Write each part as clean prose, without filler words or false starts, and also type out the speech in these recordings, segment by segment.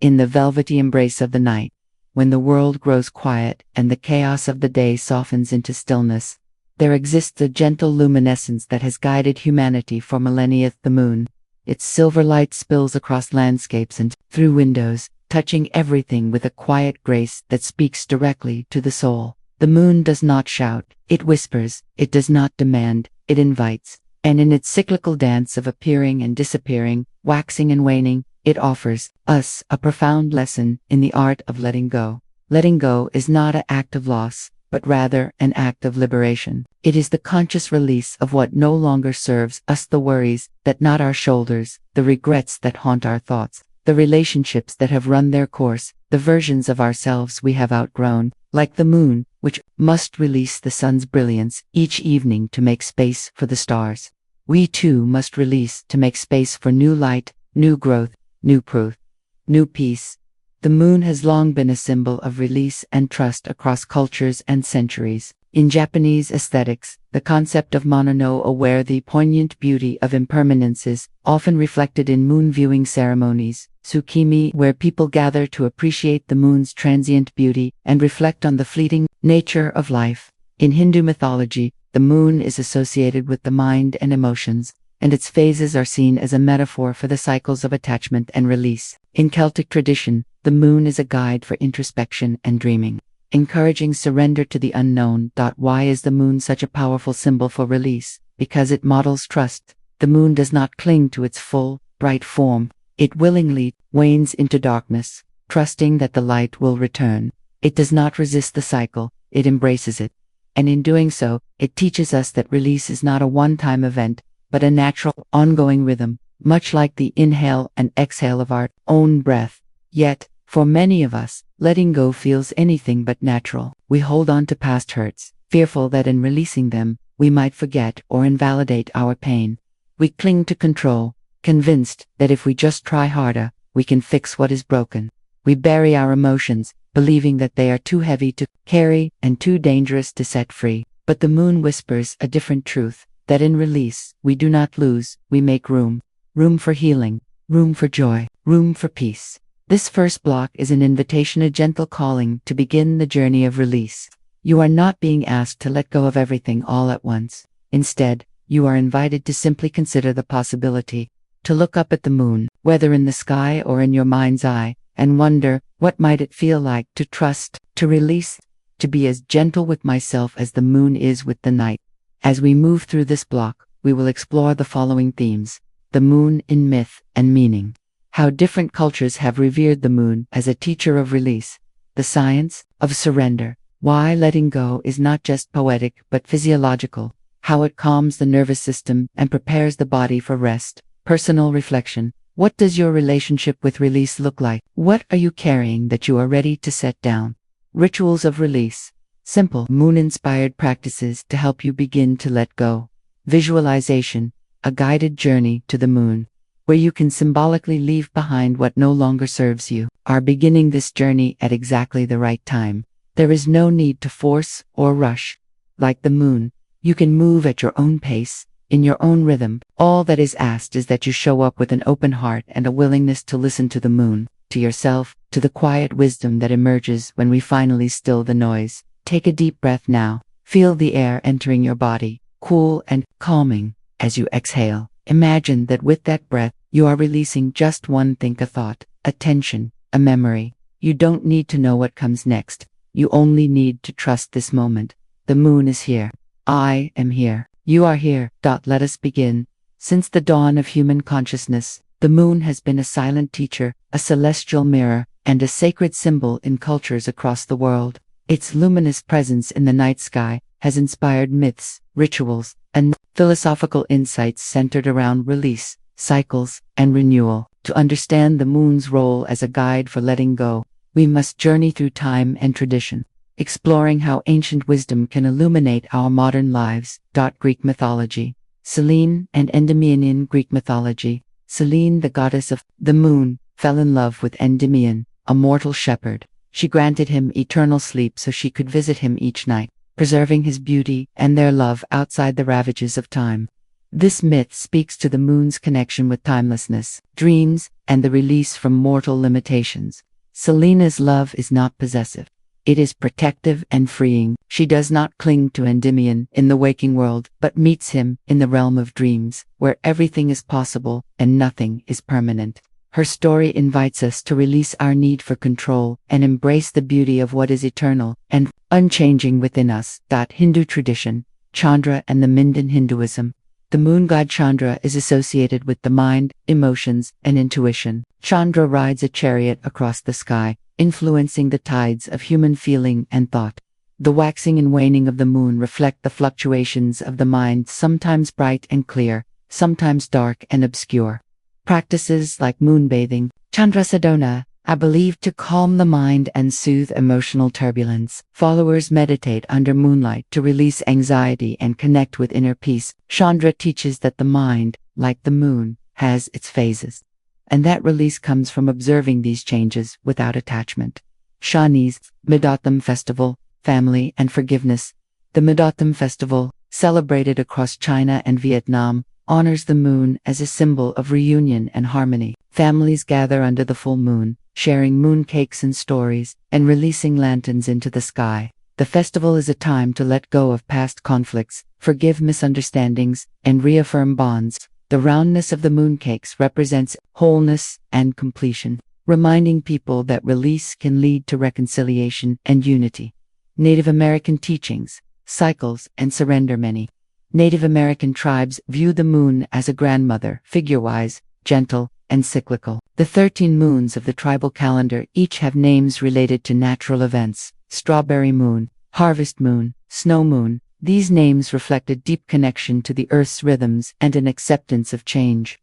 in the velvety embrace of the night, when the world grows quiet and the chaos of the day softens into stillness, there exists a gentle luminescence that has guided humanity for millennia. The moon. Its silver light spills across landscapes and through windows, touching everything with a quiet grace that speaks directly to the soul. The moon does not shout, it whispers, it does not demand, it invites, and in its cyclical dance of appearing and disappearing, waxing and waning, it offers us a profound lesson in the art of letting go. Letting go is not an act of loss, but rather an act of liberation. It is the conscious release of what no longer serves us, the worries that knot our shoulders, the regrets that haunt our thoughts, the relationships that have run their course, the versions of ourselves we have outgrown, like the moon, which must release the sun's brilliance each evening to make space for the stars. We too must release to make space for new light, new growth, new truth, new peace. The moon has long been a symbol of release and trust across cultures and centuries. In Japanese aesthetics, the concept of mono no aware, the poignant beauty of impermanence, is often reflected in moon viewing ceremonies, tsukimi, where people gather to appreciate the moon's transient beauty and reflect on the fleeting nature of life. In Hindu mythology, the moon is associated with the mind and emotions, and its phases are seen as a metaphor for the cycles of attachment and release. In Celtic tradition, the moon is a guide for introspection and dreaming, encouraging surrender to the unknown. Why is the moon such a powerful symbol for release? Because it models trust. The moon does not cling to its full, bright form. It willingly wanes into darkness, trusting that the light will return. It does not resist the cycle, it embraces it. And in doing so, it teaches us that release is not a one-time event, but a natural, ongoing rhythm, much like the inhale and exhale of our own breath. Yet, for many of us, letting go feels anything but natural. We hold on to past hurts, fearful that in releasing them, we might forget or invalidate our pain. We cling to control, convinced that if we just try harder, we can fix what is broken. We bury our emotions, believing that they are too heavy to carry and too dangerous to set free. But the moon whispers a different truth, that in release, we do not lose, we make room. Room for healing, room for joy, room for peace. This first block is an invitation, a gentle calling to begin the journey of release. You are not being asked to let go of everything all at once. Instead, you are invited to simply consider the possibility, to look up at the moon, whether in the sky or in your mind's eye, and wonder, what might it feel like to trust, to release, to be as gentle with myself as the moon is with the night. As we move through this block, we will explore the following themes: the moon in myth and meaning, how different cultures have revered the moon as a teacher of release, the science of surrender, why letting go is not just poetic but physiological, how it calms the nervous system and prepares the body for rest, personal reflection. What does your relationship with release look like? What are you carrying that you are ready to set down? Rituals of release. Simple, moon-inspired practices to help you begin to let go. Visualization, a guided journey to the moon, where you can symbolically leave behind what no longer serves you. Are beginning this journey at exactly the right time. There is no need to force or rush. Like the moon, you can move at your own pace, in your own rhythm. All that is asked is that you show up with an open heart and a willingness to listen to the moon, to yourself, to the quiet wisdom that emerges when we finally still the noise. Take a deep breath now. Feel the air entering your body, cool and calming. As you exhale, imagine that with that breath, you are releasing just one thing, a thought, a tension, a memory. You don't need to know what comes next. You only need to trust this moment. The moon is here. I am here. You are here. Let us begin. Since the dawn of human consciousness, the moon has been a silent teacher, a celestial mirror, and a sacred symbol in cultures across the world. Its luminous presence in the night sky has inspired myths, rituals, and philosophical insights centered around release, cycles, and renewal. To understand the moon's role as a guide for letting go, we must journey through time and tradition, exploring how ancient wisdom can illuminate our modern lives. Greek mythology. Selene and Endymion. In Greek mythology, Selene, the goddess of the moon, fell in love with Endymion, a mortal shepherd. She granted him eternal sleep so she could visit him each night, preserving his beauty and their love outside the ravages of time. This myth speaks to the moon's connection with timelessness, dreams, and the release from mortal limitations. Selena's love is not possessive. It is protective and freeing. She does not cling to Endymion in the waking world, but meets him in the realm of dreams, where everything is possible and nothing is permanent. Her story invites us to release our need for control and embrace the beauty of what is eternal and unchanging within us. Hindu tradition, Chandra and the Minden Hinduism. The moon god Chandra is associated with the mind, emotions, and intuition. Chandra rides a chariot across the sky, influencing the tides of human feeling and thought. The waxing and waning of the moon reflect the fluctuations of the mind, sometimes bright and clear, sometimes dark and obscure. Practices like moonbathing, Chandrasadhana, are believed to calm the mind and soothe emotional turbulence. Followers meditate under moonlight to release anxiety and connect with inner peace. Chandra teaches that the mind, like the moon, has its phases, and that release comes from observing these changes without attachment. Chinese Mid-Autumn Festival, Family and Forgiveness. The Mid-Autumn Festival, celebrated across China and Vietnam, honors the moon as a symbol of reunion and harmony. Families gather under the full moon, sharing mooncakes and stories, and releasing lanterns into the sky. The festival is a time to let go of past conflicts, forgive misunderstandings, and reaffirm bonds. The roundness of the mooncakes represents wholeness and completion, reminding people that release can lead to reconciliation and unity. Native American teachings, cycles, and surrender. Many Native American tribes view the moon as a grandmother, figure-wise, gentle, and cyclical. The 13 moons of the tribal calendar each have names related to natural events: strawberry moon, harvest moon, snow moon. These names reflect a deep connection to the Earth's rhythms and an acceptance of change.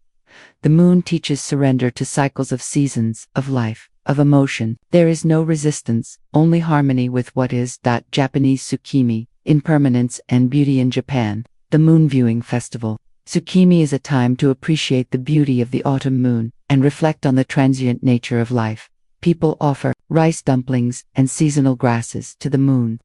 The moon teaches surrender to cycles of seasons, of life, of emotion. There is no resistance, only harmony with what is. Japanese Tsukimi, impermanence and beauty in Japan. The Moon Viewing Festival. Tsukimi is a time to appreciate the beauty of the autumn moon and reflect on the transient nature of life. People offer rice dumplings and seasonal grasses to the moon,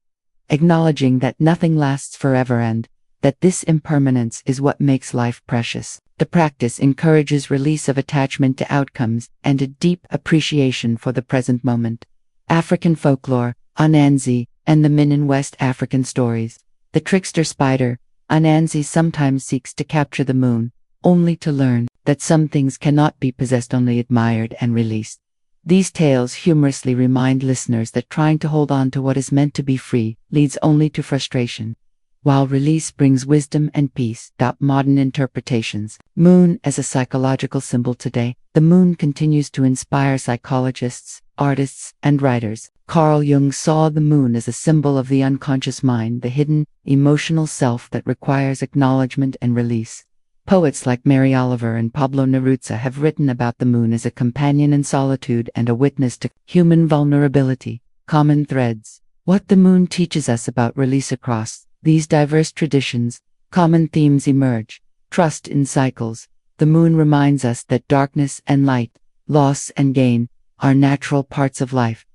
acknowledging that nothing lasts forever and that this impermanence is what makes life precious. The practice encourages release of attachment to outcomes and a deep appreciation for the present moment. African folklore, Anansi, and the Min in West African stories. The trickster spider, Anansi, sometimes seeks to capture the moon, only to learn that some things cannot be possessed, only admired and released. These tales humorously remind listeners that trying to hold on to what is meant to be free leads only to frustration, while release brings wisdom and peace. Modern interpretations. Moon as a psychological symbol. Today, the moon continues to inspire psychologists, artists, and writers. Carl Jung saw the moon as a symbol of the unconscious mind, the hidden, emotional self that requires acknowledgement and release. Poets like Mary Oliver and Pablo Neruda have written about the moon as a companion in solitude and a witness to human vulnerability. Common threads. What the moon teaches us about release. Across these diverse traditions, common themes emerge. Trust in cycles. The moon reminds us that darkness and light, loss and gain, are natural parts of life.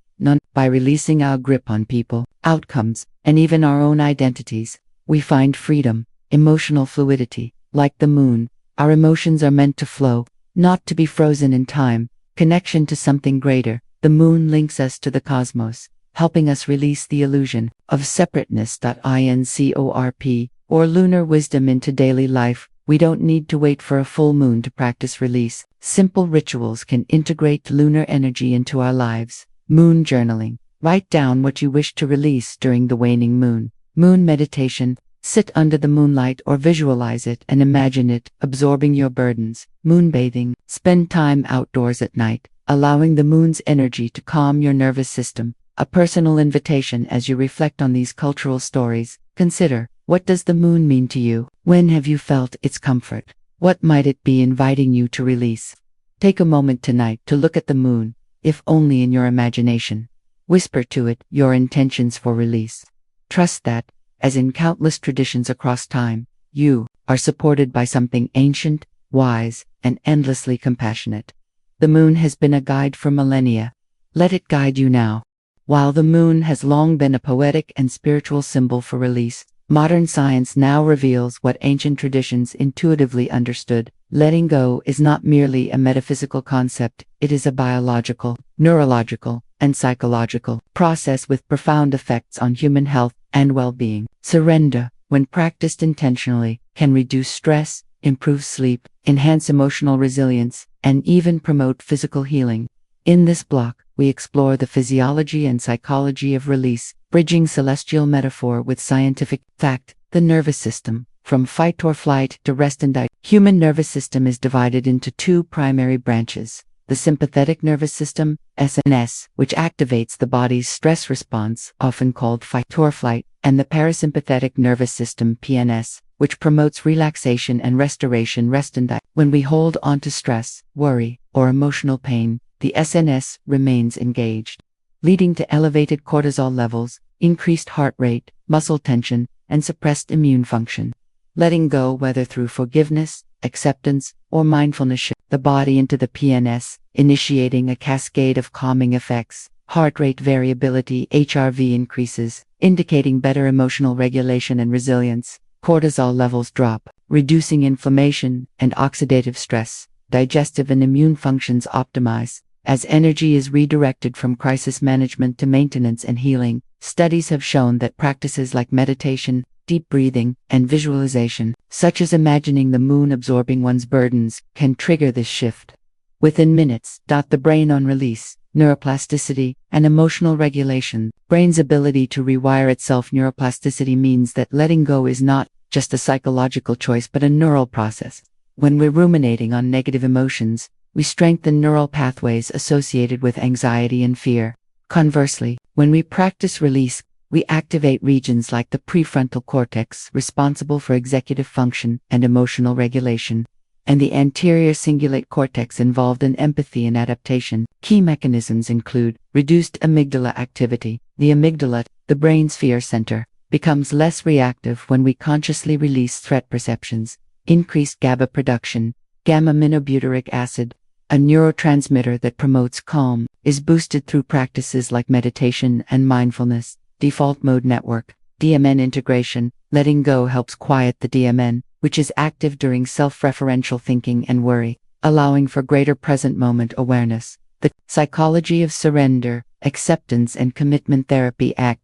By releasing our grip on people, outcomes, and even our own identities, we find freedom, emotional fluidity. Like the moon, our emotions are meant to flow, not to be frozen in time. Connection to something greater. The moon links us to the cosmos, helping us release the illusion of separateness. Incorp, or lunar wisdom into daily life. We don't need to wait for a full moon to practice release. Simple rituals can integrate lunar energy into our lives. Moon journaling. Write down what you wish to release during the waning moon. Moon meditation. Sit under the moonlight or visualize it and imagine it absorbing your burdens. Moonbathing. Spend time outdoors at night, allowing the moon's energy to calm your nervous system. A personal invitation. As you reflect on these cultural stories, consider, what does the moon mean to you? When have you felt its comfort? What might it be inviting you to release? Take a moment tonight to look at the moon, if only in your imagination. Whisper to it your intentions for release. Trust that, as in countless traditions across time, you are supported by something ancient, wise, and endlessly compassionate. The moon has been a guide for millennia. Let it guide you now. While the moon has long been a poetic and spiritual symbol for release, Modern science now reveals what ancient traditions intuitively understood. Letting go is not merely a metaphysical concept, it is a biological, neurological, and psychological process with profound effects on human health and well-being. Surrender, when practiced intentionally, can reduce stress, improve sleep, enhance emotional resilience, and even promote physical healing. In this block, we explore the physiology and psychology of release, bridging celestial metaphor with scientific fact. The nervous system, from fight or flight to rest and digest. Human nervous system is divided into two primary branches: the sympathetic nervous system, SNS, which activates the body's stress response, often called fight or flight, and the parasympathetic nervous system, PNS, which promotes relaxation and restoration, rest and digest. When we hold on to stress, worry, or emotional pain, the SNS remains engaged, leading to elevated cortisol levels, increased heart rate, muscle tension, and suppressed immune function. Letting go, whether through forgiveness, acceptance, or mindfulness, shifts the body into the PNS, initiating a cascade of calming effects. Heart rate variability, HRV, increases, indicating better emotional regulation and resilience. Cortisol levels drop, reducing inflammation and oxidative stress. Digestive and immune functions optimize, as energy is redirected from crisis management to maintenance and healing. Studies have shown that practices like meditation, deep breathing, and visualization, such as imagining the moon absorbing one's burdens, can trigger this shift. Within minutes. The brain on release, neuroplasticity, and emotional regulation. Brain's ability to rewire itself. Neuroplasticity means that letting go is not just a psychological choice but a neural process. When we're ruminating on negative emotions, we strengthen neural pathways associated with anxiety and fear. Conversely, when we practice release, we activate regions like the prefrontal cortex, responsible for executive function and emotional regulation, and the anterior cingulate cortex, involved in empathy and adaptation. Key mechanisms include reduced amygdala activity. The amygdala, the brain's fear center, becomes less reactive when we consciously release threat perceptions. Increased GABA production. Gamma-aminobutyric acid, a neurotransmitter that promotes calm, is boosted through practices like meditation and mindfulness. Default mode network, DMN integration. Letting go helps quiet the DMN, which is active during self-referential thinking and worry, allowing for greater present moment awareness. The psychology of surrender, acceptance and commitment therapy. A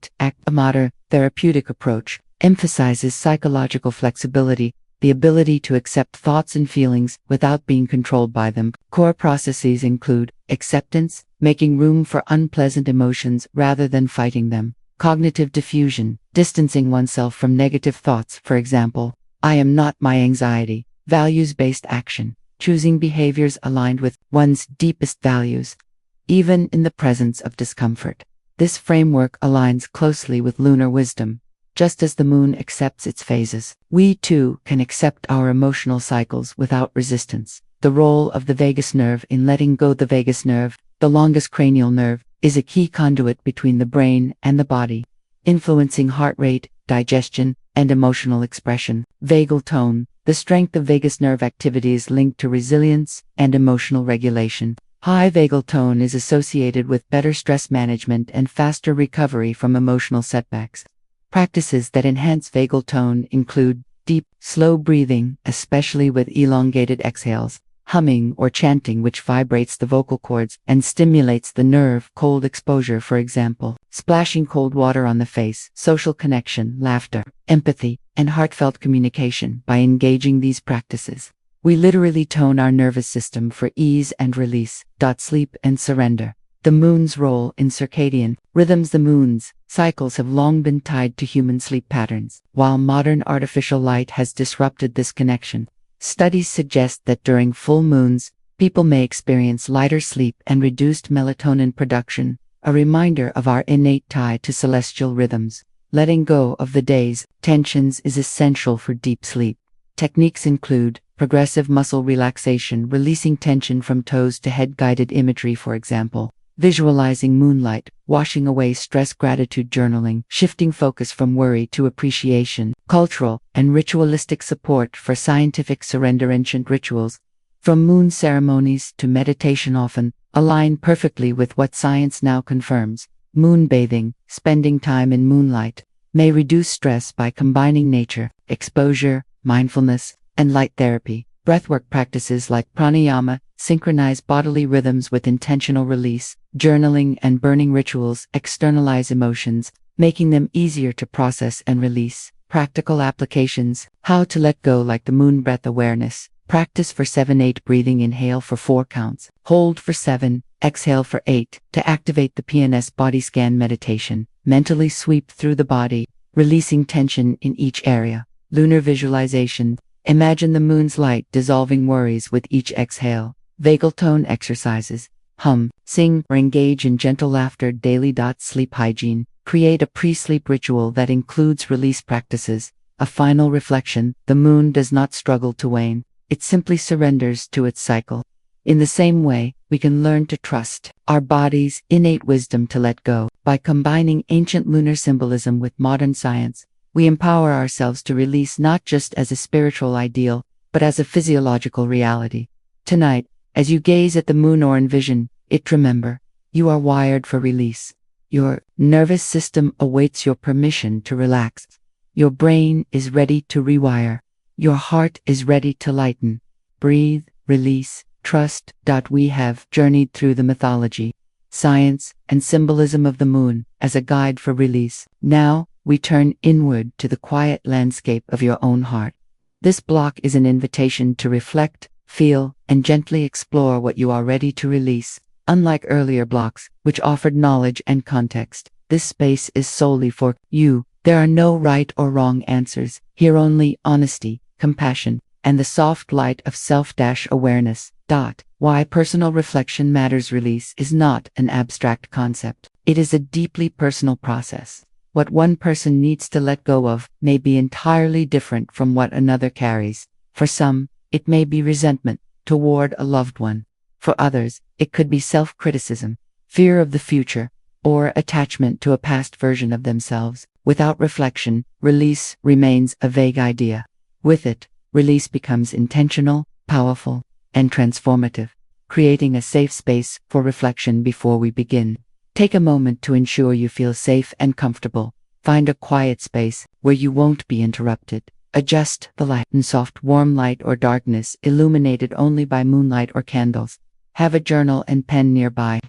modern therapeutic approach emphasizes psychological flexibility, the ability to accept thoughts and feelings without being controlled by them. Core processes include acceptance, making room for unpleasant emotions rather than fighting them. Cognitive diffusion, distancing oneself from negative thoughts. For example, I am not my anxiety. Values-based action, choosing behaviors aligned with one's deepest values, even in the presence of discomfort. This framework aligns closely with lunar wisdom. Just as the moon accepts its phases, we too can accept our emotional cycles without resistance. The role of the vagus nerve in letting go. The vagus nerve, the longest cranial nerve, is a key conduit between the brain and the body, influencing heart rate, digestion, and emotional expression. Vagal tone, the strength of vagus nerve activity is linked to resilience and emotional regulation. High vagal tone is associated with better stress management and faster recovery from emotional setbacks. Practices that enhance vagal tone include deep, slow breathing, especially with elongated exhales, humming or chanting, which vibrates the vocal cords and stimulates the nerve. Cold exposure, for example, splashing cold water on the face. Social connection, laughter, empathy, and heartfelt communication. By engaging these practices, we literally tone our nervous system for ease and release. Sleep and surrender. The moon's role in circadian rhythms. The moon's cycles have long been tied to human sleep patterns. While modern artificial light has disrupted this connection, studies suggest that during full moons, people may experience lighter sleep and reduced melatonin production, a reminder of our innate tie to celestial rhythms. Letting go of the day's tensions is essential for deep sleep. Techniques include progressive muscle relaxation, releasing tension from toes to head. Guided imagery, for example, visualizing moonlight, washing away stress. Gratitude journaling, shifting focus from worry to appreciation. Cultural and ritualistic support for scientific surrender. Ancient rituals, from moon ceremonies to meditation, often align perfectly with what science now confirms. Moon bathing, spending time in moonlight, may reduce stress by combining nature, exposure, mindfulness, and light therapy. Breathwork practices like pranayama synchronize bodily rhythms with intentional release. Journaling and burning rituals externalize emotions, making them easier to process and release. Practical applications: how to let go like the moon. Breath awareness. Practice for 7-8 breathing. Inhale for 4 counts. Hold for 7. Exhale for 8. To activate the PNS body scan meditation. Mentally sweep through the body, releasing tension in each area. Lunar visualization. Imagine the moon's light dissolving worries with each exhale. Vagal tone exercises. Hum, sing, or engage in gentle laughter daily. Sleep hygiene. Create a pre-sleep ritual that includes release practices. A final reflection: the moon does not struggle to wane. It simply surrenders to its cycle. In the same way, we can learn to trust our body's innate wisdom to let go. By combining ancient lunar symbolism with modern science, we empower ourselves to release not just as a spiritual ideal, but as a physiological reality. Tonight, as you gaze at the moon or envision it, remember, you are wired for release. Your nervous system awaits your permission to relax. Your brain is ready to rewire. Your heart is ready to lighten. Breathe, release, trust. We have journeyed through the mythology, science, and symbolism of the moon as a guide for release. Now, we turn inward to the quiet landscape of your own heart. This block is an invitation to reflect, feel, and gently explore what you are ready to release. Unlike earlier blocks, which offered knowledge and context, this space is solely for you. There are no right or wrong answers, here only honesty, compassion, and the soft light of self-awareness. Why personal reflection matters. Release is not an abstract concept. It is a deeply personal process. What one person needs to let go of may be entirely different from what another carries. For some, it may be resentment toward a loved one. For others, it could be self-criticism, fear of the future, or attachment to a past version of themselves. Without reflection, release remains a vague idea. With it, release becomes intentional, powerful, and transformative, creating a safe space for reflection. Before we begin, take a moment to ensure you feel safe and comfortable. Find a quiet space where you won't be interrupted. Adjust the light in soft, warm light or darkness, illuminated only by moonlight or candles. Have a journal and pen nearby.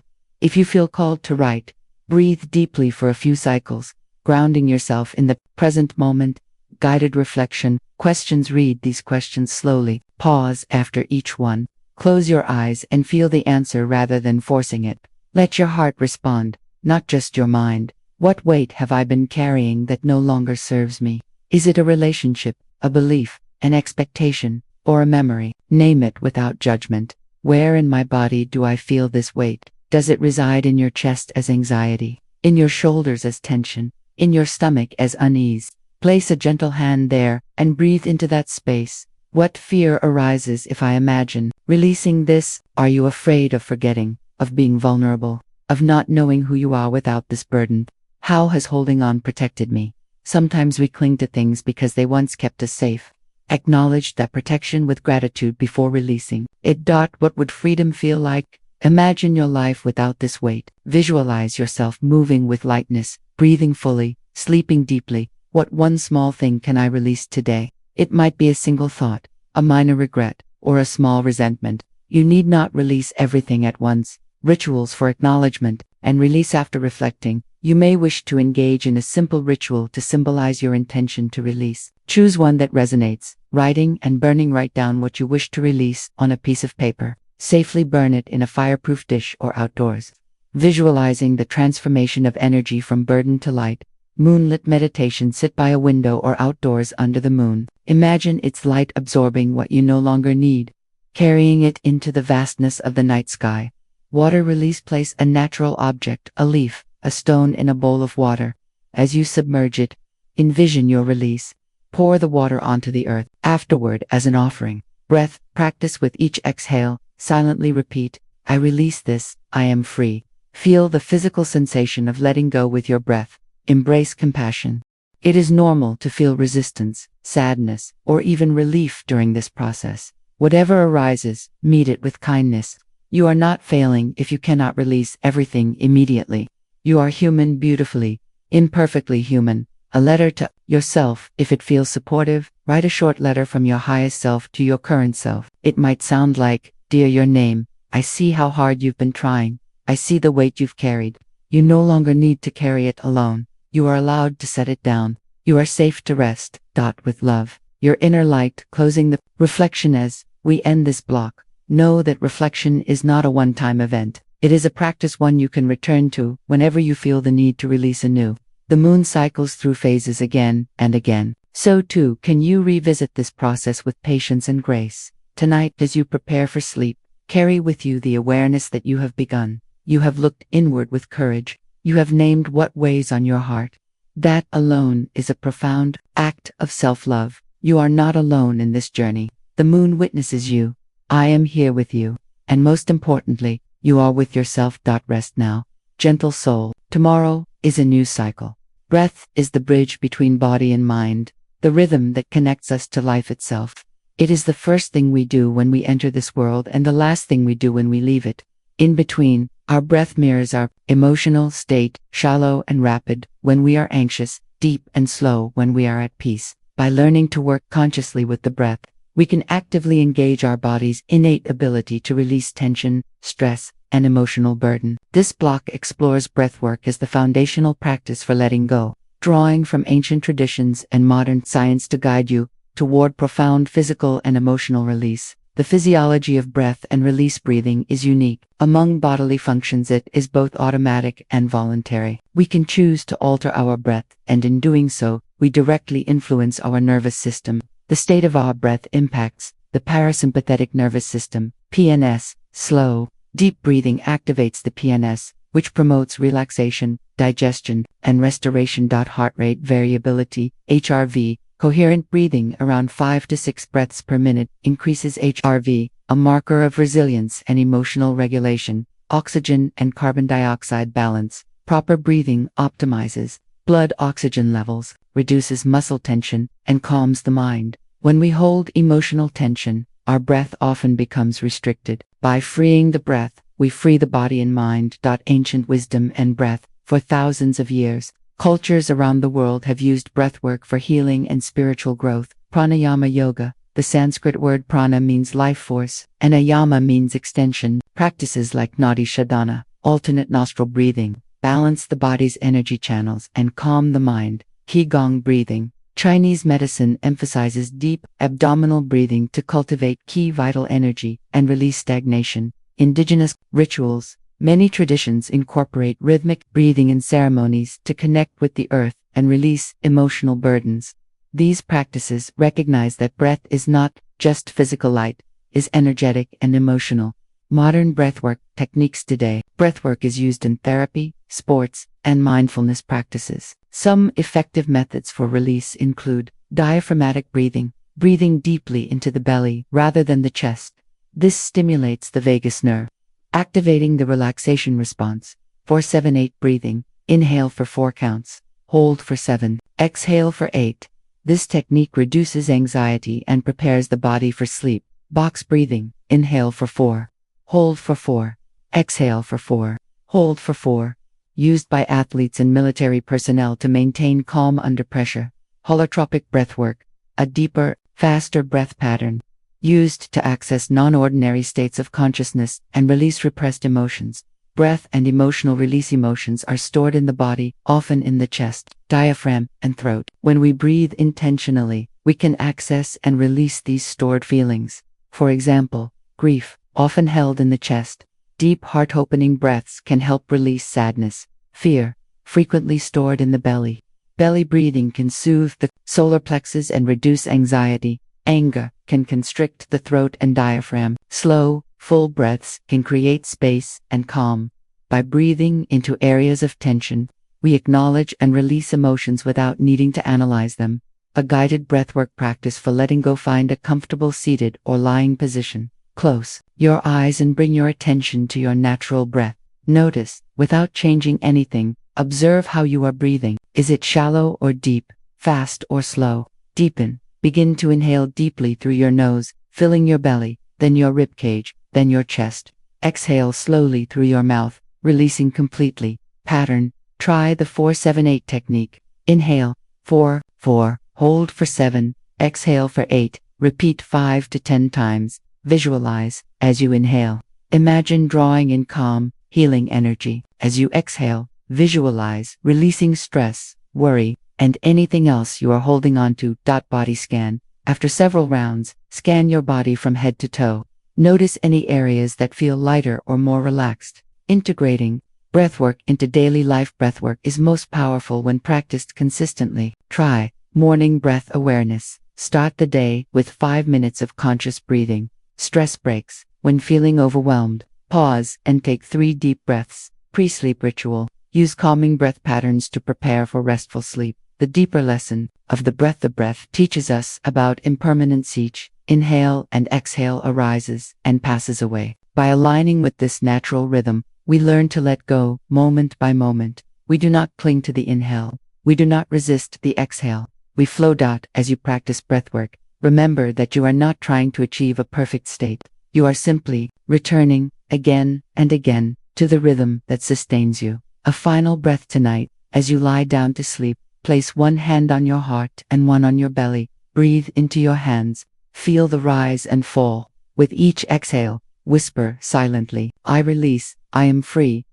If you feel called to write, breathe deeply for a few cycles, grounding yourself in the present moment. Guided reflection questions. Read these questions slowly. Pause after each one. Close your eyes and feel the answer rather than forcing it. Let your heart respond, not just your mind. What weight have I been carrying that no longer serves me? Is it a relationship, a belief, an expectation, or a memory? Name it without judgment. Where in my body do I feel this weight? Does it reside in your chest as anxiety, in your shoulders as tension, in your stomach as unease? Place a gentle hand there and breathe into that space. What fear arises if I imagine releasing this? Are you afraid of forgetting, of being vulnerable, of not knowing who you are without this burden? How has holding on protected me? Sometimes we cling to things because they once kept us safe. Acknowledge that protection with gratitude before releasing it. What would freedom feel like? Imagine your life without this weight. Visualize yourself moving with lightness, breathing fully, sleeping deeply. What one small thing can I release today? It might be a single thought, a minor regret, or a small resentment. You need not release everything at once. Rituals for acknowledgement and release. After reflecting, you may wish to engage in a simple ritual to symbolize your intention to release. Choose one that resonates. Writing and burning. Write down what you wish to release on a piece of paper. Safely burn it in a fireproof dish or outdoors. Visualizing the transformation of energy from burden to light. Moonlit meditation. Sit by a window or outdoors under the moon. Imagine its light absorbing what you no longer need, carrying it into the vastness of the night sky. Water release. Place a natural object, a leaf, a stone in a bowl of water. As you submerge it, envision your release. Pour the water onto the earth, afterward as an offering. Breath practice. With each exhale, silently repeat, I release this, I am free. Feel the physical sensation of letting go with your breath. Embrace compassion. It is normal to feel resistance, sadness, or even relief during this process. Whatever arises, meet it with kindness. You are not failing if you cannot release everything immediately. You are human, beautifully, imperfectly human, A letter to yourself. If it feels supportive, write a short letter from your highest self to your current self. It might sound like, "Dear your name, I see how hard you've been trying. I see the weight you've carried. You no longer need to carry it alone. You are allowed to set it down. You are safe to rest. With love. Your inner light." Closing the reflection. As we end this block, know that reflection is not a one-time event. It is a practice, one you can return to whenever you feel the need to release anew. The moon cycles through phases again and again. So too can you revisit this process with patience and grace. Tonight, as you prepare for sleep, carry with you the awareness that you have begun. You have looked inward with courage. You have named what weighs on your heart. That alone is a profound act of self-love. You are not alone in this journey. The moon witnesses you. I am here with you. And most importantly, you are with yourself. Rest now, gentle soul. Tomorrow is a new cycle. Breath is the bridge between body and mind, the rhythm that connects us to life itself. It is the first thing we do when we enter this world and the last thing we do when we leave it. In between, our breath mirrors our emotional state, shallow and rapid when we are anxious, deep and slow when we are at peace. By learning to work consciously with the breath, we can actively engage our body's innate ability to release tension, stress, and emotional burden. This block explores breathwork as the foundational practice for letting go, drawing from ancient traditions and modern science to guide you toward profound physical and emotional release. The physiology of breath and release breathing is unique. Among bodily functions, it is both automatic and voluntary. We can choose to alter our breath, and in doing so, we directly influence our nervous system. The state of our breath impacts the parasympathetic nervous system, PNS. Slow, deep breathing activates the PNS, which promotes relaxation, digestion, and restoration. Heart rate variability, HRV. Coherent breathing, around 5 to 6 breaths per minute, increases HRV, a marker of resilience and emotional regulation. Oxygen and carbon dioxide balance. Proper breathing optimizes blood oxygen levels, reduces muscle tension, and calms the mind. When we hold emotional tension, our breath often becomes restricted. By freeing the breath, we free the body and mind. Ancient wisdom and breath. For thousands of years, cultures around the world have used breathwork for healing and spiritual growth. Pranayama yoga. The Sanskrit word prana means life force, and ayama means extension. Practices like nadi shodhana, alternate nostril breathing, balance the body's energy channels and calm the mind. Qigong breathing. Chinese medicine emphasizes deep abdominal breathing to cultivate key vital energy and release stagnation. Indigenous rituals. Many traditions incorporate rhythmic breathing in ceremonies to connect with the earth and release emotional burdens. These practices recognize that breath is not just physical, light is energetic and emotional. Modern breathwork techniques today. Breathwork is used in therapy, sports, and mindfulness practices. Some effective methods for release include diaphragmatic breathing, breathing deeply into the belly rather than the chest. This stimulates the vagus nerve, activating the relaxation response. 4-7-8 breathing. Inhale for 4 counts, hold for 7, exhale for 8. This technique reduces anxiety and prepares the body for sleep. Box breathing. Inhale for 4, hold for 4, exhale for 4, hold for 4. Used by athletes and military personnel to maintain calm under pressure. Holotropic breathwork. A deeper, faster breath pattern, used to access non-ordinary states of consciousness and release repressed emotions. Breath and emotional release. Emotions are stored in the body, often in the chest, diaphragm, and throat. When we breathe intentionally, we can access and release these stored feelings. For example, grief, often held in the chest. Deep heart-opening breaths can help release sadness. Fear, frequently stored in the belly. Belly breathing can soothe the solar plexus and reduce anxiety. Anger can constrict the throat and diaphragm. Slow, full breaths can create space and calm. By breathing into areas of tension, we acknowledge and release emotions without needing to analyze them. A guided breathwork practice for letting go. Find a comfortable seated or lying position. Close your eyes and bring your attention to your natural breath. Notice, without changing anything, observe how you are breathing. Is it shallow or deep, fast or slow? Deepen. Begin to inhale deeply through your nose, filling your belly, then your ribcage, then your chest. Exhale slowly through your mouth, releasing completely. Pattern. Try the 4-7-8 technique. Inhale, 4, 4, hold for 7, exhale for 8, repeat 5 to 10 times. Visualize as you inhale. Imagine drawing in calm, healing energy. As you exhale, visualize releasing stress, worry, and anything else you are holding on to. Body scan. After several rounds, scan your body from head to toe. Notice any areas that feel lighter or more relaxed. Integrating breathwork into daily life. Breathwork is most powerful when practiced consistently. Try morning breath awareness. Start the day with 5 minutes of conscious breathing. Stress breaks. When feeling overwhelmed, pause and take 3 deep breaths. Pre-sleep ritual. Use calming breath patterns to prepare for restful sleep. The deeper lesson of the breath. The breath teaches us about impermanence. Each inhale and exhale arises and passes away. By aligning with this natural rhythm, we learn to let go moment by moment. We do not cling to the inhale. We do not resist the exhale. We flow. As you practice breathwork, remember that you are not trying to achieve a perfect state. You are simply returning again and again to the rhythm that sustains you. A final breath tonight. As you lie down to sleep, place one hand on your heart and one on your belly. Breathe into your hands. Feel the rise and fall. With each exhale, whisper silently, I release, I am free.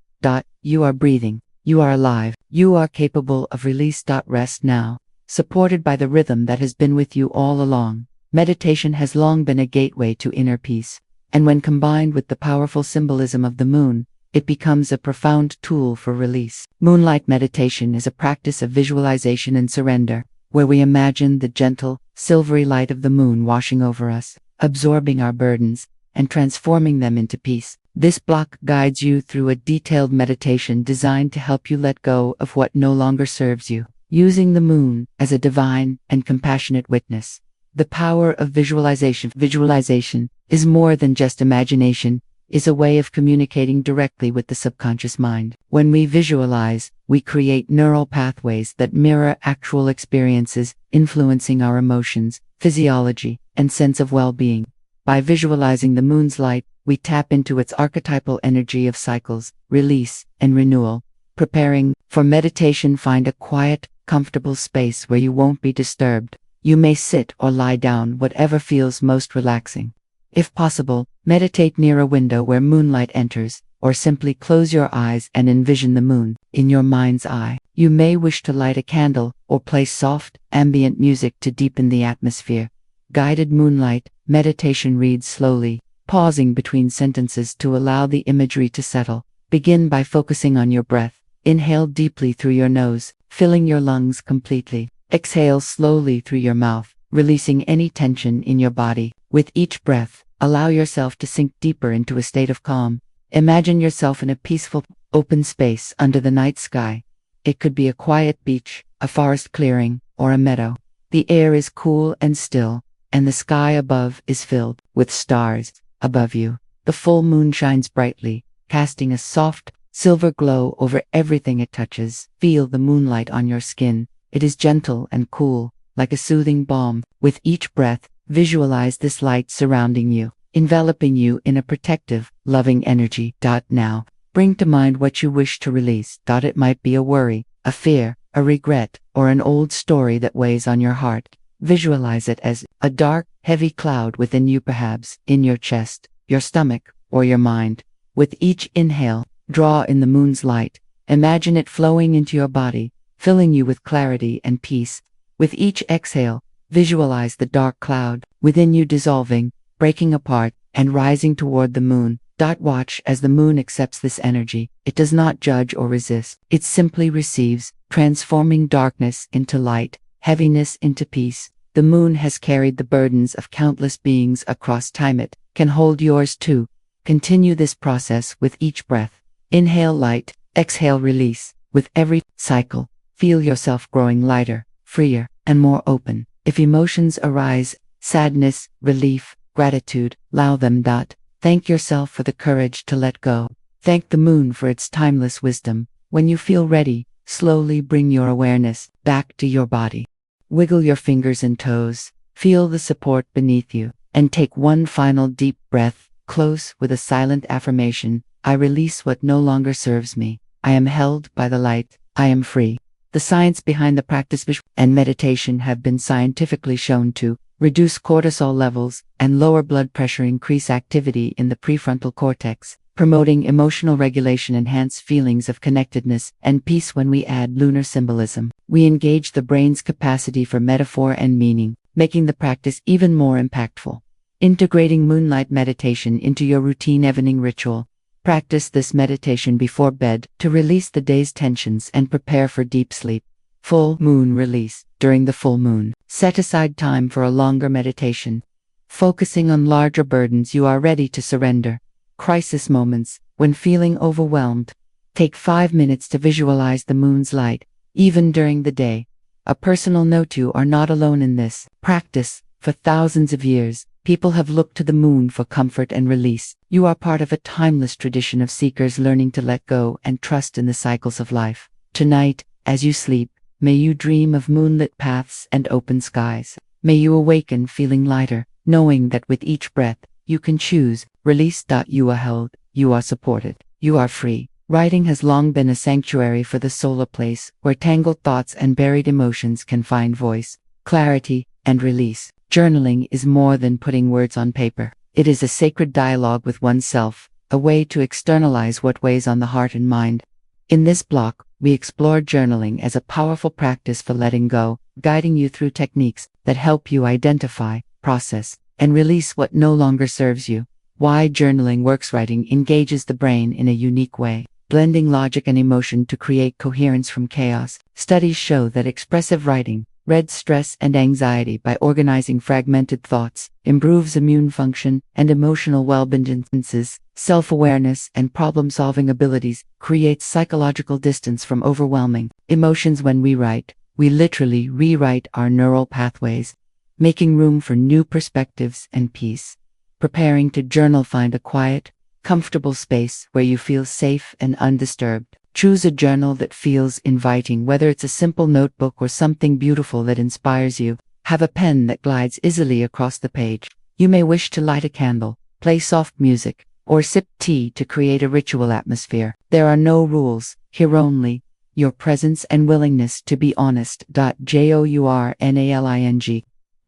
You are breathing. You are alive. You are capable of release. Rest now. Supported by the rhythm that has been with you all along. Meditation has long been a gateway to inner peace. And when combined with the powerful symbolism of the moon, it becomes a profound tool for release. Moonlight meditation is a practice of visualization and surrender, where we imagine the gentle, silvery light of the moon washing over us, absorbing our burdens, and transforming them into peace. This block guides you through a detailed meditation designed to help you let go of what no longer serves you, using the moon as a divine and compassionate witness. The power of visualization. Visualization is more than just imagination, is a way of communicating directly with the subconscious mind. When we visualize, we create neural pathways that mirror actual experiences, influencing our emotions, physiology, and sense of well-being. By visualizing the moon's light, we tap into its archetypal energy of cycles, release, and renewal. Preparing for meditation. Find a quiet, comfortable space where you won't be disturbed. You may sit or lie down, whatever feels most relaxing. If possible, meditate near a window where moonlight enters, or simply close your eyes and envision the moon in your mind's eye. You may wish to light a candle or play soft, ambient music to deepen the atmosphere. Guided moonlight meditation. Read slowly, pausing between sentences to allow the imagery to settle. Begin by focusing on your breath. Inhale deeply through your nose, filling your lungs completely. Exhale slowly through your mouth, releasing any tension in your body. With each breath, allow yourself to sink deeper into a state of calm. Imagine yourself in a peaceful, open space under the night sky. It could be a quiet beach, a forest clearing, or a meadow. The air is cool and still, and the sky above is filled with stars. Above you, the full moon shines brightly, casting a soft, silver glow over everything it touches. Feel the moonlight on your skin. It is gentle and cool, like a soothing balm. With each breath, visualize this light surrounding you, enveloping you in a protective, loving energy. Now, bring to mind what you wish to release. It might be a worry, a fear, a regret, or an old story that weighs on your heart. Visualize it as a dark, heavy cloud within you, perhaps in your chest, your stomach, or your mind. With each inhale, draw in the moon's light. Imagine it flowing into your body, filling you with clarity and peace. With each exhale, visualize the dark cloud within you dissolving, breaking apart, and rising toward the moon. Watch as the moon accepts this energy. It does not judge or resist. It simply receives, transforming darkness into light, heaviness into peace. The moon has carried the burdens of countless beings across time. It can hold yours too. Continue this process with each breath. Inhale light, exhale release. With every cycle, feel yourself growing lighter, freer, and more open. If emotions arise, sadness, relief, gratitude, allow them. Thank yourself for the courage to let go. Thank the moon for its timeless wisdom. When you feel ready, slowly bring your awareness back to your body. Wiggle your fingers and toes, feel the support beneath you, and take one final deep breath. Close with a silent affirmation. I release what no longer serves me. I am held by the light. I am free. The science behind the practice. and meditation have been scientifically shown to reduce cortisol levels and lower blood pressure, increase activity in the prefrontal cortex, promoting emotional regulation, enhance feelings of connectedness and peace. When we add lunar symbolism, we engage the brain's capacity for metaphor and meaning, making the practice even more impactful. Integrating moonlight meditation into your routine evening ritual. Practice this meditation before bed to release the day's tensions and prepare for deep sleep. Full moon release. During the full moon, set aside time for a longer meditation, focusing on larger burdens you are ready to surrender. Crisis moments. When feeling overwhelmed, take 5 minutes to visualize the moon's light, even during the day. A personal note: you are not alone in this practice. For thousands of years, people have looked to the moon for comfort and release. You are part of a timeless tradition of seekers learning to let go and trust in the cycles of life. Tonight, as you sleep, may you dream of moonlit paths and open skies. May you awaken feeling lighter, knowing that with each breath, you can choose release. You are held, you are supported, you are free. Writing has long been a sanctuary for the soul, a place where tangled thoughts and buried emotions can find voice, clarity, and release. Journaling is more than putting words on paper. It is a sacred dialogue with oneself, a way to externalize what weighs on the heart and mind. In this block, we explore journaling as a powerful practice for letting go, guiding you through techniques that help you identify, process, and release what no longer serves you. Why journaling works. Writing engages the brain in a unique way, blending logic and emotion to create coherence from chaos. Studies show that expressive writing reduces stress and anxiety by organizing fragmented thoughts, improves immune function and emotional well-being, enhances self-awareness and problem-solving abilities, creates psychological distance from overwhelming emotions. When we write, we literally rewrite our neural pathways, making room for new perspectives and peace. Preparing to journal. Find a quiet, comfortable space where you feel safe and undisturbed. Choose a journal that feels inviting, whether it's a simple notebook or something beautiful that inspires you. Have a pen that glides easily across the page. You may wish to light a candle, play soft music, or sip tea to create a ritual atmosphere. There are no rules, here only your presence and willingness to be honest. Journaling.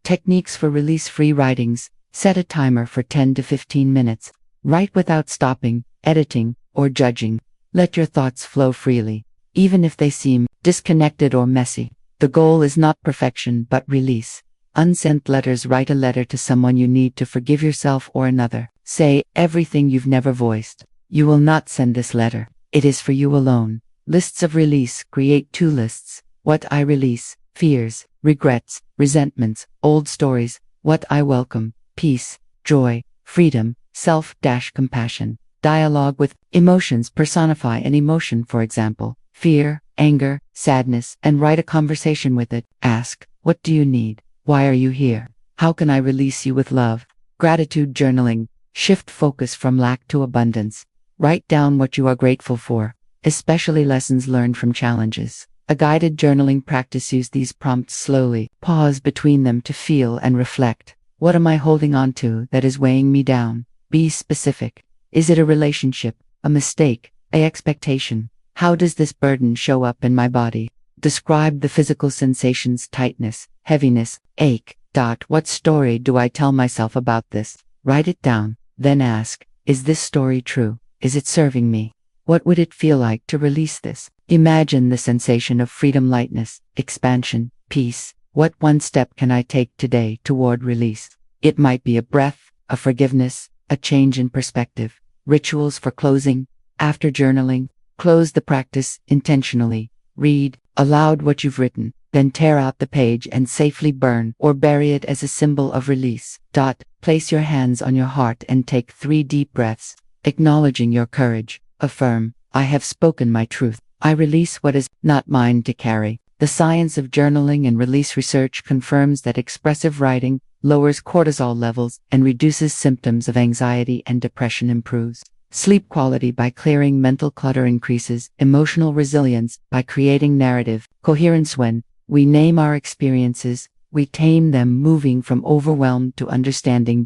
Techniques for release-free writings. Set a timer for 10 to 15 minutes. Write without stopping, editing, or judging. Let your thoughts flow freely, even if they seem disconnected or messy. The goal is not perfection but release. Unsent letters. Write a letter to someone you need to forgive, yourself or another. Say everything you've never voiced. You will not send this letter. It is for you alone. Lists of release. Create 2 lists. What I release: fears, regrets, resentments, old stories. What I welcome: peace, joy, freedom, self-compassion. Dialogue with emotions. Personify an emotion, for example, fear, anger, sadness, and write a conversation with it. Ask, what do you need? Why are you here? How can I release you with love? Gratitude journaling. Shift focus from lack to abundance. Write down what you are grateful for, especially lessons learned from challenges. A guided journaling practice. Use these prompts slowly. Pause between them to feel and reflect. What am I holding on to that is weighing me down? Be specific. Is it a relationship, a mistake, an expectation? How does this burden show up in my body? Describe the physical sensations: tightness, heaviness, ache. What story do I tell myself about this? Write it down, then ask, is this story true? Is it serving me? What would it feel like to release this? Imagine the sensation of freedom, lightness, expansion, peace. What one step can I take today toward release? It might be a breath, a forgiveness, a change in perspective. Rituals for closing. After journaling, close the practice intentionally. Read aloud what you've written, then tear out the page and safely burn or bury it as a symbol of release. Place your hands on your heart and take 3 deep breaths, acknowledging your courage. Affirm, I have spoken my truth. I release what is not mine to carry. The science of journaling and release research confirms that expressive writing lowers cortisol levels and reduces symptoms of anxiety and depression. Improves sleep quality by clearing mental clutter. Increases emotional resilience by creating narrative coherence. When we name our experiences, we tame them, moving from overwhelmed to understanding.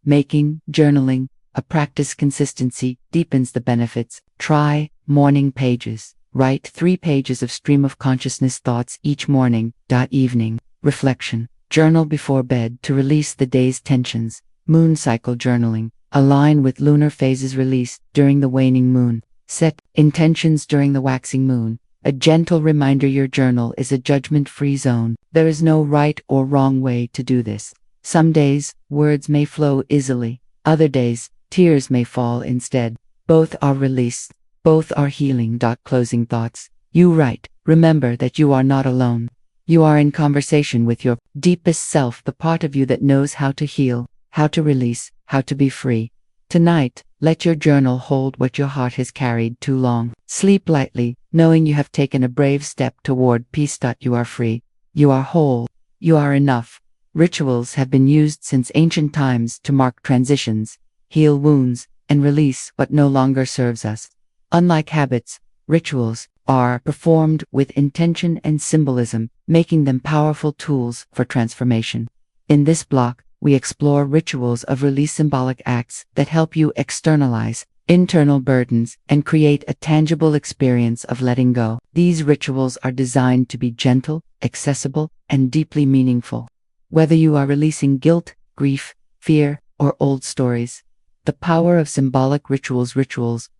Making journaling a practice. Consistency deepens the benefits. Try morning pages. Write 3 pages of stream of consciousness thoughts each morning. Evening. Reflection. Journal before bed to release the day's tensions. Moon cycle journaling. Align with lunar phases released during the waning moon. Set intentions during the waxing moon. A gentle reminder your journal is a judgment-free zone. There is no right or wrong way to do this. Some days, words may flow easily. Other days, tears may fall instead. Both are released. Both are healing. Closing thoughts. You write. Remember that you are not alone. You are in conversation with your deepest self, the part of you that knows how to heal, how to release, how to be free. Tonight, let your journal hold what your heart has carried too long. Sleep lightly, knowing you have taken a brave step toward peace. You are free. You are whole. You are enough. Rituals have been used since ancient times to mark transitions, heal wounds, and release what no longer serves us. Unlike habits, rituals are performed with intention and symbolism, making them powerful tools for transformation. In this block, we explore rituals of release, symbolic acts that help you externalize internal burdens and create a tangible experience of letting go. These rituals are designed to be gentle, accessible, and deeply meaningful. Whether you are releasing guilt, grief, fear, or old stories, the power of symbolic rituals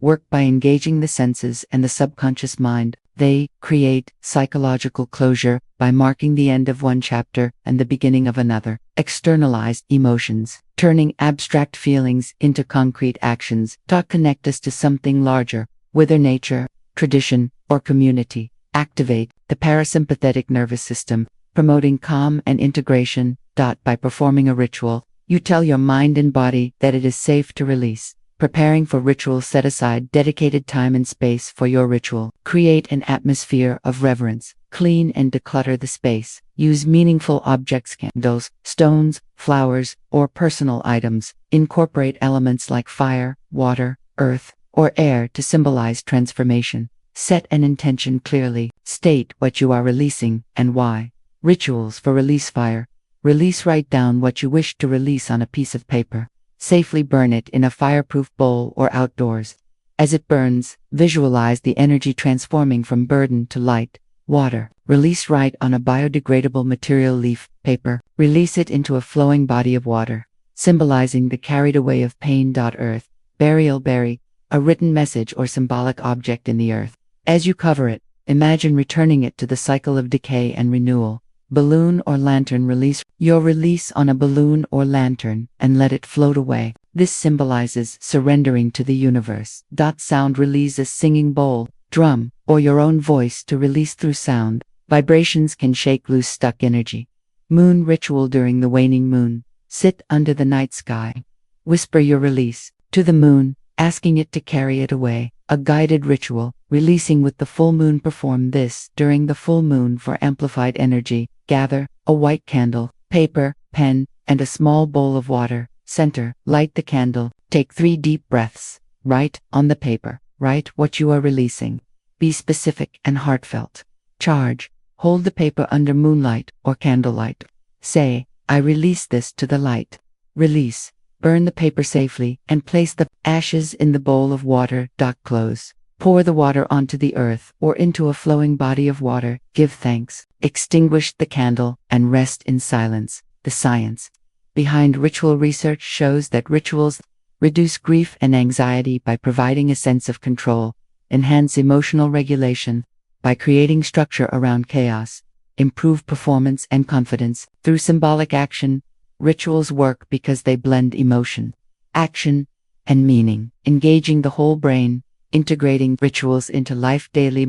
work by engaging the senses and the subconscious mind. They create psychological closure by marking the end of one chapter and the beginning of another. Externalized emotions, turning abstract feelings into concrete actions, connect us to something larger, whether nature, tradition, or community. Activate the parasympathetic nervous system, promoting calm and integration. By performing a ritual, you tell your mind and body that it is safe to release. Preparing for rituals, set aside dedicated time and space for your ritual. Create an atmosphere of reverence. Clean and declutter the space. Use meaningful objects, candles, stones, flowers, or personal items. Incorporate elements like fire, water, earth, or air to symbolize transformation. Set an intention clearly. State what you are releasing and why. Rituals for release. Fire. Release. Write down what you wish to release on a piece of paper. Safely burn it in a fireproof bowl or outdoors. As it burns, visualize the energy transforming from burden to light. Water. Release. Write on a biodegradable material, leaf, paper. Release it into a flowing body of water, symbolizing the carried away of pain. Earth. Burial. Bury a written message or symbolic object in the earth. As you cover it, imagine returning it to the cycle of decay and renewal. Balloon or lantern. Release your release on a balloon or lantern and let it float away. This symbolizes surrendering to the universe. Sound. Release a singing bowl, drum, or your own voice to release through sound. Vibrations can shake loose stuck energy. Moon ritual. During the waning moon, sit under the night sky. Whisper your release to the moon, asking it to carry it away. A guided ritual, releasing with the full moon. Perform this during the full moon for amplified energy. Gather a white candle, paper, pen, and a small bowl of water. Center. Light the candle. Take 3 deep breaths. Write on the paper. Write what you are releasing. Be specific and heartfelt. Charge. Hold the paper under moonlight or candlelight. Say, I release this to the light. Release. Burn the paper safely and place the ashes in the bowl of water. Close. Pour the water onto the earth or into a flowing body of water. Give thanks. Extinguish the candle and rest in silence. The science behind ritual. Research shows that rituals reduce grief and anxiety by providing a sense of control, enhance emotional regulation by creating structure around chaos, improve performance and confidence. Through symbolic action, rituals work because they blend emotion, action, and meaning, engaging the whole brain. Integrating rituals into life. Daily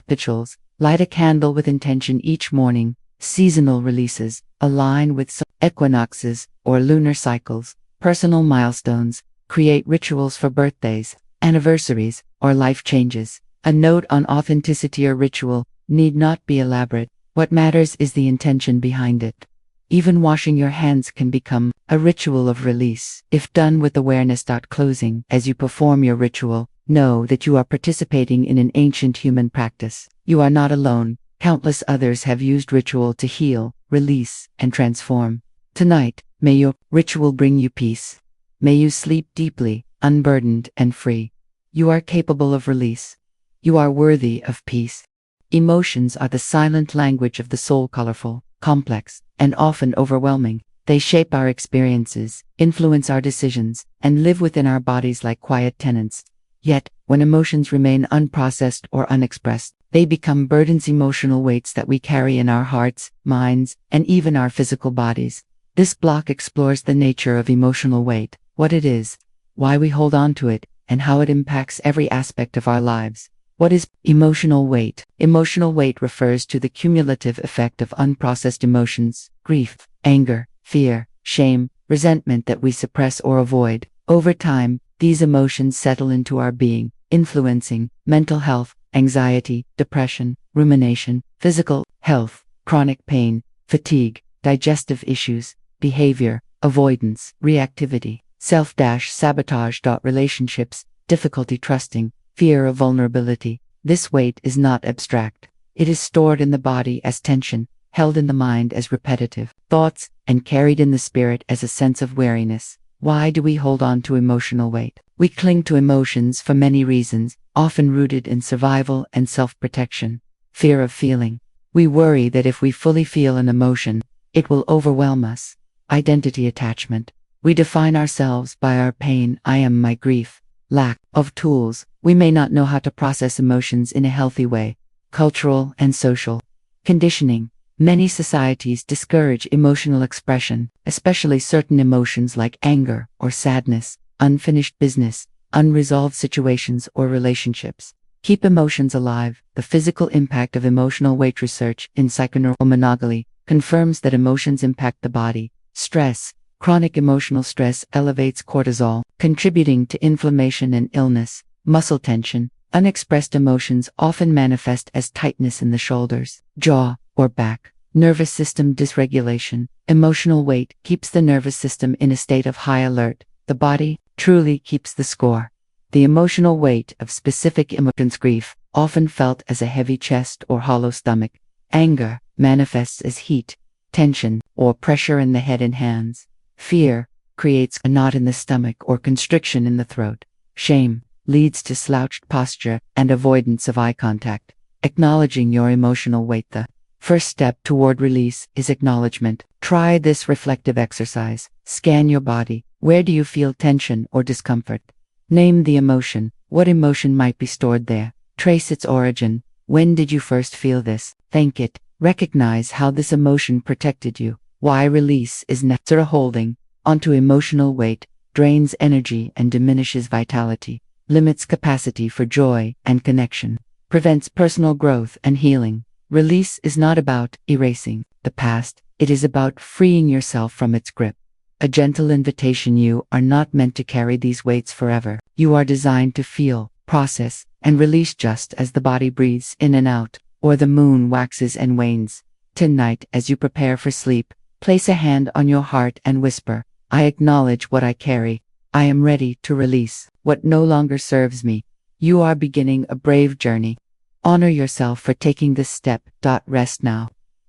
rituals. Light a candle with intention each morning. Seasonal releases. Align with equinoxes or lunar cycles. Personal milestones. Create rituals for birthdays, anniversaries, or life changes. A note on authenticity. A ritual need not be elaborate. What matters is the intention behind it. Even washing your hands can become a ritual of release if done with awareness. Closing. As you perform your ritual, know that you are participating in an ancient human practice. You are not alone. Countless others have used ritual to heal, release, and transform. Tonight, may your ritual bring you peace. May you sleep deeply, unburdened, and free. You are capable of release. You are worthy of peace. Emotions are the silent language of the soul, colorful, complex, and often overwhelming. They shape our experiences, influence our decisions, and live within our bodies like quiet tenants. Yet, when emotions remain unprocessed or unexpressed, they become burdens, emotional weights that we carry in our hearts, minds, and even our physical bodies. This block explores the nature of emotional weight, what it is, why we hold on to it, and how it impacts every aspect of our lives. What is emotional weight? Emotional weight refers to the cumulative effect of unprocessed emotions, grief, anger, fear, shame, resentment that we suppress or avoid. Over time, these emotions settle into our being, influencing mental health, anxiety, depression, rumination, physical health, chronic pain, fatigue, digestive issues, behavior, avoidance, reactivity, self-sabotage. Relationships, difficulty trusting, fear of vulnerability. This weight is not abstract. It is stored in the body as tension, held in the mind as repetitive thoughts, and carried in the spirit as a sense of weariness. Why do we hold on to emotional weight? We cling to emotions for many reasons, often rooted in survival and self-protection. Fear of feeling. We worry that if we fully feel an emotion, it will overwhelm us. Identity attachment. We define ourselves by our pain. I am my grief. Lack of tools. We may not know how to process emotions in a healthy way. Cultural and social conditioning. Many societies discourage emotional expression, especially certain emotions like anger or sadness, unfinished business, unresolved situations or relationships. Keep emotions alive. The physical impact of emotional weight. Research in psychoneuroimmunology confirms that emotions impact the body. Stress. Chronic emotional stress elevates cortisol, contributing to inflammation and illness. Muscle tension. Unexpressed emotions often manifest as tightness in the shoulders, jaw, or back. Nervous system dysregulation. Emotional weight keeps the nervous system in a state of high alert. The body truly keeps the score. The emotional weight of specific emotions. Grief, often felt as a heavy chest or hollow stomach. Anger manifests as heat, tension, or pressure in the head and hands. Fear creates a knot in the stomach or constriction in the throat. Shame leads to slouched posture and avoidance of eye contact. Acknowledging your emotional weight. The first step toward release is acknowledgement. Try this reflective exercise. Scan your body. Where do you feel tension or discomfort? Name the emotion. What emotion might be stored there? Trace its origin. When did you first feel this? Thank it. Recognize how this emotion protected you. Why release is necessary. Holding onto emotional weight drains energy and diminishes vitality, limits capacity for joy and connection, prevents personal growth and healing. Release is not about erasing the past, it is about freeing yourself from its grip. A gentle invitation. You are not meant to carry these weights forever. You are designed to feel, process, and release just as the body breathes in and out, or the moon waxes and wanes. Tonight, as you prepare for sleep, place a hand on your heart and whisper, I acknowledge what I carry. I am ready to release what no longer serves me. You are beginning a brave journey. Honor yourself for taking this step. Rest now,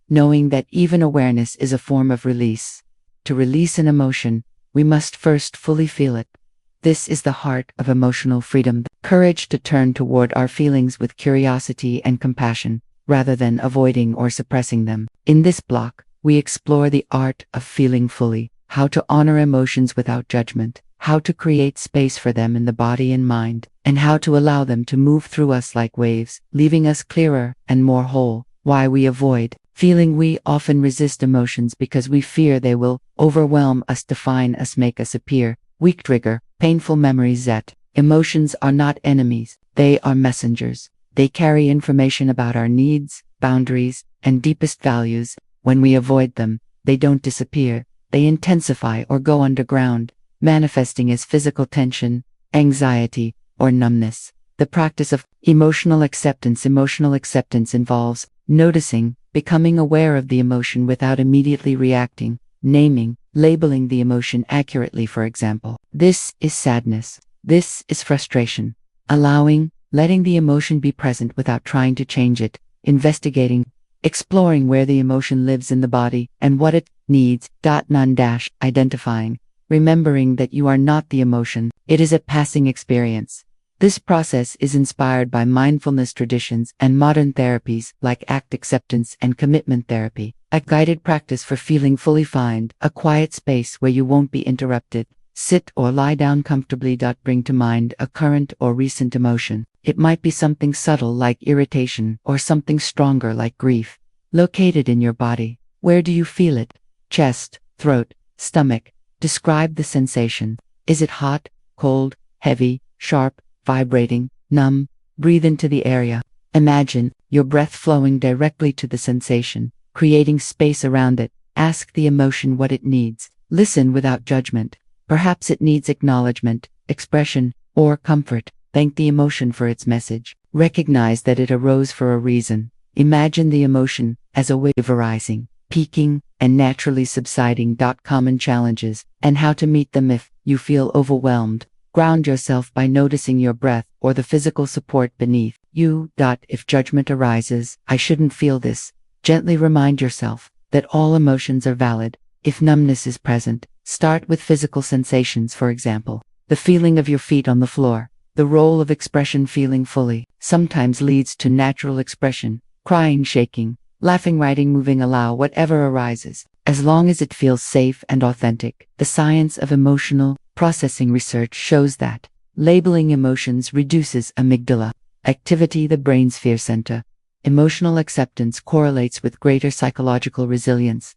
knowing that even awareness is a form of release. To release an emotion, we must first fully feel it. This is the heart of emotional freedom, the courage to turn toward our feelings with curiosity and compassion, rather than avoiding or suppressing them. In this block, we explore the art of feeling fully, how to honor emotions without judgment, how to create space for them in the body and mind, and how to allow them to move through us like waves, leaving us clearer and more whole. Why we avoid feeling. We often resist emotions because we fear they will overwhelm us, define us, make us appear weak. Trigger painful memories. That emotions are not enemies, they are messengers. They carry information about our needs, boundaries, and deepest values. When we avoid them, they don't disappear, they intensify or go underground, manifesting as physical tension, anxiety, or numbness. The practice of emotional acceptance. Emotional acceptance involves noticing, becoming aware of the emotion without immediately reacting, naming, labeling the emotion accurately. For example, this is sadness. This is frustration. Allowing, letting the emotion be present without trying to change it. Investigating, exploring where the emotion lives in the body and what it needs. Identifying, remembering that you are not the emotion, it is a passing experience. This process is inspired by mindfulness traditions and modern therapies like ACT acceptance and commitment therapy. A guided practice for feeling fully. Find a quiet space where you won't be interrupted. Sit or lie down comfortably. Bring to mind a current or recent emotion. It might be something subtle like irritation or something stronger like grief. Locate it in your body. Where do you feel it? Chest, throat, stomach. Describe the sensation. Is it hot, cold, heavy, sharp, vibrating, numb? Breathe into the area. Imagine your breath flowing directly to the sensation, creating space around it. Ask the emotion what it needs. Listen without judgment. Perhaps it needs acknowledgement, expression, or comfort. Thank the emotion for its message. Recognize that it arose for a reason. Imagine the emotion as a wave arising, peaking, and naturally subsiding. Common challenges and how to meet them. If you feel overwhelmed, ground yourself by noticing your breath or the physical support beneath you. If judgment arises, I shouldn't feel this. Gently remind yourself that all emotions are valid. If numbness is present, start with physical sensations. For example, the feeling of your feet on the floor. The role of expression. Feeling fully sometimes leads to natural expression. Crying, shaking, laughing, writing, moving. Allow whatever arises, as long as it feels safe and authentic. The science of emotional processing research shows that labeling emotions reduces amygdala activity, the brain's fear center. Emotional acceptance correlates with greater psychological resilience.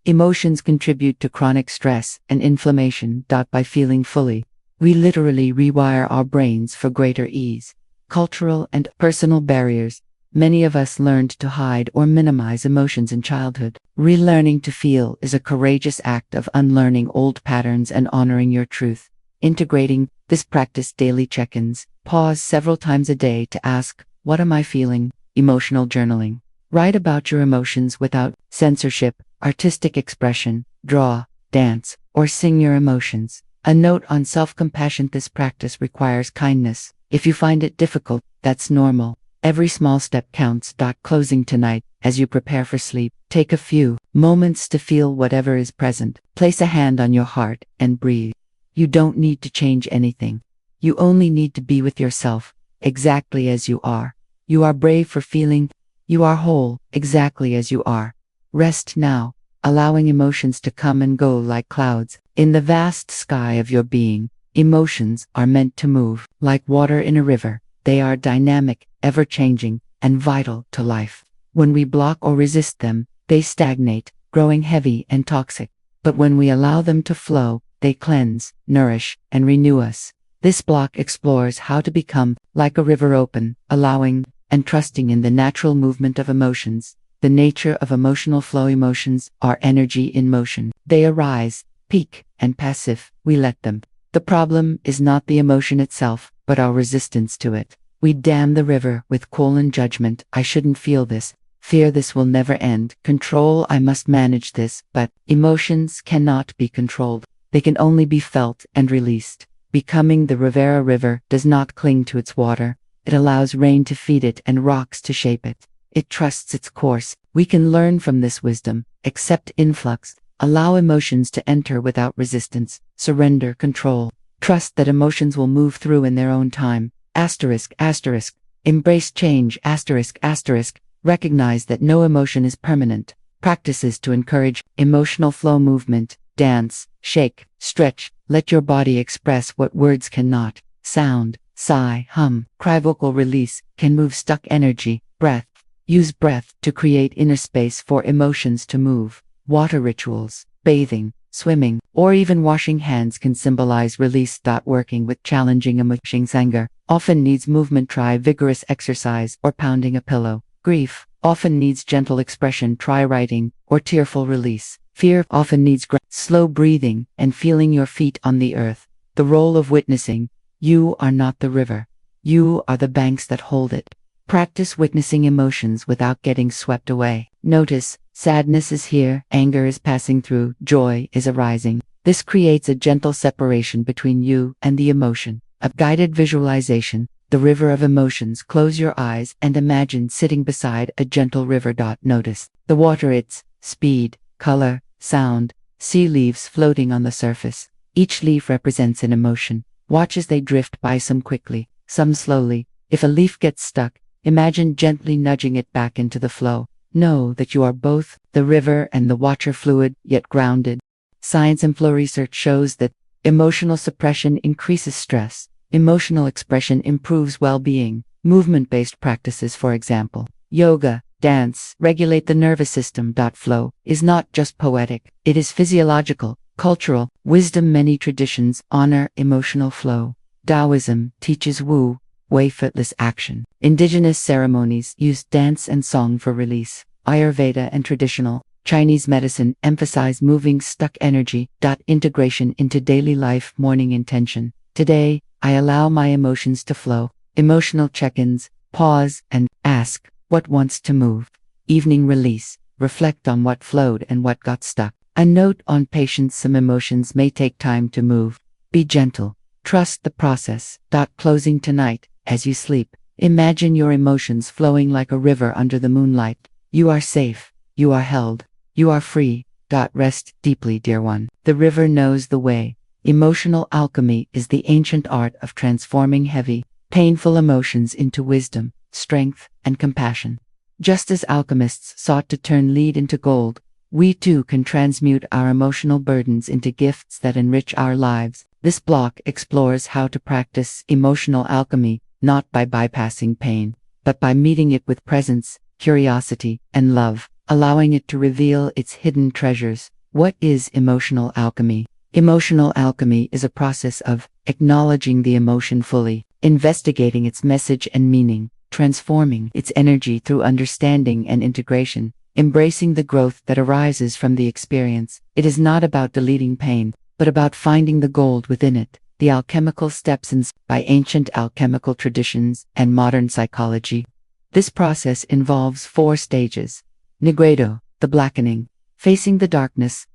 Emotions contribute to chronic stress and inflammation. By feeling fully, we literally rewire our brains for greater ease. Cultural and personal barriers. Many of us learned to hide or minimize emotions in childhood. Relearning to feel is a courageous act of unlearning old patterns and honoring your truth. Integrating this practice. Daily check-ins. Pause several times a day to ask, what am I feeling? Emotional journaling. Write about your emotions without censorship. Artistic expression. Draw, dance, or sing your emotions. A note on self-compassion. This practice requires kindness. If you find it difficult, that's normal. Every small step counts. Closing tonight, as you prepare for sleep, take a few moments to feel whatever is present. Place a hand on your heart and breathe. You don't need to change anything. You only need to be with yourself, exactly as you are. You are brave for feeling. You are whole, exactly as you are. Rest now, allowing emotions to come and go like clouds. In the vast sky of your being, emotions are meant to move. Like water in a river, they are dynamic, ever-changing, and vital to life. When we block or resist them, they stagnate, growing heavy and toxic. But when we allow them to flow, they cleanse, nourish, and renew us. This block explores how to become like a river, open, allowing, and trusting in the natural movement of emotions. The nature of emotional flow. Emotions are energy in motion. They arise, peak, and pass if we let them. The problem is not the emotion itself, but our resistance to it. We dam the river with judgment. I shouldn't feel this. Fear, this will never end. Control, I must manage this. But emotions cannot be controlled. They can only be felt and released. Becoming the Rivera River does not cling to its water. It allows rain to feed it and rocks to shape it. It trusts its course. We can learn from this wisdom. Accept influx. Allow emotions to enter without resistance. Surrender control. Trust that emotions will move through in their own time. Asterisk, asterisk. Embrace change. Asterisk, asterisk. Recognize that no emotion is permanent. Practices to encourage emotional flow. Movement. Dance, shake, stretch. Let your body express what words cannot. Sound, sigh, hum, cry. Vocal release can move stuck energy. Breath. Use breath to create inner space for emotions to move. Water rituals, bathing, swimming, or even washing hands can symbolize release. Working with challenging emotions. Anger often needs movement. Try vigorous exercise or pounding a pillow. Grief often needs gentle expression. Try writing or tearful release. Fear often needs slow breathing and feeling your feet on the earth. The role of witnessing. You are not the river. You are the banks that hold it. Practice witnessing emotions without getting swept away. Notice, sadness is here, anger is passing through, joy is arising. This creates a gentle separation between you and the emotion. A guided visualization, the river of emotions. Close your eyes and imagine sitting beside a gentle river. Notice the water, its speed, color, sound. See leaves floating on the surface. Each leaf represents an emotion. Watch as they drift by, some quickly, some slowly. If a leaf gets stuck, imagine gently nudging it back into the flow. Know that you are both the river and the watcher, fluid yet grounded. Science and flow research shows that emotional suppression increases stress. Emotional expression improves well-being. Movement-based practices, for example, yoga, dance, regulate the nervous system. Flow is not just poetic, it is physiological, cultural, wisdom. Many traditions honor emotional flow. Taoism teaches Wu Wei effortless action. Indigenous ceremonies use dance and song for release. Ayurveda and traditional Chinese medicine emphasize moving stuck energy. Integration into daily life. Morning intention. Today, I allow my emotions to flow. Emotional check-ins, pause and ask what wants to move. Evening release. Reflect on what flowed and what got stuck. A note on patience. Some emotions may take time to move. Be gentle. Trust the process. Closing tonight. As you sleep, imagine your emotions flowing like a river under the moonlight. You are safe. You are held. You are free. Rest deeply, dear one. The river knows the way. Emotional alchemy is the ancient art of transforming heavy, painful emotions into wisdom, strength, and compassion. Just as alchemists sought to turn lead into gold, we too can transmute our emotional burdens into gifts that enrich our lives. This block explores how to practice emotional alchemy, not by bypassing pain, but by meeting it with presence, curiosity, and love, allowing it to reveal its hidden treasures. What is emotional alchemy? Emotional alchemy is a process of acknowledging the emotion fully, investigating its message and meaning, transforming its energy through understanding and integration, embracing the growth that arises from the experience. It is not about deleting pain, but about finding the gold within it. The alchemical steps by ancient alchemical traditions and modern psychology. This process involves 4 stages. Nigredo, the blackening, facing the darkness,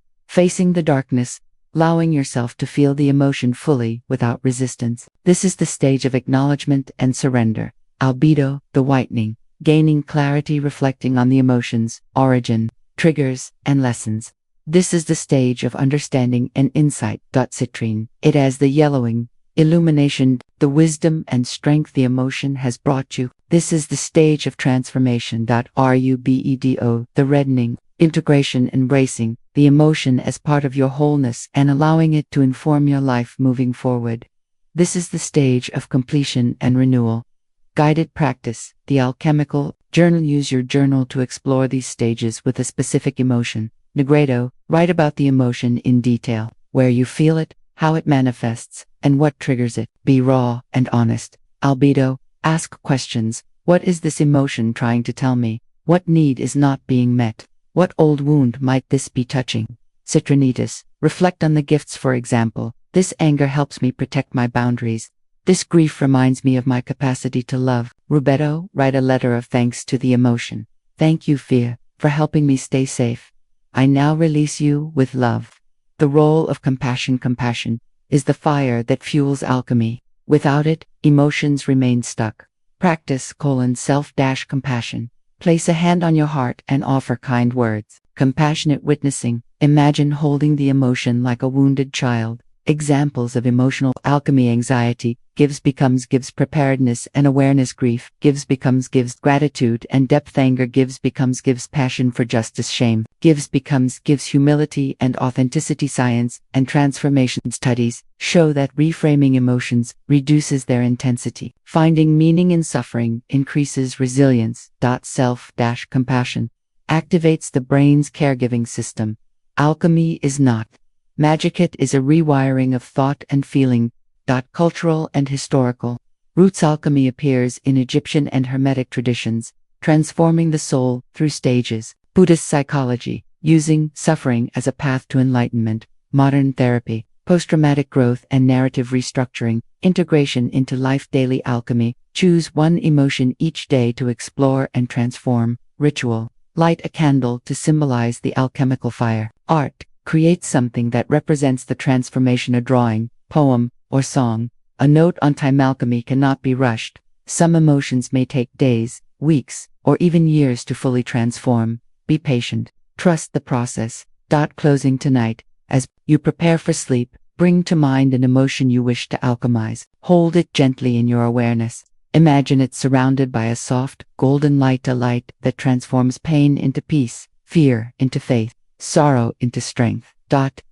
allowing yourself to feel the emotion fully without resistance. This is the stage of acknowledgement and surrender. Albedo, the whitening, gaining clarity, reflecting on the emotions, origin, triggers, and lessons. This is the stage of understanding and insight. Citrine, it has the yellowing, illumination, the wisdom and strength the emotion has brought you. This is the stage of transformation. Rubedo, the reddening, integration, embracing the emotion as part of your wholeness and allowing it to inform your life moving forward. This is the stage of completion and renewal. Guided practice, the alchemical journal. Use your journal to explore these stages with a specific emotion. Nigredo, write about the emotion in detail, where you feel it, how it manifests, and what triggers it. Be raw and honest. Albedo, ask questions. What is this emotion trying to tell me? What need is not being met? What old wound might this be touching? Citrinitis, reflect on the gifts. For example, this anger helps me protect my boundaries. This grief reminds me of my capacity to love. Rubedo, write a letter of thanks to the emotion. Thank you, fear, for helping me stay safe. I now release you with love. The role of compassion. Compassion is the fire that fuels alchemy. Without it, emotions remain stuck. Practice: self-compassion. Place a hand on your heart and offer kind words. Compassionate witnessing. Imagine holding the emotion like a wounded child. Examples of emotional alchemy: anxiety, gives becomes gives; preparedness and awareness, grief, gives becomes gives; gratitude and depth, anger, gives becomes gives; passion for justice, shame, gives becomes gives; humility and authenticity. Science and transformation studies show that reframing emotions reduces their intensity. Finding meaning in suffering increases resilience. Self-compassion activates the brain's caregiving system. Alchemy is not magic, it is a rewiring of thought and feeling. Cultural and historical roots. Alchemy appears in Egyptian and Hermetic traditions, transforming the soul through stages. Buddhist psychology, using suffering as a path to enlightenment. Modern therapy, post-traumatic growth and narrative restructuring, integration into life. Daily alchemy, choose one emotion each day to explore and transform. Ritual, light a candle to symbolize the alchemical fire. Art, create something that represents the transformation. A drawing, poem, or song. A note on time. Alchemy cannot be rushed. Some emotions may take days, weeks, or even years to fully transform. Be patient. Trust the process. Closing tonight. As you prepare for sleep, Bring to mind an emotion you wish to alchemize. Hold it gently in your awareness. Imagine it surrounded by a soft, golden light, a light that transforms pain into peace, fear into faith, sorrow into strength.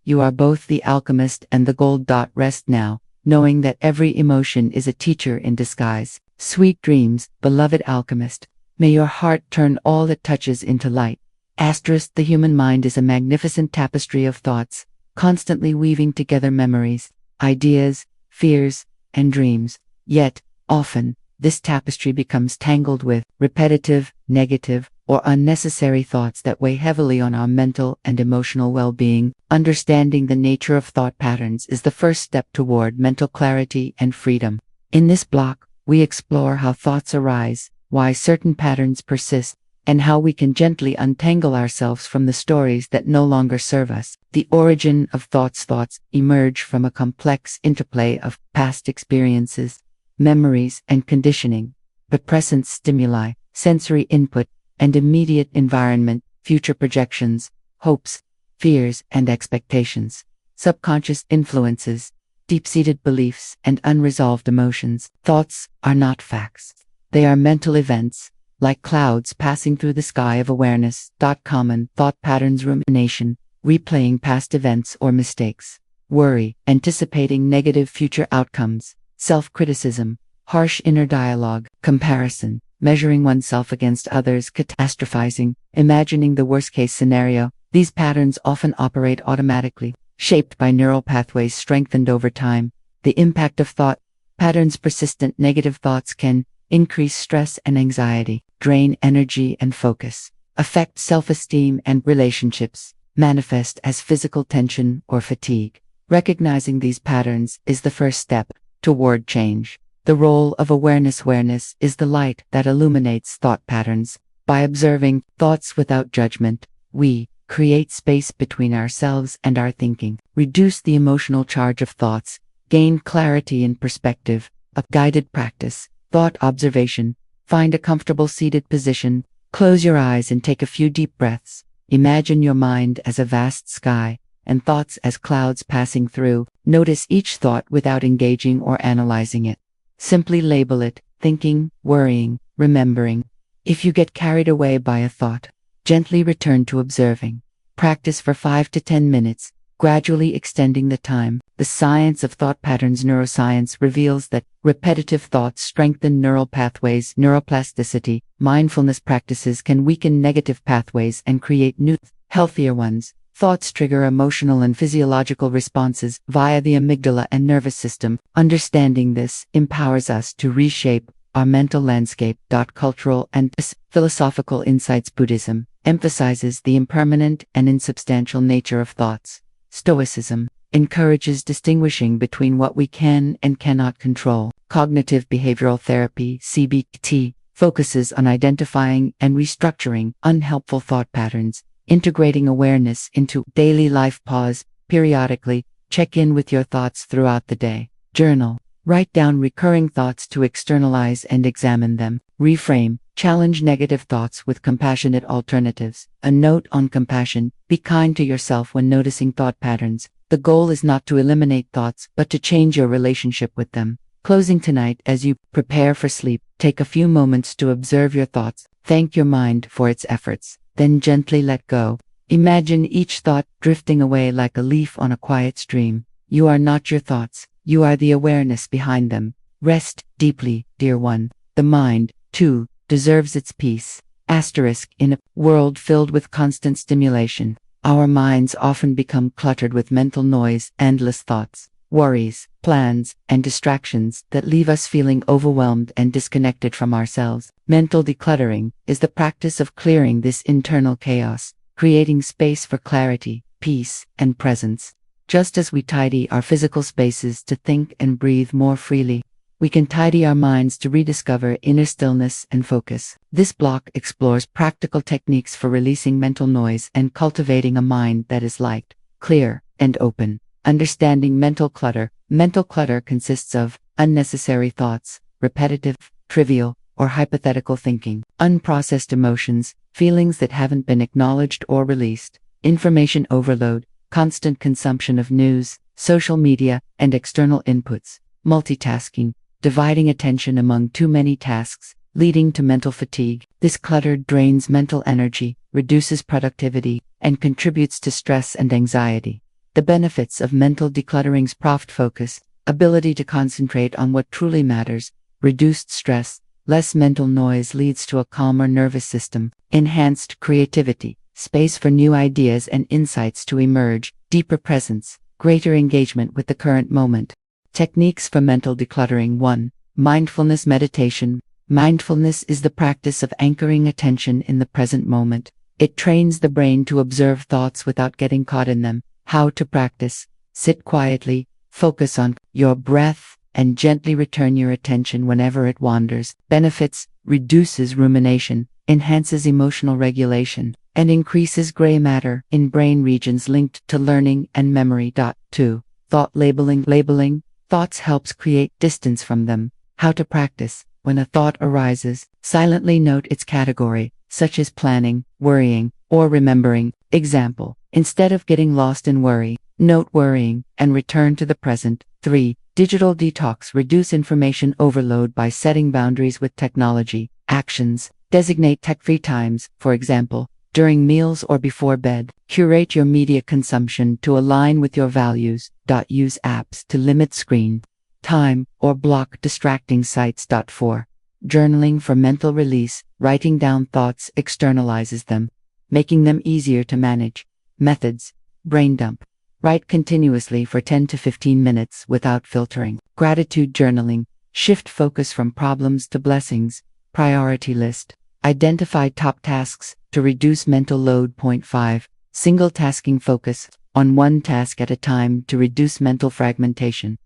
You are both the alchemist and the gold. Rest now, knowing that every emotion is a teacher in disguise. Sweet dreams, beloved alchemist. May your heart turn all it touches into light. The human mind is a magnificent tapestry of thoughts, constantly weaving together memories, ideas, fears, and dreams. Yet, often, this tapestry becomes tangled with repetitive, negative, or unnecessary thoughts that weigh heavily on our mental and emotional well-being. Understanding the nature of thought patterns is the first step toward mental clarity and freedom. In this block, we explore how thoughts arise, why certain patterns persist, and how we can gently untangle ourselves from the stories that no longer serve us. The origin of thoughts. Thoughts emerge from a complex interplay of past experiences, memories, and conditioning, the present stimuli, sensory input, and immediate environment, future projections, hopes, fears, and expectations, subconscious influences, deep-seated beliefs, and unresolved emotions. Thoughts are not facts. They are mental events, like clouds passing through the sky of awareness. Common thought patterns: rumination, replaying past events or mistakes; worry, anticipating negative future outcomes; self-criticism, harsh inner dialogue; comparison, measuring oneself against others; catastrophizing, imagining the worst-case scenario. These patterns often operate automatically, shaped by neural pathways strengthened over time. The impact of thought patterns: persistent negative thoughts can increase stress and anxiety, drain energy and focus, affect self-esteem and relationships, manifest as physical tension or fatigue. Recognizing these patterns is the first step toward change. The role of awareness. Awareness is the light that illuminates thought patterns. By observing thoughts without judgment, we create space between ourselves and our thinking, reduce the emotional charge of thoughts, gain clarity and perspective. A guided practice. Thought observation. Find a comfortable seated position, close your eyes and take a few deep breaths. Imagine your mind as a vast sky, and thoughts as clouds passing through. Notice each thought without engaging or analyzing it. Simply label it: thinking, worrying, remembering. If you get carried away by a thought, gently return to observing. Practice for 5 to 10 minutes, gradually extending the time. The science of thought patterns. Neuroscience reveals that repetitive thoughts strengthen neural pathways. Neuroplasticity. Mindfulness practices can weaken negative pathways and create new, healthier ones. Thoughts trigger emotional and physiological responses via the amygdala and nervous system. Understanding this empowers us to reshape our mental landscape. Cultural and philosophical insights. Buddhism emphasizes the impermanent and insubstantial nature of thoughts. Stoicism encourages distinguishing between what we can and cannot control. Cognitive behavioral therapy (CBT) focuses on identifying and restructuring unhelpful thought patterns, integrating awareness into daily life. Pause periodically, check in with your thoughts throughout the day. Journal, write down recurring thoughts to externalize and examine them. Reframe, challenge negative thoughts with compassionate alternatives. A note on compassion: be kind to yourself when noticing thought patterns. The goal is not to eliminate thoughts, but to change your relationship with them. Closing tonight, as you prepare for sleep, take a few moments to observe your thoughts. Thank your mind for its efforts, then gently let go. Imagine each thought drifting away like a leaf on a quiet stream. You are not your thoughts, you are the awareness behind them. Rest deeply, dear one. The mind, too, deserves its peace. In a world filled with constant stimulation, our minds often become cluttered with mental noise, endless thoughts, worries, plans, and distractions that leave us feeling overwhelmed and disconnected from ourselves. Mental decluttering is the practice of clearing this internal chaos, creating space for clarity, peace, and presence. Just as we tidy our physical spaces to think and breathe more freely, we can tidy our minds to rediscover inner stillness and focus. This block explores practical techniques for releasing mental noise and cultivating a mind that is light, clear, and open. Understanding mental clutter. Mental clutter consists of unnecessary thoughts, repetitive, trivial, or hypothetical thinking, unprocessed emotions, feelings that haven't been acknowledged or released, information overload, constant consumption of news, social media, and external inputs. Multitasking, dividing attention among too many tasks, leading to mental fatigue. This clutter drains mental energy, reduces productivity, and contributes to stress and anxiety. The benefits of mental decluttering's profit focus, ability to concentrate on what truly matters, reduced stress, less mental noise leads to a calmer nervous system, enhanced creativity, space for new ideas and insights to emerge, deeper presence, greater engagement with the current moment. Techniques for mental decluttering. 1. Mindfulness meditation. Mindfulness is the practice of anchoring attention in the present moment. It trains the brain to observe thoughts without getting caught in them. How to practice? Sit quietly, focus on your breath, and gently return your attention whenever it wanders. Benefits: reduces rumination, enhances emotional regulation, and increases gray matter in brain regions linked to learning and memory. 2. Thought labeling. Labeling thoughts helps create distance from them. How to practice? When a thought arises, silently note its category, such as planning, worrying, or remembering. Example: instead of getting lost in worry, note worrying and return to the present. 3. Digital detox. Reduce information overload by setting boundaries with technology. Actions: designate tech-free times, for example, during meals or before bed. Curate your media consumption to align with your values. Use apps to limit screen time or block distracting sites. 4. Journaling for mental release. Writing down thoughts externalizes them, making them easier to manage. Methods: brain dump. Write continuously for 10 to 15 minutes without filtering. Gratitude journaling. Shift focus from problems to blessings. Priority list. Identify top tasks to reduce mental load. 5. Single tasking. Focus on one task at a time to reduce mental fragmentation.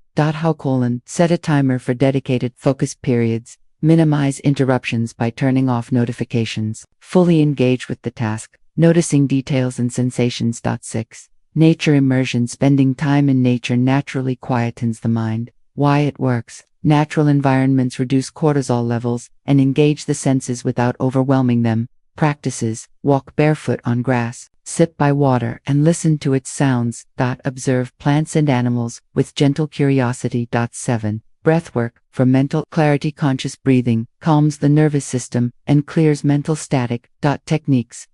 Set a timer for dedicated focus periods. Minimize interruptions by turning off notifications. Fully engage with the task, noticing details and sensations. 6. Nature immersion. Spending time in nature naturally quietens the mind. Why it works: natural environments reduce cortisol levels and engage the senses without overwhelming them. Practices: walk barefoot on grass, sit by water and listen to its sounds. Observe plants and animals with gentle curiosity. 7. Breathwork for mental clarity. Conscious breathing calms the nervous system and clears mental static. Techniques: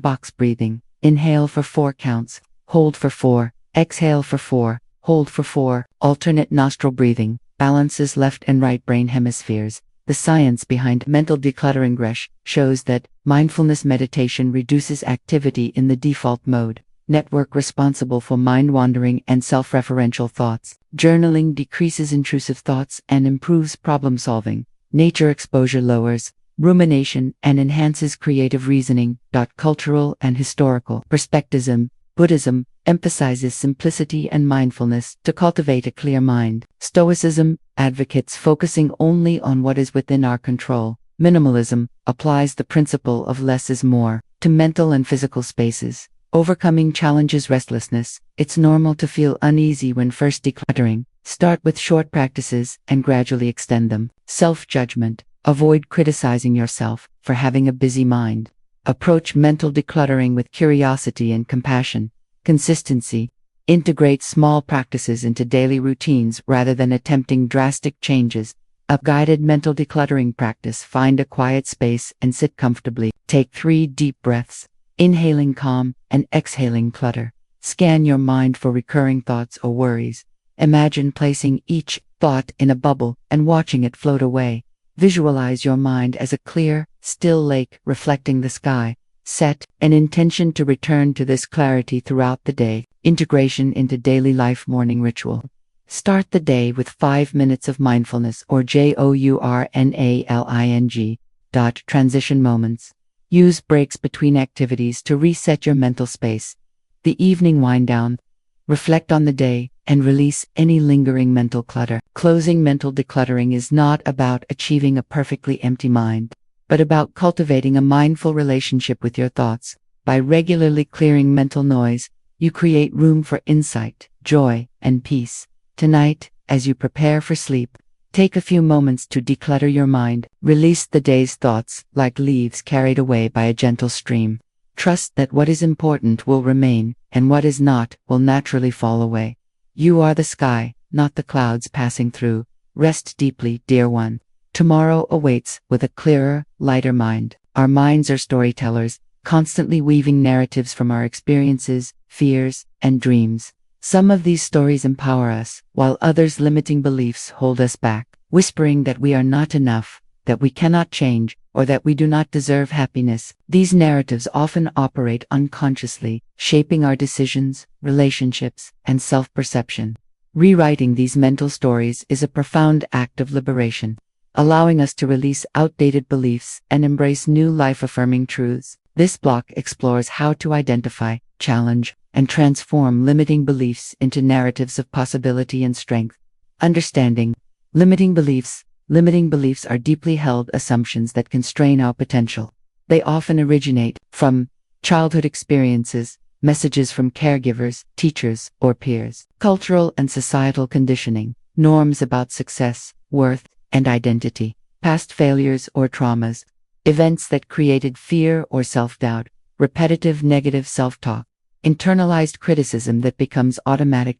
box breathing. Inhale for 4 counts, hold for 4, exhale for 4, hold for 4. Alternate nostril breathing balances left and right brain hemispheres. The science behind mental decluttering shows that mindfulness meditation reduces activity in the default mode. Network responsible for mind-wandering and self-referential thoughts. Journaling decreases intrusive thoughts and improves problem-solving. Nature exposure lowers rumination and enhances creative reasoning. Cultural and historical perspectivism. Buddhism emphasizes simplicity and mindfulness to cultivate a clear mind. Stoicism advocates focusing only on what is within our control. Minimalism applies the principle of less is more to mental and physical spaces. Overcoming challenges. Restlessness. It's normal to feel uneasy when first decluttering. Start with short practices and gradually extend them. Self-judgment. Avoid criticizing yourself for having a busy mind. Approach mental decluttering with curiosity and compassion. Consistency. Integrate small practices into daily routines rather than attempting drastic changes. A guided mental decluttering practice. Find a quiet space and sit comfortably. Take 3 deep breaths, inhaling calm and exhaling clutter. Scan your mind for recurring thoughts or worries. Imagine placing each thought in a bubble and watching it float away. Visualize your mind as a clear, still lake reflecting the sky. Set an intention to return to this clarity throughout the day. Integration into daily life. Morning ritual. Start the day with 5 minutes of mindfulness or journaling. Transition moments. Use breaks between activities to reset your mental space. The evening wind down. Reflect on the day and release any lingering mental clutter. Closing. Mental decluttering is not about achieving a perfectly empty mind, but about cultivating a mindful relationship with your thoughts. By regularly clearing mental noise, you create room for insight, joy, and peace. Tonight, as you prepare for sleep, take a few moments to declutter your mind. Release the day's thoughts like leaves carried away by a gentle stream. Trust that what is important will remain, and what is not will naturally fall away. You are the sky, not the clouds passing through. Rest deeply, dear one. Tomorrow awaits with a clearer, lighter mind. Our minds are storytellers, constantly weaving narratives from our experiences, fears, and dreams. Some of these stories empower us, while others' limiting beliefs hold us back, whispering that we are not enough, that we cannot change, or that we do not deserve happiness. These narratives often operate unconsciously, shaping our decisions, relationships, and self-perception. Rewriting these mental stories is a profound act of liberation, allowing us to release outdated beliefs and embrace new life-affirming truths. This block explores how to identify, challenge, and transform limiting beliefs into narratives of possibility and strength. Understanding limiting beliefs. Limiting beliefs are deeply held assumptions that constrain our potential. They often originate from childhood experiences, messages from caregivers, teachers, or peers, cultural and societal conditioning, norms about success, worth, and identity, past failures or traumas, events that created fear or self-doubt, repetitive negative self-talk, internalized criticism that becomes automatic.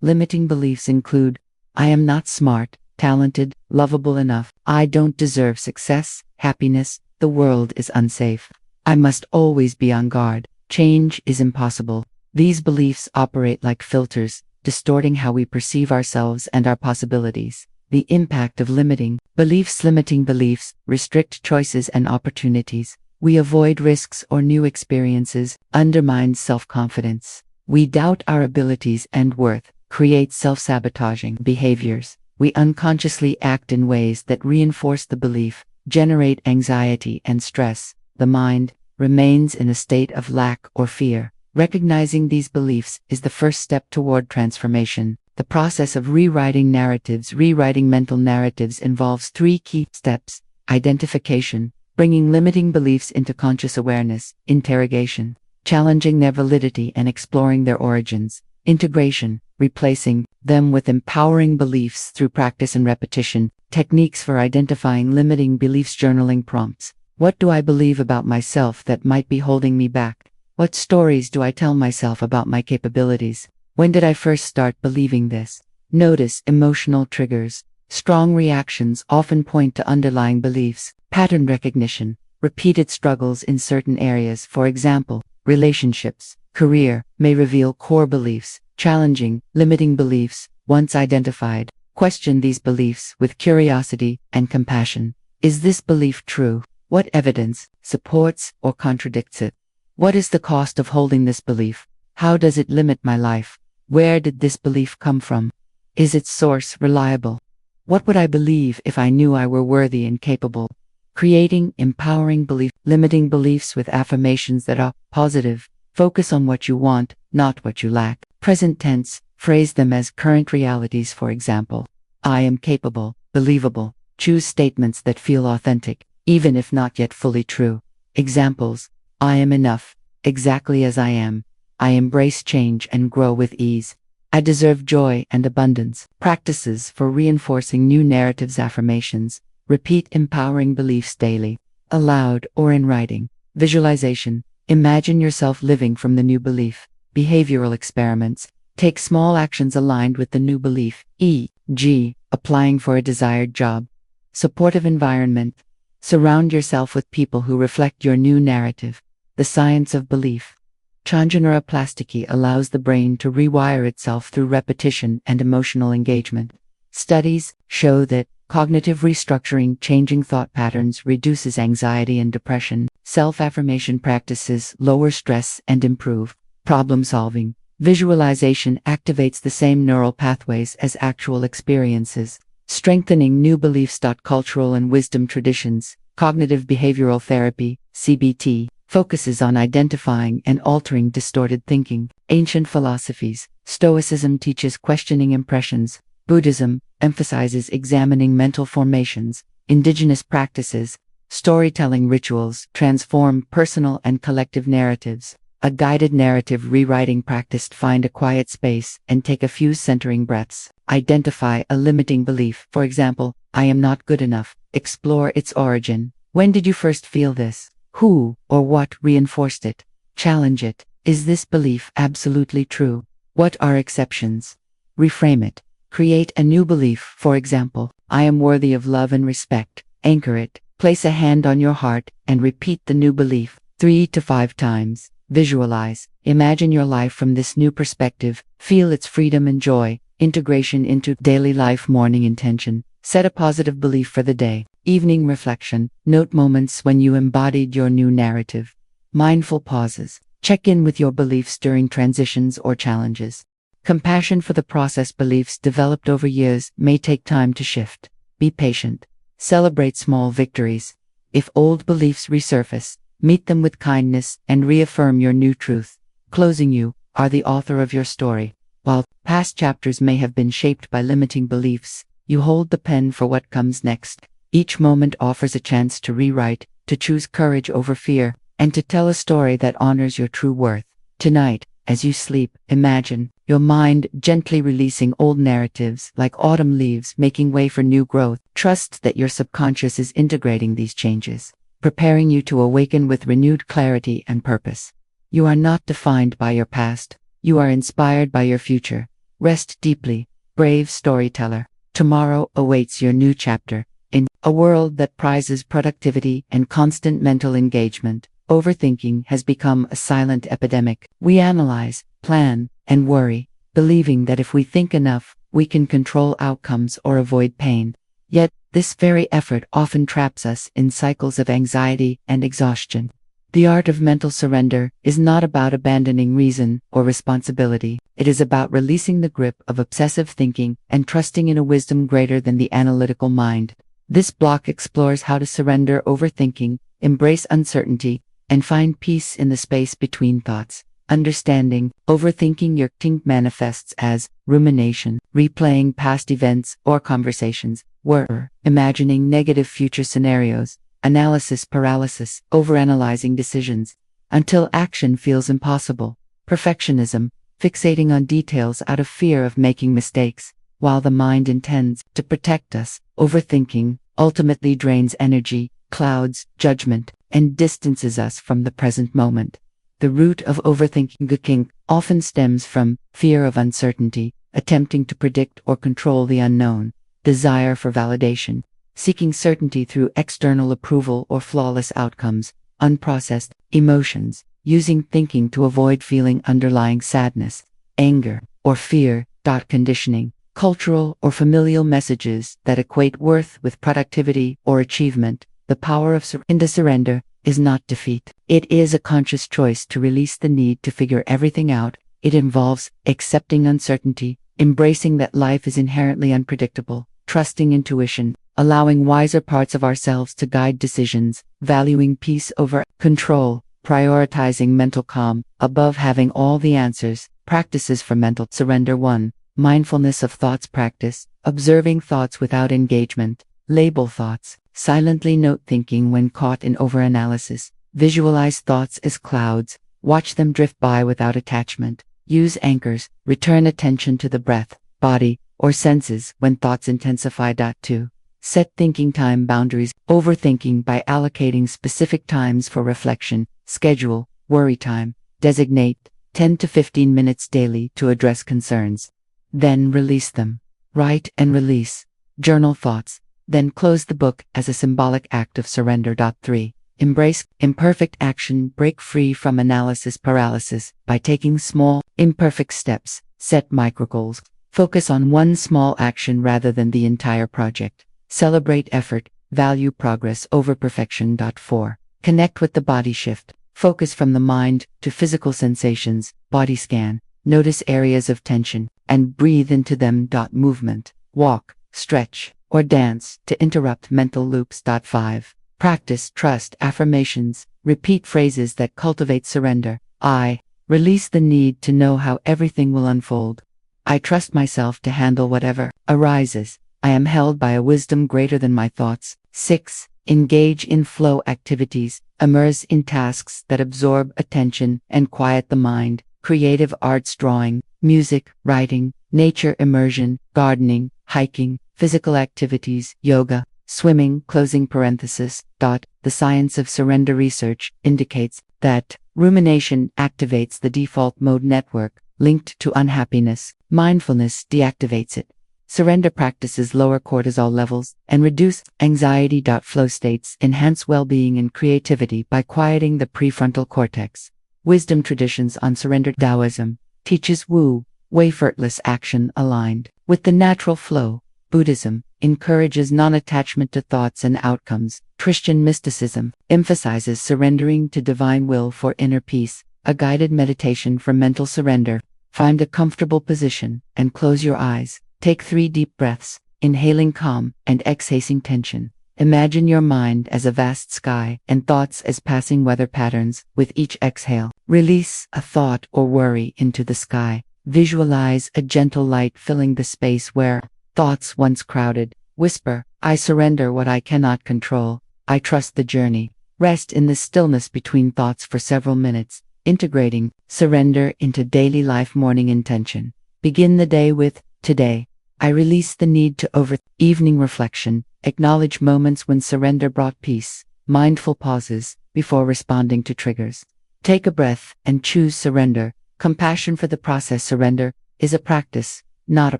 Limiting beliefs include, I am not smart, talented, lovable enough. I don't deserve success, happiness. The world is unsafe. I must always be on guard. Change is impossible. These beliefs operate like filters, distorting how we perceive ourselves and our possibilities. The impact of limiting beliefs. Limiting beliefs restrict choices and opportunities. We avoid risks or new experiences, undermine self-confidence. We doubt our abilities and worth, create self-sabotaging behaviors. We unconsciously act in ways that reinforce the belief, generate anxiety and stress. The mind remains in a state of lack or fear. Recognizing these beliefs is the first step toward transformation. The process of rewriting narratives. Rewriting mental narratives involves 3 key steps: identification, bringing limiting beliefs into conscious awareness; interrogation, challenging their validity and exploring their origins; integration, replacing them with empowering beliefs through practice and repetition. Techniques for identifying limiting beliefs. Journaling prompts. What do I believe about myself that might be holding me back? What stories do I tell myself about my capabilities? When did I first start believing this? Notice emotional triggers. Strong reactions often point to underlying beliefs. Pattern recognition. Repeated struggles in certain areas, for example, relationships, career, may reveal core beliefs. Challenging limiting beliefs. Once identified, question these beliefs with curiosity and compassion. Is this belief true? What evidence supports or contradicts it? What is the cost of holding this belief? How does it limit my life? Where did this belief come from? Is its source reliable? What would I believe if I knew I were worthy and capable? Creating empowering belief. Limiting beliefs with affirmations that are positive. Focus on what you want, not what you lack. Present tense. Phrase them as current realities. For example, I am capable, believable. Choose statements that feel authentic, even if not yet fully true. Examples: I am enough, exactly as I am. I embrace change and grow with ease. I deserve joy and abundance. Practices for reinforcing new narratives. Affirmations. Repeat empowering beliefs daily, aloud or in writing. Visualization. Imagine yourself living from the new belief. Behavioral experiments. Take small actions aligned with the new belief, e.g., applying for a desired job. Supportive environment. Surround yourself with people who reflect your new narrative. The science of belief. Neuroplasticity allows the brain to rewire itself through repetition and emotional engagement. Studies show that cognitive restructuring, changing thought patterns, reduces anxiety and depression. Self-affirmation practices lower stress and improve problem solving. Visualization activates the same neural pathways as actual experiences. Strengthening new beliefs. Cultural and wisdom traditions. Cognitive behavioral therapy, CBT, focuses on identifying and altering distorted thinking. Ancient philosophies. Stoicism teaches questioning impressions. Buddhism emphasizes examining mental formations. Indigenous practices. Storytelling rituals transform personal and collective narratives. A guided narrative rewriting practice. Find a quiet space and take a few centering breaths. Identify a limiting belief. For example, I am not good enough. Explore its origin. When did you first feel this? Who or what reinforced it? Challenge it. Is this belief absolutely true? What are exceptions? reframe it. Create a new belief, for example, I am worthy of love and respect. Anchor it. Place a hand on your heart and repeat the new belief 3 to 5 times. Visualize. Imagine your life from this new perspective. Feel its freedom and joy. Integration into daily life. Morning intention. Set a positive belief for the day. Evening reflection. Note moments when you embodied your new narrative. Mindful pauses. Check in with your beliefs during transitions or challenges. Compassion for the process. Beliefs developed over years may take time to shift. Be patient. Celebrate small victories. If old beliefs resurface, meet them with kindness and reaffirm your new truth. Closing. You are the author of your story. While past chapters may have been shaped by limiting beliefs, you hold the pen for what comes next. Each moment offers a chance to rewrite, to choose courage over fear, and to tell a story that honors your true worth. Tonight, as you sleep, imagine your mind gently releasing old narratives like autumn leaves, making way for new growth. Trust that your subconscious is integrating these changes, preparing you to awaken with renewed clarity and purpose. You are not defined by your past. You are inspired by your future. Rest deeply, brave storyteller. Tomorrow awaits your new chapter. In a world that prizes productivity and constant mental engagement, overthinking has become a silent epidemic. We analyze, plan, and worry, believing that if we think enough, we can control outcomes or avoid pain. Yet, this very effort often traps us in cycles of anxiety and exhaustion. The art of mental surrender is not about abandoning reason or responsibility. It is about releasing the grip of obsessive thinking and trusting in a wisdom greater than the analytical mind. This block explores how to surrender overthinking, embrace uncertainty, and find peace in the space between thoughts. Understanding, overthinking your think manifests as rumination, replaying past events or conversations, worry, imagining negative future scenarios, analysis paralysis, overanalyzing decisions, until action feels impossible, perfectionism, fixating on details out of fear of making mistakes, while the mind intends to protect us. Overthinking ultimately drains energy, clouds judgment, and distances us from the present moment. The root of overthinking often stems from fear of uncertainty, attempting to predict or control the unknown, desire for validation, seeking certainty through external approval or flawless outcomes, unprocessed emotions, using thinking to avoid feeling underlying sadness, anger, or fear. Conditioning, cultural or familial messages that equate worth with productivity or achievement. The power of surrender is not defeat. It is a conscious choice to release the need to figure everything out. It involves accepting uncertainty, embracing that life is inherently unpredictable, trusting intuition, allowing wiser parts of ourselves to guide decisions, valuing peace over control, prioritizing mental calm above having all the answers. Practices for mental surrender. 1. Mindfulness of thoughts practice, observing thoughts without engagement. Label thoughts. Silently note thinking when caught in overanalysis. Visualize thoughts as clouds. Watch them drift by without attachment. Use anchors. Return attention to the breath, body, or senses when thoughts intensify. 2. Set thinking time boundaries. Overthinking by allocating specific times for reflection. Schedule worry time. Designate 10 to 15 minutes daily to address concerns. Then release them. Write and release. Journal thoughts. Then close the book as a symbolic act of surrender. 3. Embrace imperfect action. Break free from analysis paralysis by taking small, imperfect steps. Set microgoals. Focus on one small action rather than the entire project. Celebrate effort. Value progress over perfection. 4. Connect with the body shift. Focus from the mind to physical sensations. Body scan. Notice areas of tension and breathe into them. Movement. Walk, stretch, or dance to interrupt mental loops. 5. Practice trust affirmations. Repeat phrases that cultivate surrender. I release the need to know how everything will unfold. I trust myself to handle whatever arises. I am held by a wisdom greater than my thoughts. 6. Engage in flow activities. Immerse in tasks that absorb attention and quiet the mind. Creative arts, drawing, music, writing, nature immersion, gardening, hiking, physical activities, yoga, swimming. Closing parenthesis. The science of surrender research indicates that rumination activates the default mode network, linked to unhappiness. Mindfulness deactivates it. Surrender practices lower cortisol levels and reduce anxiety. Flow states enhance well-being and creativity by quieting the prefrontal cortex. Wisdom traditions on surrender. Taoism teaches Wu Wei effortless action aligned with the natural flow. Buddhism encourages non-attachment to thoughts and outcomes. Christian mysticism emphasizes surrendering to divine will for inner peace. A guided meditation for mental surrender. Find a comfortable position and close your eyes. Take 3 deep breaths, inhaling calm and exhaling tension. Imagine your mind as a vast sky and thoughts as passing weather patterns. With each exhale, release a thought or worry into the sky. Visualize a gentle light filling the space where thoughts once crowded. Whisper, I surrender what I cannot control. I trust the journey. Rest in the stillness between thoughts for several minutes, integrating surrender into daily life. Morning intention. Begin the day with, today, I release the need to over. Evening reflection. Acknowledge moments when surrender brought peace. Mindful pauses before responding to triggers. Take a breath and choose surrender. Compassion for the process. Surrender is a practice, not a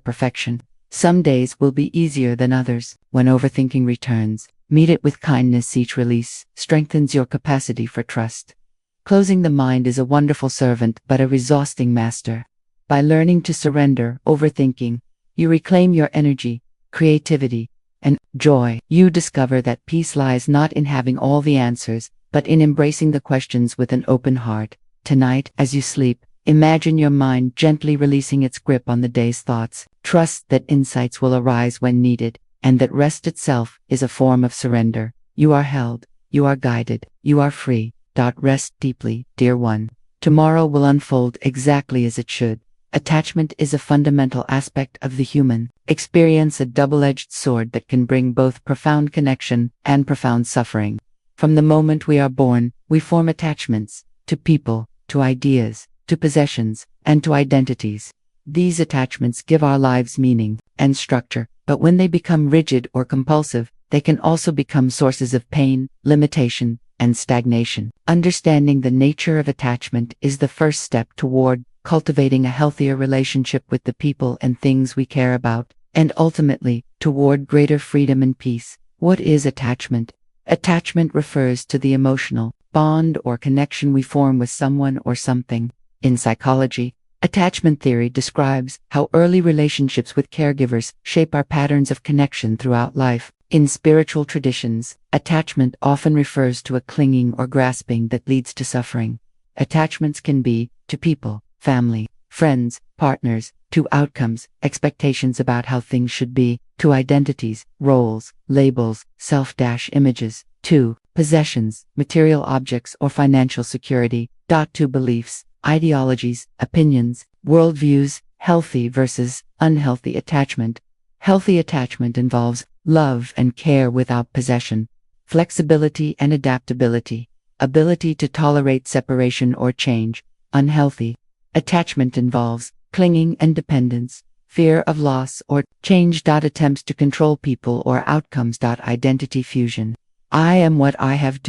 perfection. Some days will be easier than others. When overthinking returns, meet it with kindness. Each release strengthens your capacity for trust. Closing the mind is a wonderful servant but a exhausting master. By learning to surrender overthinking, you reclaim your energy, creativity, and joy. You discover that peace lies not in having all the answers, but in embracing the questions with an open heart. Tonight, as you sleep, imagine your mind gently releasing its grip on the day's thoughts. Trust that insights will arise when needed, and that rest itself is a form of surrender. You are held, you are guided, you are free. Rest deeply, dear one. Tomorrow will unfold exactly as it should. Attachment is a fundamental aspect of the human experience, a double-edged sword that can bring both profound connection and profound suffering. From the moment we are born, we form attachments to people, to ideas, to possessions, and to identities. These attachments give our lives meaning and structure, but when they become rigid or compulsive, they can also become sources of pain, limitation, and stagnation. Understanding the nature of attachment is the first step toward cultivating a healthier relationship with the people and things we care about, and ultimately, toward greater freedom and peace. What is attachment? Attachment refers to the emotional bond or connection we form with someone or something. In psychology, attachment theory describes how early relationships with caregivers shape our patterns of connection throughout life. In spiritual traditions, attachment often refers to a clinging or grasping that leads to suffering. Attachments can be to people, family, friends, partners, to outcomes, expectations about how things should be, to identities, roles, labels, self-images, to possessions, material objects or financial security, to beliefs, ideologies, opinions, worldviews. Healthy versus unhealthy attachment. Healthy attachment involves love and care without possession, flexibility and adaptability, ability to tolerate separation or change. Unhealthy attachment involves clinging and dependence, fear of loss or change. Attempts to control people or outcomes. Identity fusion. I am what I have.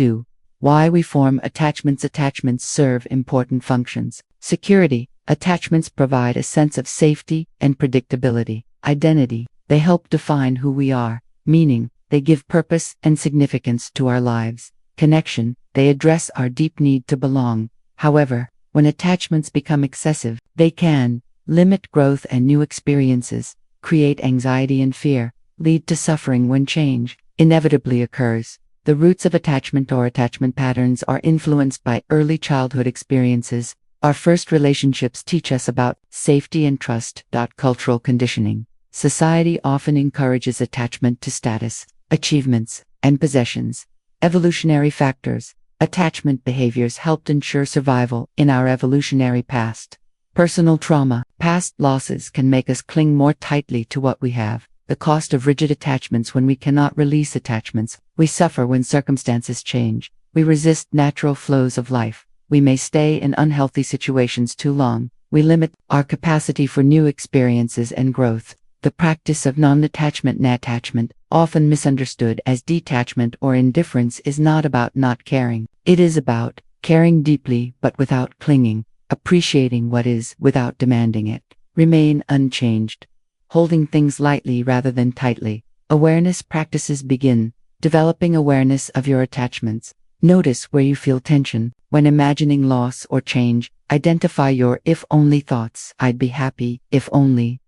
Why we form attachments. Attachments serve important functions. Security. Attachments provide a sense of safety and predictability. Identity. They help define who we are. Meaning, they give purpose and significance to our lives. Connection. They address our deep need to belong. However, when attachments become excessive, they can limit growth and new experiences, create anxiety and fear, lead to suffering when change inevitably occurs. The roots of attachment or attachment patterns are influenced by early childhood experiences. Our first relationships teach us about safety and trust. Cultural conditioning. Society often encourages attachment to status, achievements, and possessions. Evolutionary factors. Attachment behaviors helped ensure survival in our evolutionary past. Personal trauma. Past losses can make us cling more tightly to what we have. The cost of rigid attachments. When we cannot release attachments, we suffer when circumstances change. We resist natural flows of life. We may stay in unhealthy situations too long. We limit our capacity for new experiences and growth. The practice of non-attachment. Attachment, often misunderstood as detachment or indifference, is not about not caring. It is about caring deeply but without clinging. appreciating what is without demanding it. Remain unchanged, holding things lightly rather than tightly. Awareness practices begin. Developing awareness of your attachments. Notice where you feel tension. When imagining loss or change, identify your if only thoughts. I'd be happy if only ...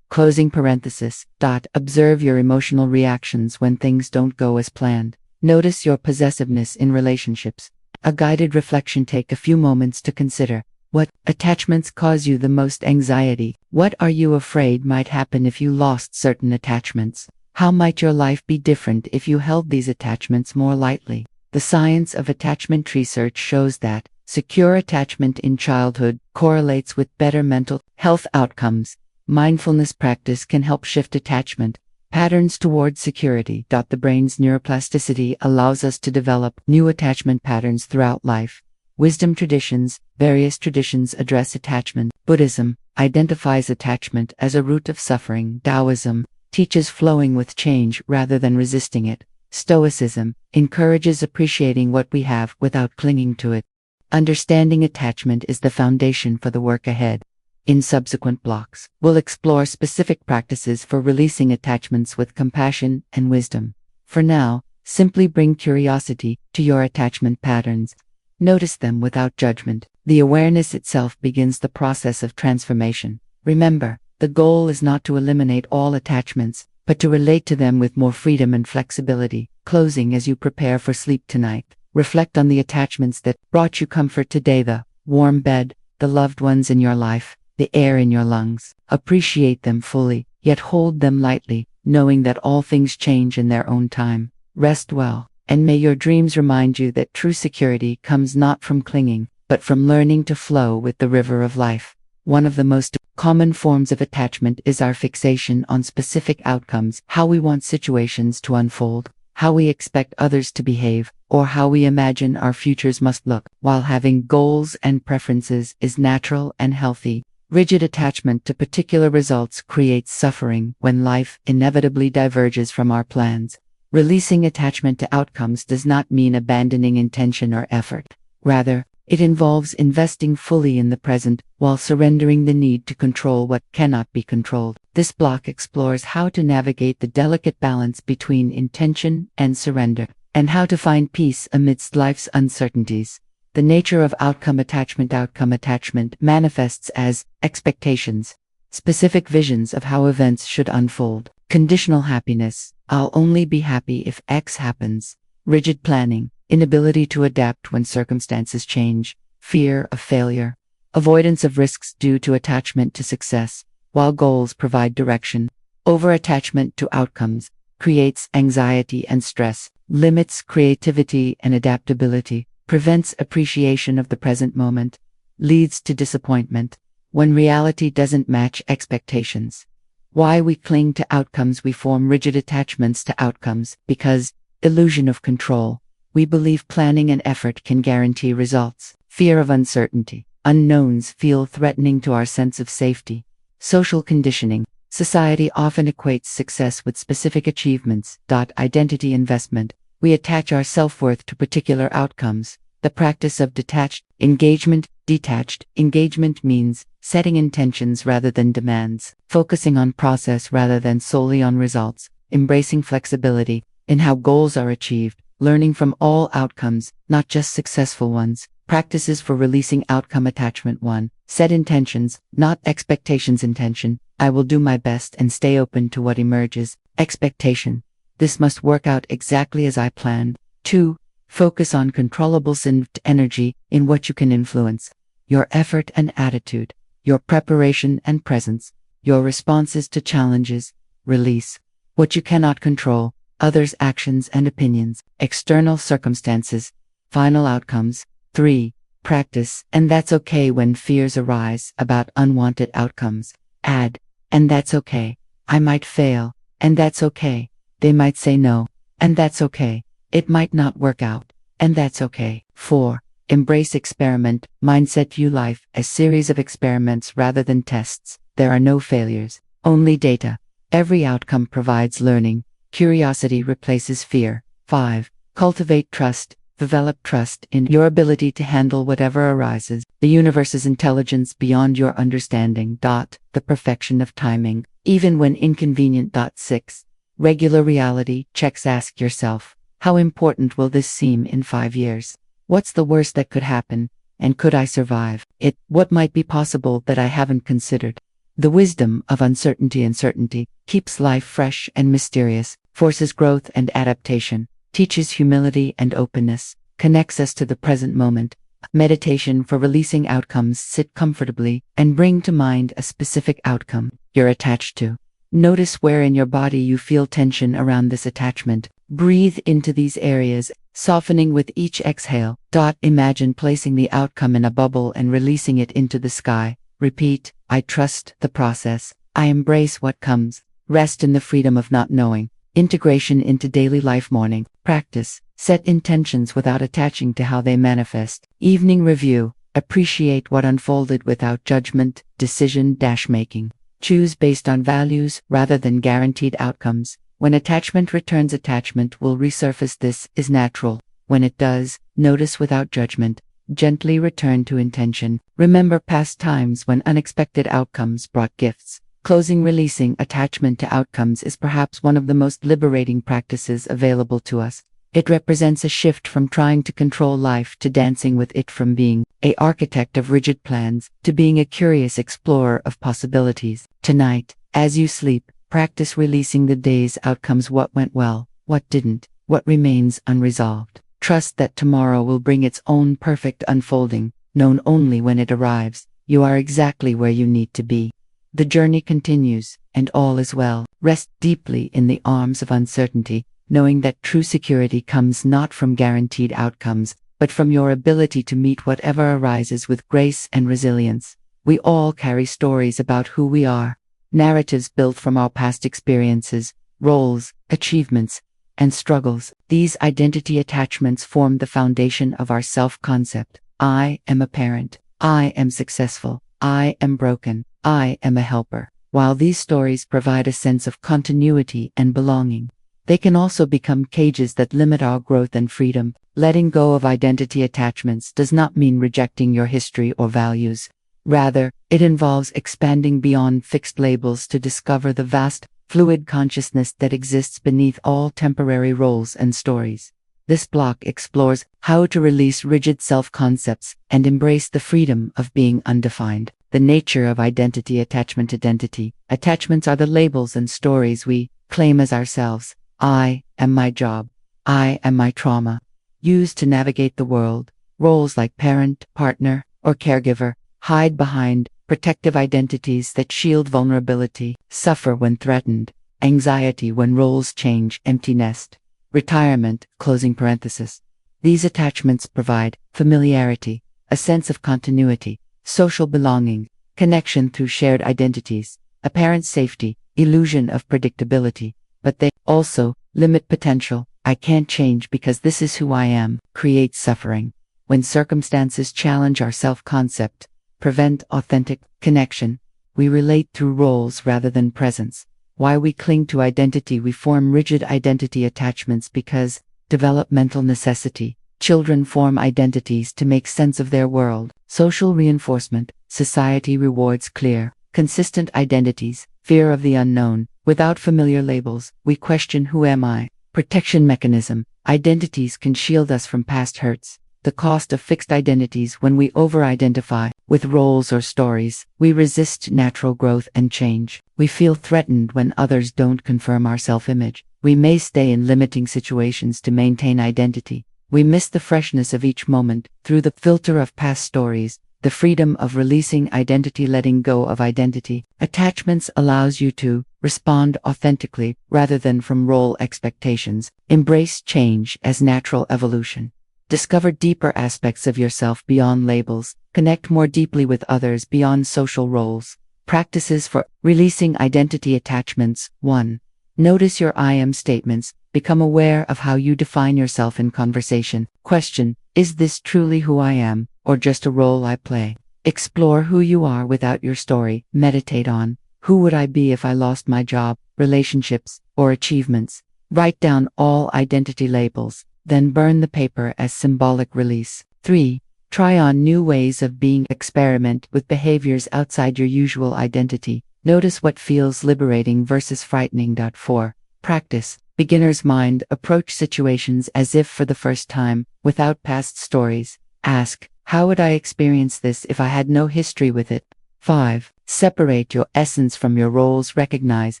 Closing parenthesis. Observe your emotional reactions when things don't go as planned. Notice your possessiveness in relationships. A guided reflection. Take a few moments to consider. What attachments cause you the most anxiety? What are you afraid might happen if you lost certain attachments? How might your life be different if you held these attachments more lightly? The science of attachment research shows that secure attachment in childhood correlates with better mental health outcomes. Mindfulness practice can help shift attachment patterns toward security. The brain's neuroplasticity allows us to develop new attachment patterns throughout life. Wisdom traditions. Various traditions address attachment. Buddhism identifies attachment as a root of suffering. Taoism teaches flowing with change rather than resisting it. Stoicism encourages appreciating what we have without clinging to it. Understanding attachment is the foundation for the work ahead. In subsequent blocks, we'll explore specific practices for releasing attachments with compassion and wisdom. For now, simply bring curiosity to your attachment patterns. Notice them without judgment. The awareness itself begins the process of transformation. Remember, the goal is not to eliminate all attachments, but to relate to them with more freedom and flexibility. Closing. As you prepare for sleep tonight, reflect on the attachments that brought you comfort today: the warm bed, the loved ones in your life, the air in your lungs. Appreciate them fully, yet hold them lightly, knowing that all things change in their own time. Rest well, and may your dreams remind you that true security comes not from clinging, but from learning to flow with the river of life. One of the most common forms of attachment is our fixation on specific outcomes, how we want situations to unfold, how we expect others to behave, or how we imagine our futures must look. While having goals and preferences is natural and healthy, rigid attachment to particular results creates suffering when life inevitably diverges from our plans. Releasing attachment to outcomes does not mean abandoning intention or effort. Rather, it involves investing fully in the present while surrendering the need to control what cannot be controlled. This block explores how to navigate the delicate balance between intention and surrender, and how to find peace amidst life's uncertainties. The nature of outcome attachment. Outcome attachment manifests as expectations, specific visions of how events should unfold. Conditional happiness. I'll only be happy if X happens. Rigid planning. Inability to adapt when circumstances change. Fear of failure. Avoidance of risks due to attachment to success, while goals provide direction. Over-attachment to outcomes creates anxiety and stress, limits creativity and adaptability, prevents appreciation of the present moment, leads to disappointment when reality doesn't match expectations. Why we cling to outcomes. We form rigid attachments to outcomes because illusion of control. We believe planning and effort can guarantee results. Fear of uncertainty. Unknowns feel threatening to our sense of safety. Social conditioning. Society often equates success with specific achievements. Identity investment. We attach our self-worth to particular outcomes. The practice of detached engagement. Detached engagement means setting intentions rather than demands, focusing on process rather than solely on results, embracing flexibility in how goals are achieved, learning from all outcomes, not just successful ones. Practices for releasing outcome attachment. 1. Set intentions, not expectations. Intention. I will do my best and stay open to what emerges. Expectation. This must work out exactly as I planned. 2. Focus on controllable energy in what you can influence. Your effort and attitude, your preparation and presence, your responses to challenges. Release what you cannot control, others' actions and opinions, external circumstances, final outcomes. 3. Practice, and that's okay when fears arise about unwanted outcomes. Add, and that's okay. I might fail, and that's okay. They might say no, and that's okay. It might not work out, and that's okay. 4. Embrace experiment mindset. View life as series of experiments rather than tests. There are no failures, only data. Every outcome provides learning. Curiosity replaces fear. 5. Cultivate trust Develop trust in your ability to handle whatever arises, the universe's intelligence beyond your understanding. The perfection of timing, even when inconvenient. 6. Regular reality checks. Ask yourself, how important will this seem in 5 years? What's the worst that could happen, and could I survive it? What might be possible that I haven't considered? The wisdom of uncertainty and certainty keeps life fresh and mysterious, forces growth and adaptation, teaches humility and openness, connects us to the present moment. Meditation for releasing outcomes. Sit comfortably and bring to mind a specific outcome you're attached to. Notice where in your body you feel tension around this attachment. Breathe into these areas, softening with each exhale. Imagine placing the outcome in a bubble and releasing it into the sky. Repeat, I trust the process. I embrace what comes. Rest in the freedom of not knowing. Integration into daily life. Morning practice. Set intentions without attaching to how they manifest. Evening review. Appreciate what unfolded without judgment. Decision-making. Choose based on values rather than guaranteed outcomes. When attachment returns, attachment will resurface. This is natural. When it does, notice without judgment. Gently return to intention. Remember past times when unexpected outcomes brought gifts. Closing. Releasing attachment to outcomes is perhaps one of the most liberating practices available to us. It represents a shift from trying to control life to dancing with it, from being an architect of rigid plans to being a curious explorer of possibilities. Tonight, as you sleep, practice releasing the day's outcomes. What went well, what didn't, what remains unresolved. Trust that tomorrow will bring its own perfect unfolding, known only when it arrives. You are exactly where you need to be. The journey continues, and all is well. Rest deeply in the arms of uncertainty, knowing that true security comes not from guaranteed outcomes, but from your ability to meet whatever arises with grace and resilience. We all carry stories about who we are, narratives built from our past experiences, roles, achievements, and struggles. These identity attachments form the foundation of our self-concept. I am a parent. I am successful. I am broken. I am a helper. While these stories provide a sense of continuity and belonging, they can also become cages that limit our growth and freedom. Letting go of identity attachments does not mean rejecting your history or values. Rather, it involves expanding beyond fixed labels to discover the vast, fluid consciousness that exists beneath all temporary roles and stories. This block explores how to release rigid self-concepts and embrace the freedom of being undefined. The nature of identity attachment. Attachments are the labels and stories we claim as ourselves. I am my job. I am my trauma. Used to navigate the world, roles like parent, partner, or caregiver hide behind protective identities that shield vulnerability. Suffer when threatened. Anxiety when roles change. Empty nest. Retirement. Closing parenthesis. These attachments provide familiarity, a sense of continuity, social belonging, connection through shared identities, apparent safety, illusion of predictability, but they also limit potential. I can't change because this is who I am. Create suffering. When circumstances challenge our self-concept, prevent authentic connection, we relate through roles rather than presence. Why we cling to identity. We form rigid identity attachments because developmental necessity. Children form identities to make sense of their world. Social reinforcement. Society rewards clear, consistent identities. Fear of the unknown. Without familiar labels, we question, who am I? Protection mechanism. Identities can shield us from past hurts. The cost of fixed identities. When we over-identify with roles or stories, we resist natural growth and change. We feel threatened when others don't confirm our self-image. We may stay in limiting situations to maintain identity. We miss the freshness of each moment. Through the filter of past stories, the freedom of releasing identity. Letting go of identity attachments allows you to respond authentically rather than from role expectations. Embrace change as natural evolution. Discover deeper aspects of yourself beyond labels. Connect more deeply with others beyond social roles. Practices for releasing identity attachments. 1. Notice your I am statements. Become aware of how you define yourself in conversation. Question, is this truly who I am, or just a role I play? Explore who you are without your story. Meditate on, who would I be if I lost my job, relationships, or achievements? Write down all identity labels, then burn the paper as symbolic release. 3. Try on new ways of being. Experiment with behaviors outside your usual identity. Notice what feels liberating versus frightening. 4. Practice. Beginner's mind. Approach situations as if for the first time, without past stories. Ask, how would I experience this if I had no history with it? 5. Separate your essence from your roles. Recognize,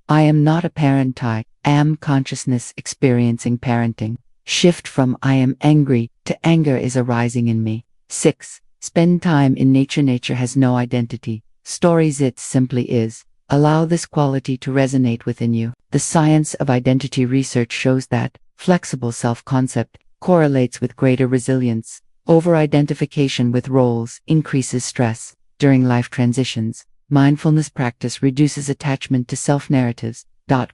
I am not a parent. I am consciousness experiencing parenting. Shift from I am angry to anger is arising in me. 6. Spend time in nature. Nature has no identity. Stories, it simply is. Allow this quality to resonate within you. The science of identity research shows that flexible self-concept correlates with greater resilience. Over-identification with roles increases stress. During life transitions, mindfulness practice reduces attachment to self-narratives.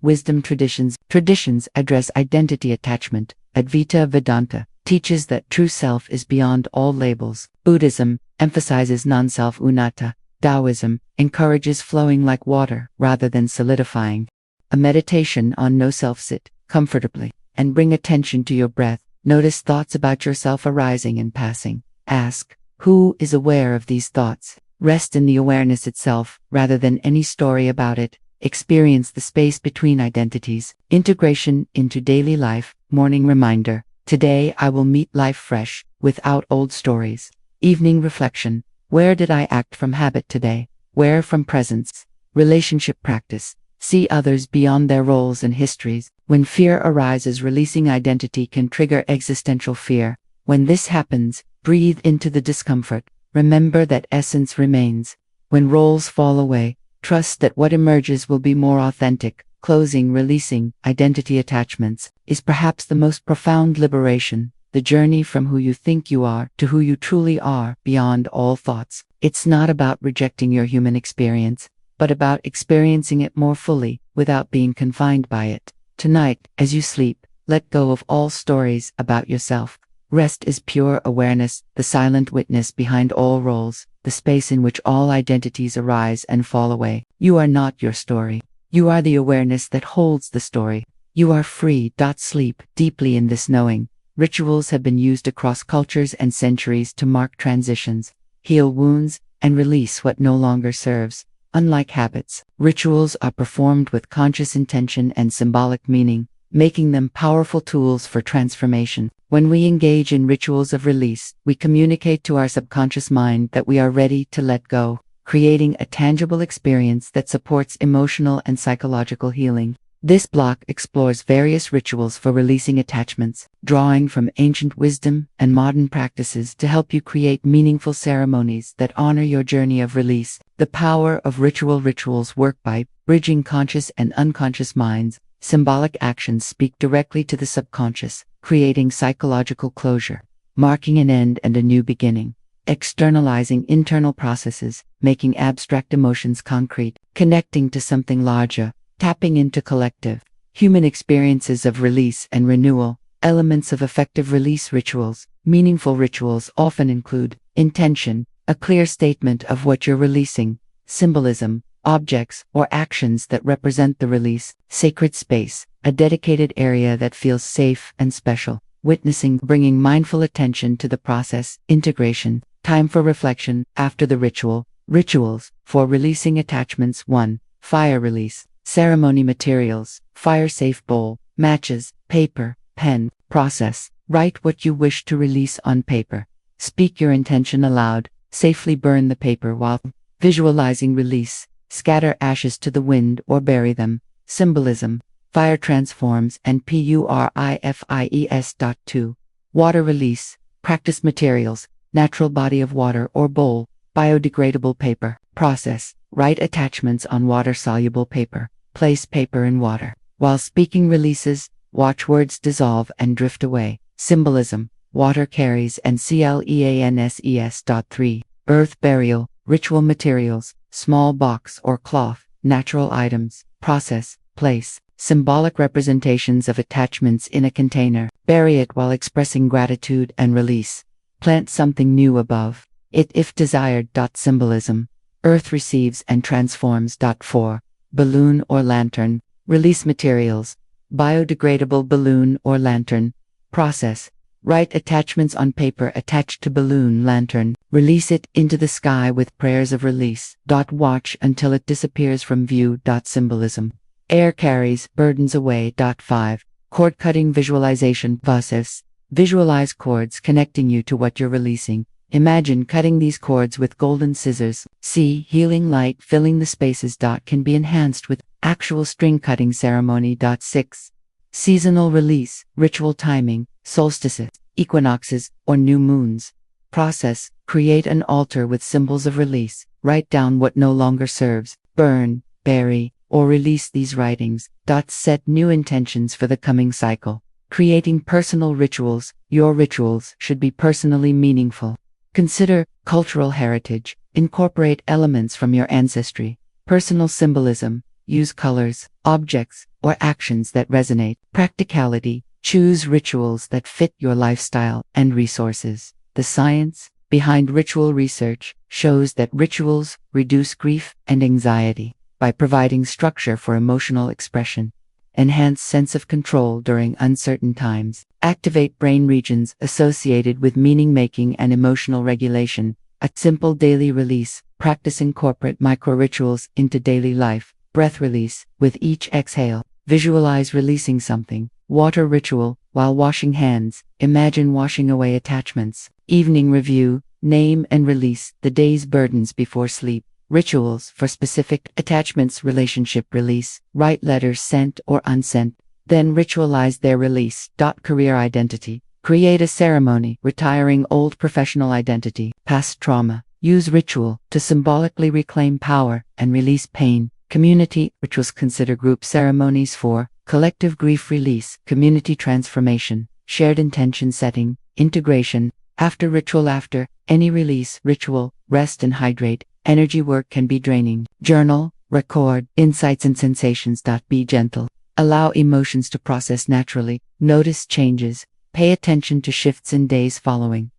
Wisdom traditions address identity attachment. Advaita Vedanta teaches that true self is beyond all labels. Buddhism emphasizes non-self. Unnata Taoism encourages flowing like water rather than solidifying. A meditation on no self. Sit comfortably and bring attention to your breath. Notice thoughts about yourself arising and passing. Ask, who is aware of these thoughts? Rest in the awareness itself rather than any story about it. Experience the space between identities. Integration into daily life. Morning reminder. Today I will meet life fresh, without old stories. Evening reflection. Where did I act from habit today? Where from presence? Relationship practice. See others beyond their roles and histories. When fear arises, releasing identity can trigger existential fear. When this happens, breathe into the discomfort. Remember that essence remains. When roles fall away, trust that what emerges will be more authentic. Closing. Releasing identity attachments is perhaps the most profound liberation. The journey from who you think you are to who you truly are, beyond all thoughts. It's not about rejecting your human experience, but about experiencing it more fully, without being confined by it. Tonight, as you sleep, let go of all stories about yourself. Rest is pure awareness, the silent witness behind all roles, the space in which all identities arise and fall away. You are not your story. You are the awareness that holds the story. You are free. Sleep deeply in this knowing. Rituals have been used across cultures and centuries to mark transitions, heal wounds, and release what no longer serves. Unlike habits, rituals are performed with conscious intention and symbolic meaning, making them powerful tools for transformation. When we engage in rituals of release, we communicate to our subconscious mind that we are ready to let go, creating a tangible experience that supports emotional and psychological healing. This block explores various rituals for releasing attachments, drawing from ancient wisdom and modern practices to help you create meaningful ceremonies that honor your journey of release. The power of rituals work by bridging conscious and unconscious minds. Symbolic actions speak directly to the subconscious, creating psychological closure, marking an end and a new beginning. Externalizing internal processes, making abstract emotions concrete, connecting to something larger. Tapping into collective, human experiences of release and renewal. Elements of effective release rituals. Meaningful rituals often include intention, a clear statement of what you're releasing, symbolism, objects or actions that represent the release, sacred space, a dedicated area that feels safe and special, witnessing, bringing mindful attention to the process, integration, time for reflection after the ritual. Rituals for releasing attachments. 1. Fire release. Ceremony materials, fire-safe bowl, matches, paper, pen. Process, write what you wish to release on paper. Speak your intention aloud, safely burn the paper while visualizing release. Scatter ashes to the wind or bury them. Symbolism, fire transforms and purifies. 2. Water release, practice materials, natural body of water or bowl, biodegradable paper. Process, write attachments on water-soluble paper. Place paper in water. While speaking releases, watch words dissolve and drift away. Symbolism, water carries and cleanses. 3. Earth burial, ritual materials, small box or cloth, natural items. Process, place, symbolic representations of attachments in a container. Bury it while expressing gratitude and release. Plant something new above it if desired. Symbolism, earth receives and transforms. 4. Balloon or lantern, release materials, biodegradable balloon or lantern. Process, Write attachments on paper attached to balloon lantern. Release it into the sky with prayers of release. Watch until it disappears from view. Symbolism. Air carries burdens away. 5. Cord cutting visualization. Vasivs. Visualize cords connecting you to what you're releasing. Imagine cutting these cords with golden scissors. See healing light filling the spaces. Can be enhanced with actual string cutting ceremony. 6. Seasonal release, ritual timing, solstices, equinoxes, or new moons. Process, create an altar with symbols of release. Write down what no longer serves. Burn, bury, or release these writings. Set new intentions for the coming cycle. Creating personal rituals. Your rituals should be personally meaningful. Consider cultural heritage. Incorporate elements from your ancestry. Personal symbolism. Use colors, objects, or actions that resonate. Practicality. Choose rituals that fit your lifestyle and resources. The science behind ritual research shows that rituals reduce grief and anxiety by providing structure for emotional expression, enhance sense of control during uncertain times, activate brain regions associated with meaning-making and emotional regulation. A simple daily release. Practice incorporate micro-rituals into daily life. Breath release. With each exhale, visualize releasing something. Water ritual. While washing hands, imagine washing away attachments. Evening review. Name and release the day's burdens before sleep. Rituals for specific attachments. Relationship release. Write letters sent or unsent, then ritualize their release. Career identity. Create a ceremony. Retiring old professional identity. Past trauma. Use ritual to symbolically reclaim power and release pain. Community rituals. Consider group ceremonies for collective grief release, community transformation, shared intention setting, integration. After ritual. After any release ritual, rest and hydrate. Energy work can be draining. Journal, record insights and sensations. Be gentle. Allow emotions to process naturally. Notice changes. Pay attention to shifts in days following.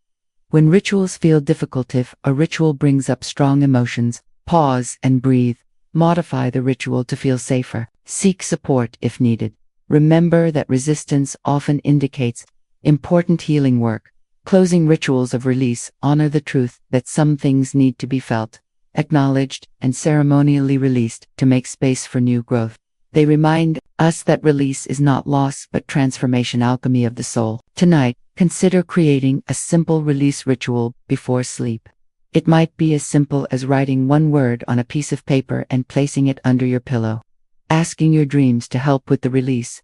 When rituals feel difficult, if a ritual brings up strong emotions, pause and breathe. Modify the ritual to feel safer. Seek support if needed. Remember that resistance often indicates important healing work. Closing rituals of release honor the truth that some things need to be felt, acknowledged, and ceremonially released to make space for new growth. They remind us that release is not loss but transformation. Alchemy of the soul. Tonight, consider creating a simple release ritual before sleep. It might be as simple as writing one word on a piece of paper and placing it under your pillow. Asking your dreams to help with the release.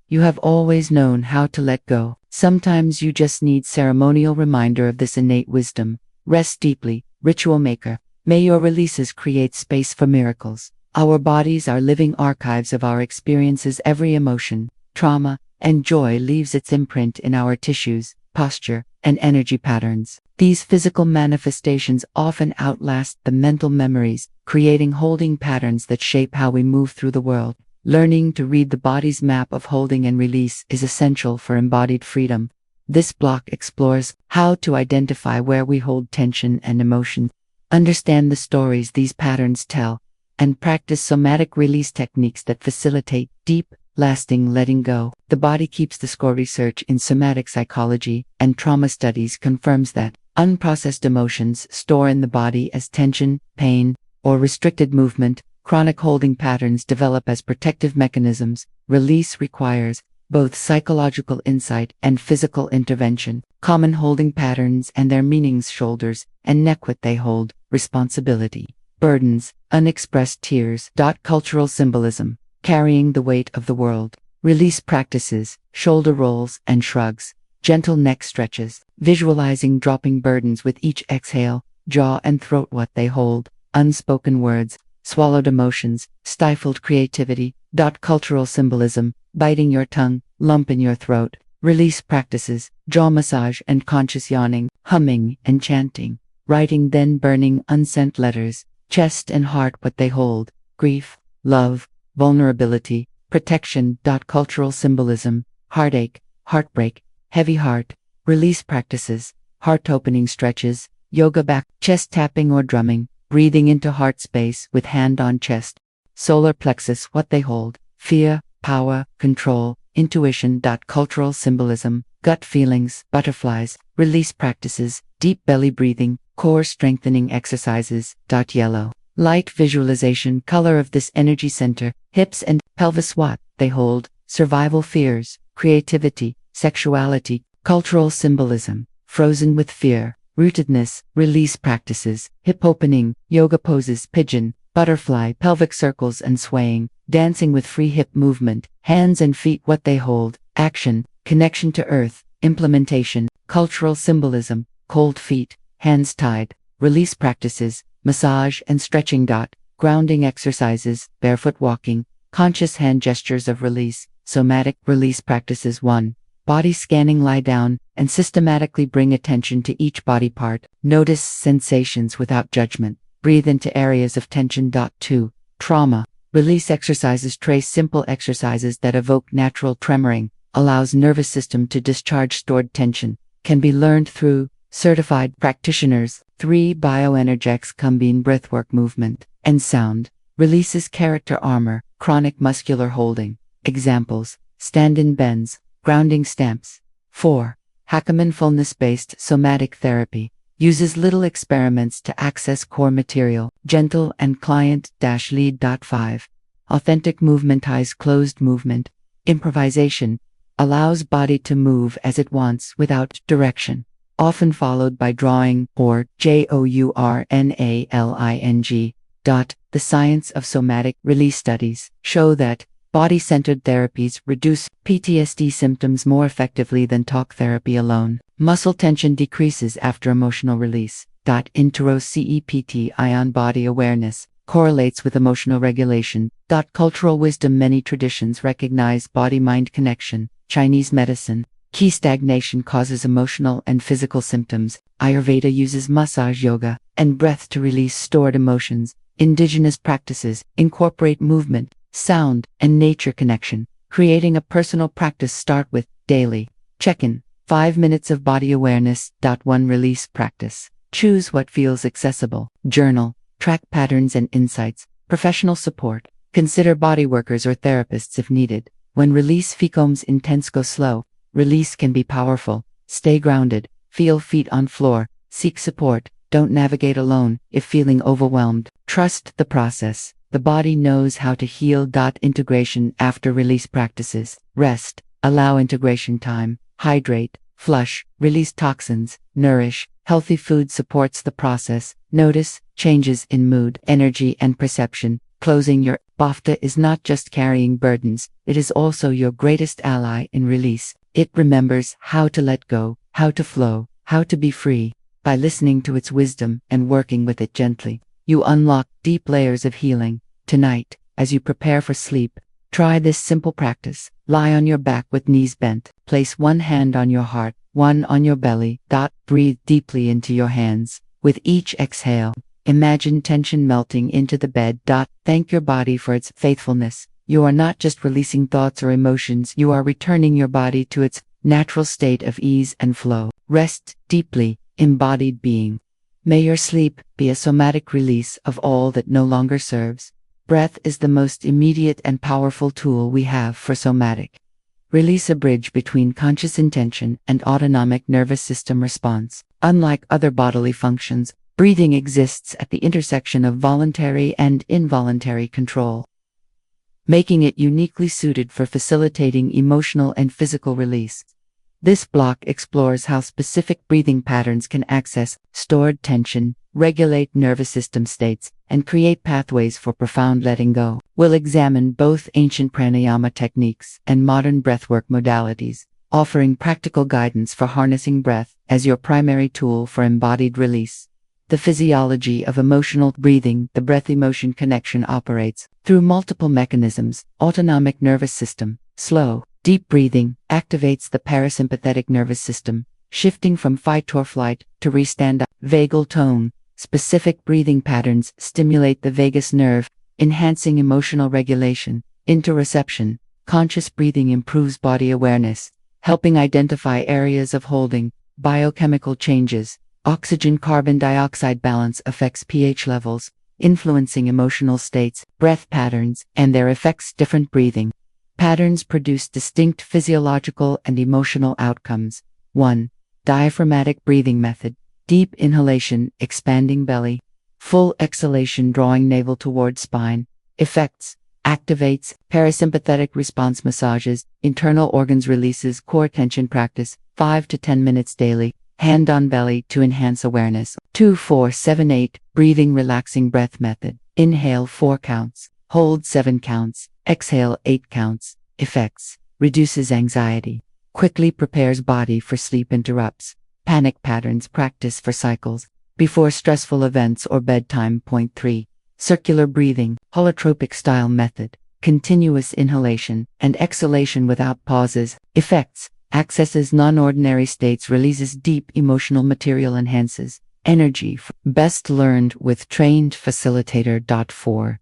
You have always known how to let go. Sometimes you just need ceremonial reminder of this innate wisdom. Rest deeply, ritual maker. May your releases create space for miracles. Our bodies are living archives of our experiences. Every emotion, trauma, and joy leaves its imprint in our tissues, posture, and energy patterns. These physical manifestations often outlast the mental memories, creating holding patterns that shape how we move through the world. Learning to read the body's map of holding and release is essential for embodied freedom. This block explores how to identify where we hold tension and emotion, understand the stories these patterns tell, and practice somatic release techniques that facilitate deep, lasting letting go. The body keeps the score. Research in somatic psychology and trauma studies confirms that unprocessed emotions store in the body as tension, pain, or restricted movement. Chronic holding patterns develop as protective mechanisms. Release requires both psychological insight and physical intervention. Common holding patterns and their meanings: shoulders and neck. What they hold: responsibility, burdens, unexpressed tears. Cultural symbolism: carrying the weight of the world. Release practices: shoulder rolls and shrugs, gentle neck stretches, visualizing dropping burdens with each exhale. Jaw and throat: what they hold: unspoken words, swallowed emotions, stifled creativity. Cultural symbolism: biting your tongue, lump in your throat. Release practices: jaw massage and conscious yawning, humming and chanting, writing then burning unsent letters. Chest and heart: what they hold: grief, love, vulnerability, protection. Cultural symbolism: heartache, heartbreak, heavy heart. Release practices: heart opening stretches, yoga back, chest tapping or drumming, breathing into heart space with hand on chest. Solar plexus: what they hold: fear, power, control, intuition. Cultural symbolism: gut feelings, butterflies, release practices, deep belly breathing, core strengthening exercises. Yellow. Light visualization, color of this energy center, hips and pelvis, what they hold, survival fears, creativity, sexuality, cultural symbolism, frozen with fear, rootedness, release practices, hip opening, yoga poses, pigeon, butterfly, pelvic circles and swaying, dancing with free hip movement, hands and feet, what they hold, action, connection to earth, implementation, cultural symbolism, cold feet, hands tied, release practices, massage and stretching. Grounding exercises, barefoot walking, conscious hand gestures of release, somatic release practices. 1. Body scanning, lie down and systematically bring attention to each body part. Notice sensations without judgment. Breathe into areas of tension. 2. Trauma release exercises, trace simple exercises that evoke natural tremoring, allows nervous system to discharge stored tension, can be learned through certified practitioners. 3. Bioenergetics combine breathwork, movement, and sound, releases character armor, chronic muscular holding. Examples: stand-in bends, grounding stamps. 4. Hackman fullness-based somatic therapy, uses little experiments to access core material, gentle and client-lead. 5. Authentic movement, eyes closed movement, improvisation, allows body to move as it wants without direction, often followed by drawing or journaling. The science of somatic release studies show that body-centered therapies reduce PTSD symptoms more effectively than talk therapy alone. Muscle tension decreases after emotional release. Interocepti ion body awareness correlates with emotional regulation. Cultural wisdom, many traditions recognize body-mind connection. Chinese medicine, key stagnation causes emotional and physical symptoms. Ayurveda uses massage, yoga, and breath to release stored emotions. Indigenous practices incorporate movement, sound, and nature connection, creating a personal practice. Start with daily check-in, 5 minutes of body awareness. 1. Release practice. Choose what feels accessible. Journal, track patterns and insights. Professional support. Consider body workers or therapists if needed. When release becomes intense, go slow. Release can be powerful. Stay grounded. Feel feet on floor. Seek support. Don't navigate alone if feeling overwhelmed. Trust the process. The body knows how to heal. Integration after release practices. Rest. Allow integration time. Hydrate. Flush. Release toxins. Nourish. Healthy food supports the process. Notice changes in mood, energy, and perception. Closing your BAFTA is not just carrying burdens, it is also your greatest ally in release. It remembers how to let go, how to flow, how to be free. By listening to its wisdom and working with it gently, you unlock deep layers of healing. Tonight, as you prepare for sleep, try this simple practice. Lie on your back with knees bent. Place one hand on your heart, one on your belly. Breathe deeply into your hands. With each exhale, imagine tension melting into the bed. Thank your body for its faithfulness. You are not just releasing thoughts or emotions, you are returning your body to its natural state of ease and flow. Rest deeply, embodied being. May your sleep be a somatic release of all that no longer serves. Breath is the most immediate and powerful tool we have for somatic release, a bridge between conscious intention and autonomic nervous system response. Unlike other bodily functions, breathing exists at the intersection of voluntary and involuntary control, making it uniquely suited for facilitating emotional and physical release. This block explores how specific breathing patterns can access stored tension, regulate nervous system states, and create pathways for profound letting go. We'll examine both ancient pranayama techniques and modern breathwork modalities, offering practical guidance for harnessing breath as your primary tool for embodied release. The physiology of emotional breathing. The breath-emotion connection operates through multiple mechanisms. Autonomic nervous system. Slow, deep breathing activates the parasympathetic nervous system, shifting from fight or flight to restand. Vagal tone. Specific breathing patterns stimulate the vagus nerve, enhancing emotional regulation. Interoception. Conscious breathing improves body awareness, helping identify areas of holding. Biochemical changes. Oxygen-carbon dioxide balance affects pH levels, influencing emotional states, breath patterns, and their effects. Different breathing Patterns produce distinct physiological and emotional outcomes. 1. Diaphragmatic breathing method. Deep inhalation, expanding belly. Full exhalation, drawing navel toward spine. Effects. Activates parasympathetic response, massages internal organs, releases core tension. Practice 5 to 10 minutes daily. Hand on belly to enhance awareness. 2, 4, 7, 8. Breathing relaxing breath method. Inhale 4 counts. Hold 7 counts. Exhale 8 counts. Effects. Reduces anxiety. Quickly prepares body for sleep. Interrupts panic patterns. Practice for cycles. Before stressful events or bedtime. Point 3. Circular breathing, holotropic style method. Continuous inhalation and exhalation without pauses. Effects. Accesses non-ordinary states, releases deep emotional material, enhances energy. Best learned with trained facilitator. 4.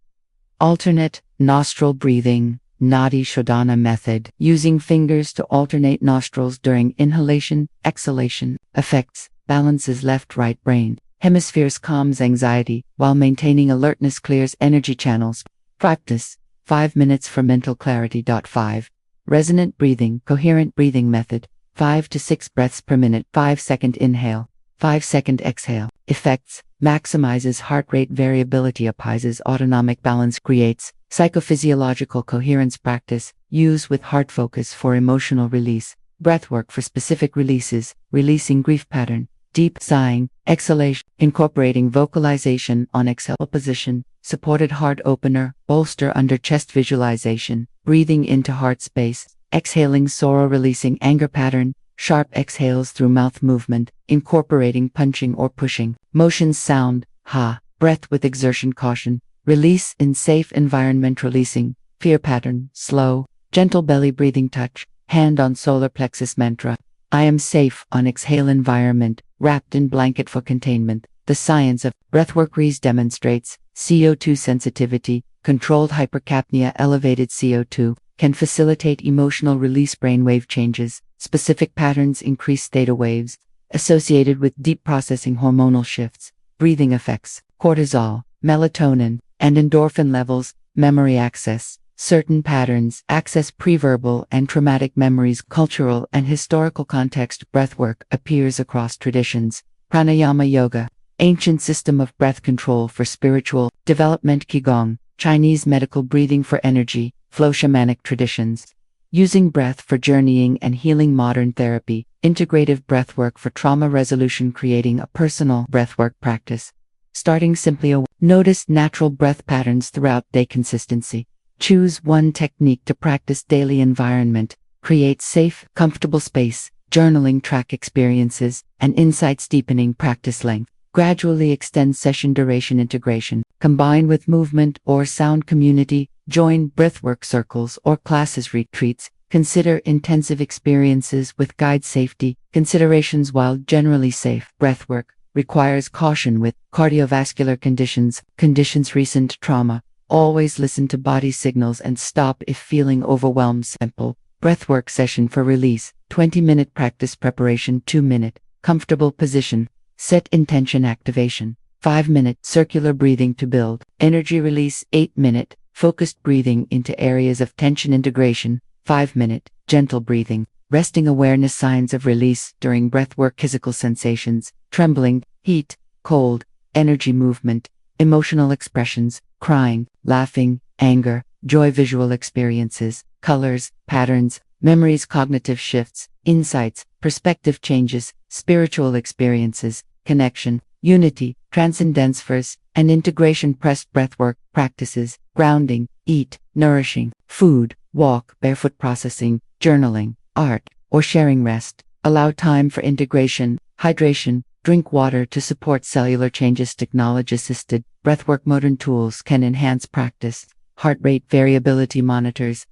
Alternate nostril breathing, Nadi Shodhana method, using fingers to alternate nostrils during inhalation, exhalation. Effects. Balances left-right brain hemispheres, calms anxiety, while maintaining alertness, clears energy channels. Practice 5 minutes for mental clarity. 5. Resonant breathing, coherent breathing method. 5 to 6 breaths per minute. 5-second inhale, 5-second exhale. Effects. Maximizes heart rate variability, apaises autonomic balance, creates psychophysiological coherence. Practice. Use with heart focus for emotional release. Breathwork for specific releases, releasing grief pattern. Deep sighing, exhalation, incorporating vocalization on exhale position, supported heart opener, bolster under chest visualization, breathing into heart space, exhaling sorrow, releasing anger pattern, sharp exhales through mouth movement, incorporating punching or pushing, motions, sound, ha, breath with exertion, caution, release in safe environment, releasing, fear pattern, slow, gentle belly breathing, touch, hand on solar plexus mantra. I am safe on exhale environment, wrapped in blanket for containment. The science of breathwork. Rees demonstrates CO2 sensitivity, controlled hypercapnia. Elevated CO2 can facilitate emotional release, brainwave changes, specific patterns, increase theta waves, associated with deep processing, hormonal shifts, breathing effects, cortisol, melatonin, and endorphin levels, memory access. Certain patterns access preverbal and traumatic memories, cultural and historical context. Breathwork appears across traditions. Pranayama yoga, ancient system of breath control for spiritual development. Qigong, Chinese medical breathing for energy, flow. Shamanic traditions, using breath for journeying and healing. Modern therapy, integrative breathwork for trauma resolution, creating a personal breathwork practice. Starting simply. Notice natural breath patterns throughout day. Consistency. Choose one technique to practice daily. Environment. Create safe, comfortable space. Journaling. Track experiences and insights. Deepening practice length. Gradually extend session duration. Integration. Combine with movement or sound. Community. Join breathwork circles or classes. Retreats. Consider intensive experiences with guide. Safety considerations. While generally safe, breathwork requires caution with cardiovascular conditions, recent trauma. Always listen to body signals and stop if feeling overwhelmed. Simple breathwork session for release. 20-minute practice preparation. 2-minute comfortable position. Set intention. Activation. 5-minute circular breathing to build energy. Release. 8-minute focused breathing into areas of tension. Integration. 5-minute gentle breathing. Resting awareness. Signs of release during breathwork. Physical sensations. Trembling, heat, cold, energy, movement, emotional expressions, crying, laughing, anger, joy. Visual experiences, colors, patterns, memories. Cognitive shifts, insights, perspective changes, spiritual experiences, connection, unity, transcendence. First and integration. Pressed breathwork practices, grounding, eat, nourishing, food, walk, barefoot. Processing, journaling, art, or sharing. Rest. Allow time for integration, hydration. Drink water to support cellular changes. Technology-assisted breathwork. Modern tools can enhance practice. Heart rate variability monitors.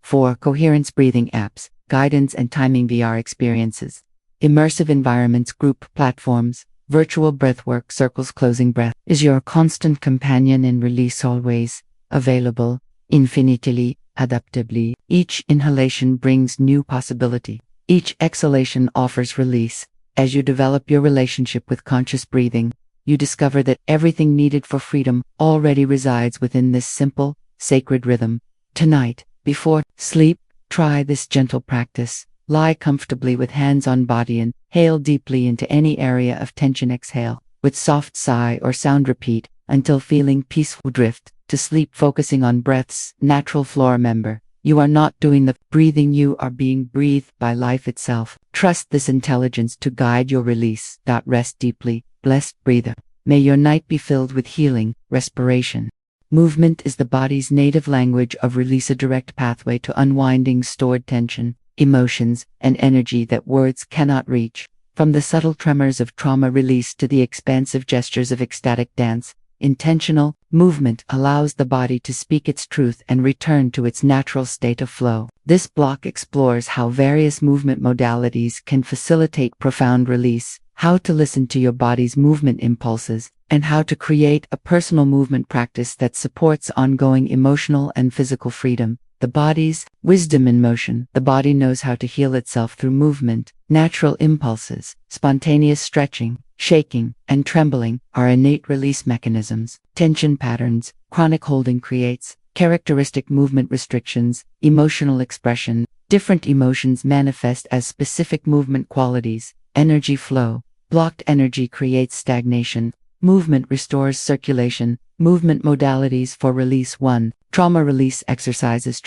4. Coherence breathing apps, guidance and timing. VR experiences. Immersive environments. Group platforms. Virtual breathwork circles. Closing breath is your constant companion in release. Always available, infinitely, adaptably. Each inhalation brings new possibility. Each exhalation offers release. As you develop your relationship with conscious breathing, you discover that everything needed for freedom already resides within this simple, sacred rhythm. Tonight, Before sleep, try this gentle practice. Lie comfortably with hands on body and inhale deeply into any area of tension. Exhale with soft sigh or sound. Repeat until feeling peaceful. Drift to sleep, focusing on breath's natural flow. Remember, you are not doing the breathing, you are being breathed by life itself. Trust this intelligence to guide your release. Rest deeply, blessed breather. May your night be filled with healing, respiration. Movement is the body's native language of release, a direct pathway to unwinding stored tension, emotions, and energy that words cannot reach. From the subtle tremors of trauma release to the expansive gestures of ecstatic dance, intentional movement allows the body to speak its truth and return to its natural state of flow. This block explores how various movement modalities can facilitate profound release, how to listen to your body's movement impulses, and how to create a personal movement practice that supports ongoing emotional and physical freedom. The body's wisdom in motion. The body knows how to heal itself through movement. Natural impulses, spontaneous stretching, shaking, and trembling are innate release mechanisms. Tension patterns, chronic holding creates characteristic movement restrictions. Emotional expression. Different emotions manifest as specific movement qualities. Energy flow. Blocked energy creates stagnation. Movement restores circulation. Movement modalities for release. 1. Trauma release exercises.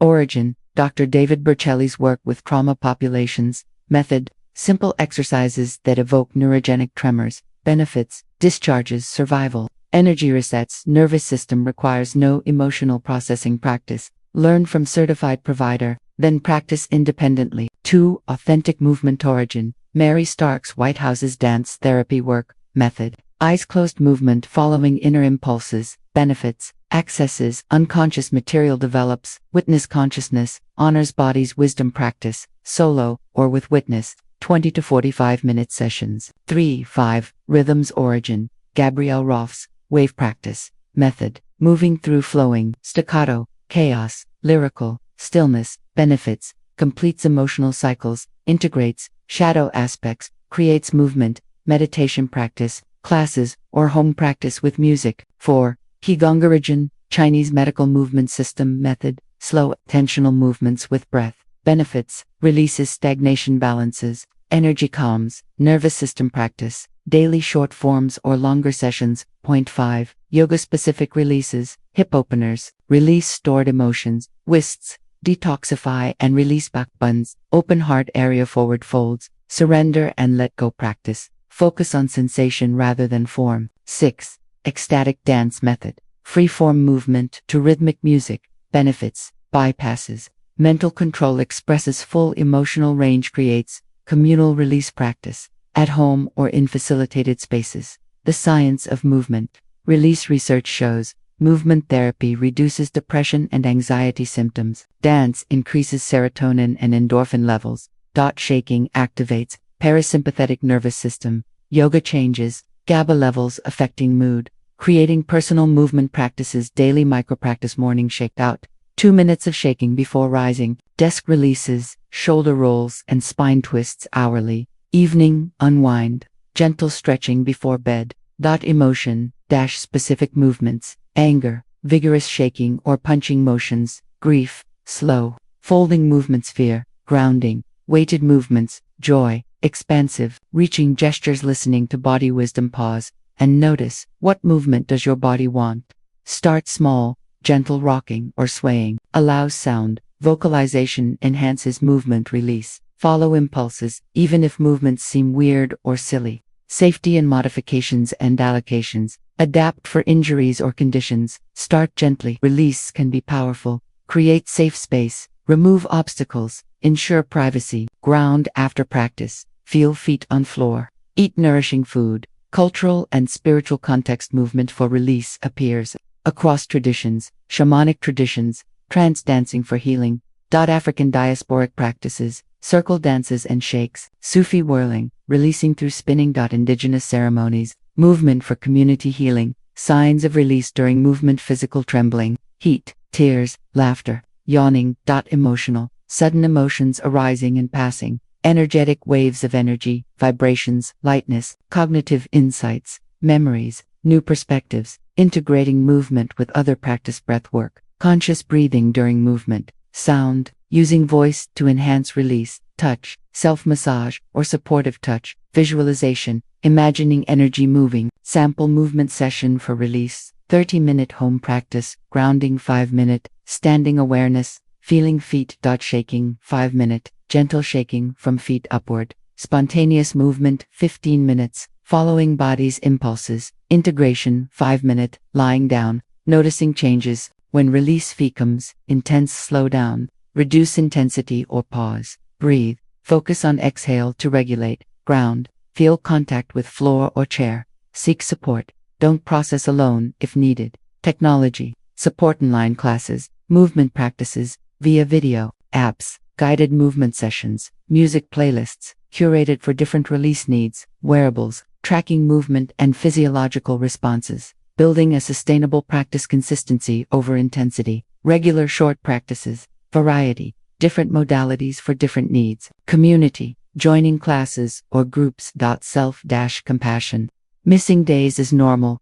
Origin. Dr. David Berceli's work with trauma populations. Method. Simple exercises that evoke neurogenic tremors. Benefits. Discharges survival. Energy resets. Nervous system requires no emotional processing practice. Learn from certified provider, then practice independently. 2. Authentic movement. Origin. Mary Stark's White House's dance therapy work. Method. Eyes closed movement following inner impulses. Benefits. Accesses unconscious material, develops witness consciousness, honors body's wisdom. Practice solo or with witness. 20 to 45 minute sessions. 3. 5. Rhythms. Origin. Gabrielle Roth's wave practice. Method. Moving through flowing, staccato, chaos, lyrical, stillness. Benefits. Completes emotional cycles, integrates shadow aspects, creates movement. Meditation practice, classes, or home practice with music. 4. Qigong. Origin. Chinese medical movement system. Method. Slow, tensional movements with breath. Benefits. Releases stagnation, balances, energy, calms. Nervous system practice. Daily short forms or longer sessions. 5. Yoga-specific releases. Hip openers. Release stored emotions. Twists. Detoxify and release back bends. Open heart area. Forward folds. Surrender and let go practice. Focus on sensation rather than form. 6. Ecstatic dance method. Free-form movement to rhythmic music. Benefits. Bypasses mental control, expresses full emotional range, creates communal release practice at home or in facilitated spaces. The science of movement. Release research shows movement therapy reduces depression and anxiety symptoms. Dance increases serotonin and endorphin levels. Shaking activates parasympathetic nervous system. Yoga changes GABA levels, affecting mood. Creating personal movement practices. Daily micropractice. Morning shake out. 2 minutes of shaking before rising. Desk releases, shoulder rolls, and spine twists hourly. Evening unwind. Gentle stretching before bed. Emotion specific movements. Anger, vigorous shaking or punching motions. Grief, slow, folding movements. Fear, grounding, weighted movements. Joy, expansive, reaching gestures. Listening to body wisdom. Pause and notice, what movement does your body want? Start small. Gentle rocking or swaying allows sound. Vocalization enhances movement release. Follow impulses, even if movements seem weird or silly. Safety and modifications and allocations. Adapt for injuries or conditions. Start gently. Release can be powerful. Create safe space. Remove obstacles. Ensure privacy. Ground after practice. Feel feet on floor. Eat nourishing food. Cultural and spiritual context. Movement for release appears across traditions, shamanic traditions, trance dancing for healing. African diasporic practices, circle dances and shakes. Sufi whirling, releasing through spinning. Indigenous ceremonies, movement for community healing. Signs of release during movement. Physical trembling, heat, tears, laughter, yawning. Emotional, sudden emotions arising and passing. Energetic waves of energy, vibrations, lightness. Cognitive insights, memories, new perspectives. Integrating movement with other practice. Breath work, conscious breathing during movement, sound, using voice to enhance release, touch, self-massage or supportive touch, visualization, imagining energy moving, sample movement session for release, 30-minute home practice, grounding 5-minute, standing awareness, feeling feet. Shaking 5-minute, gentle shaking from feet upward, spontaneous movement 15 minutes, following body's impulses, integration 5-minute, lying down, noticing changes, when release comes, intense slow down, reduce intensity or pause, breathe, focus on exhale to regulate, ground, feel contact with floor or chair, seek support, don't process alone if needed, technology, support online classes, movement practices, via video, apps, guided movement sessions, music playlists, curated for different release needs, wearables, tracking movement and physiological responses, building a sustainable practice consistency over intensity, regular short practices, variety, different modalities for different needs, community, joining classes or groups. Self-compassion. Missing days is normal.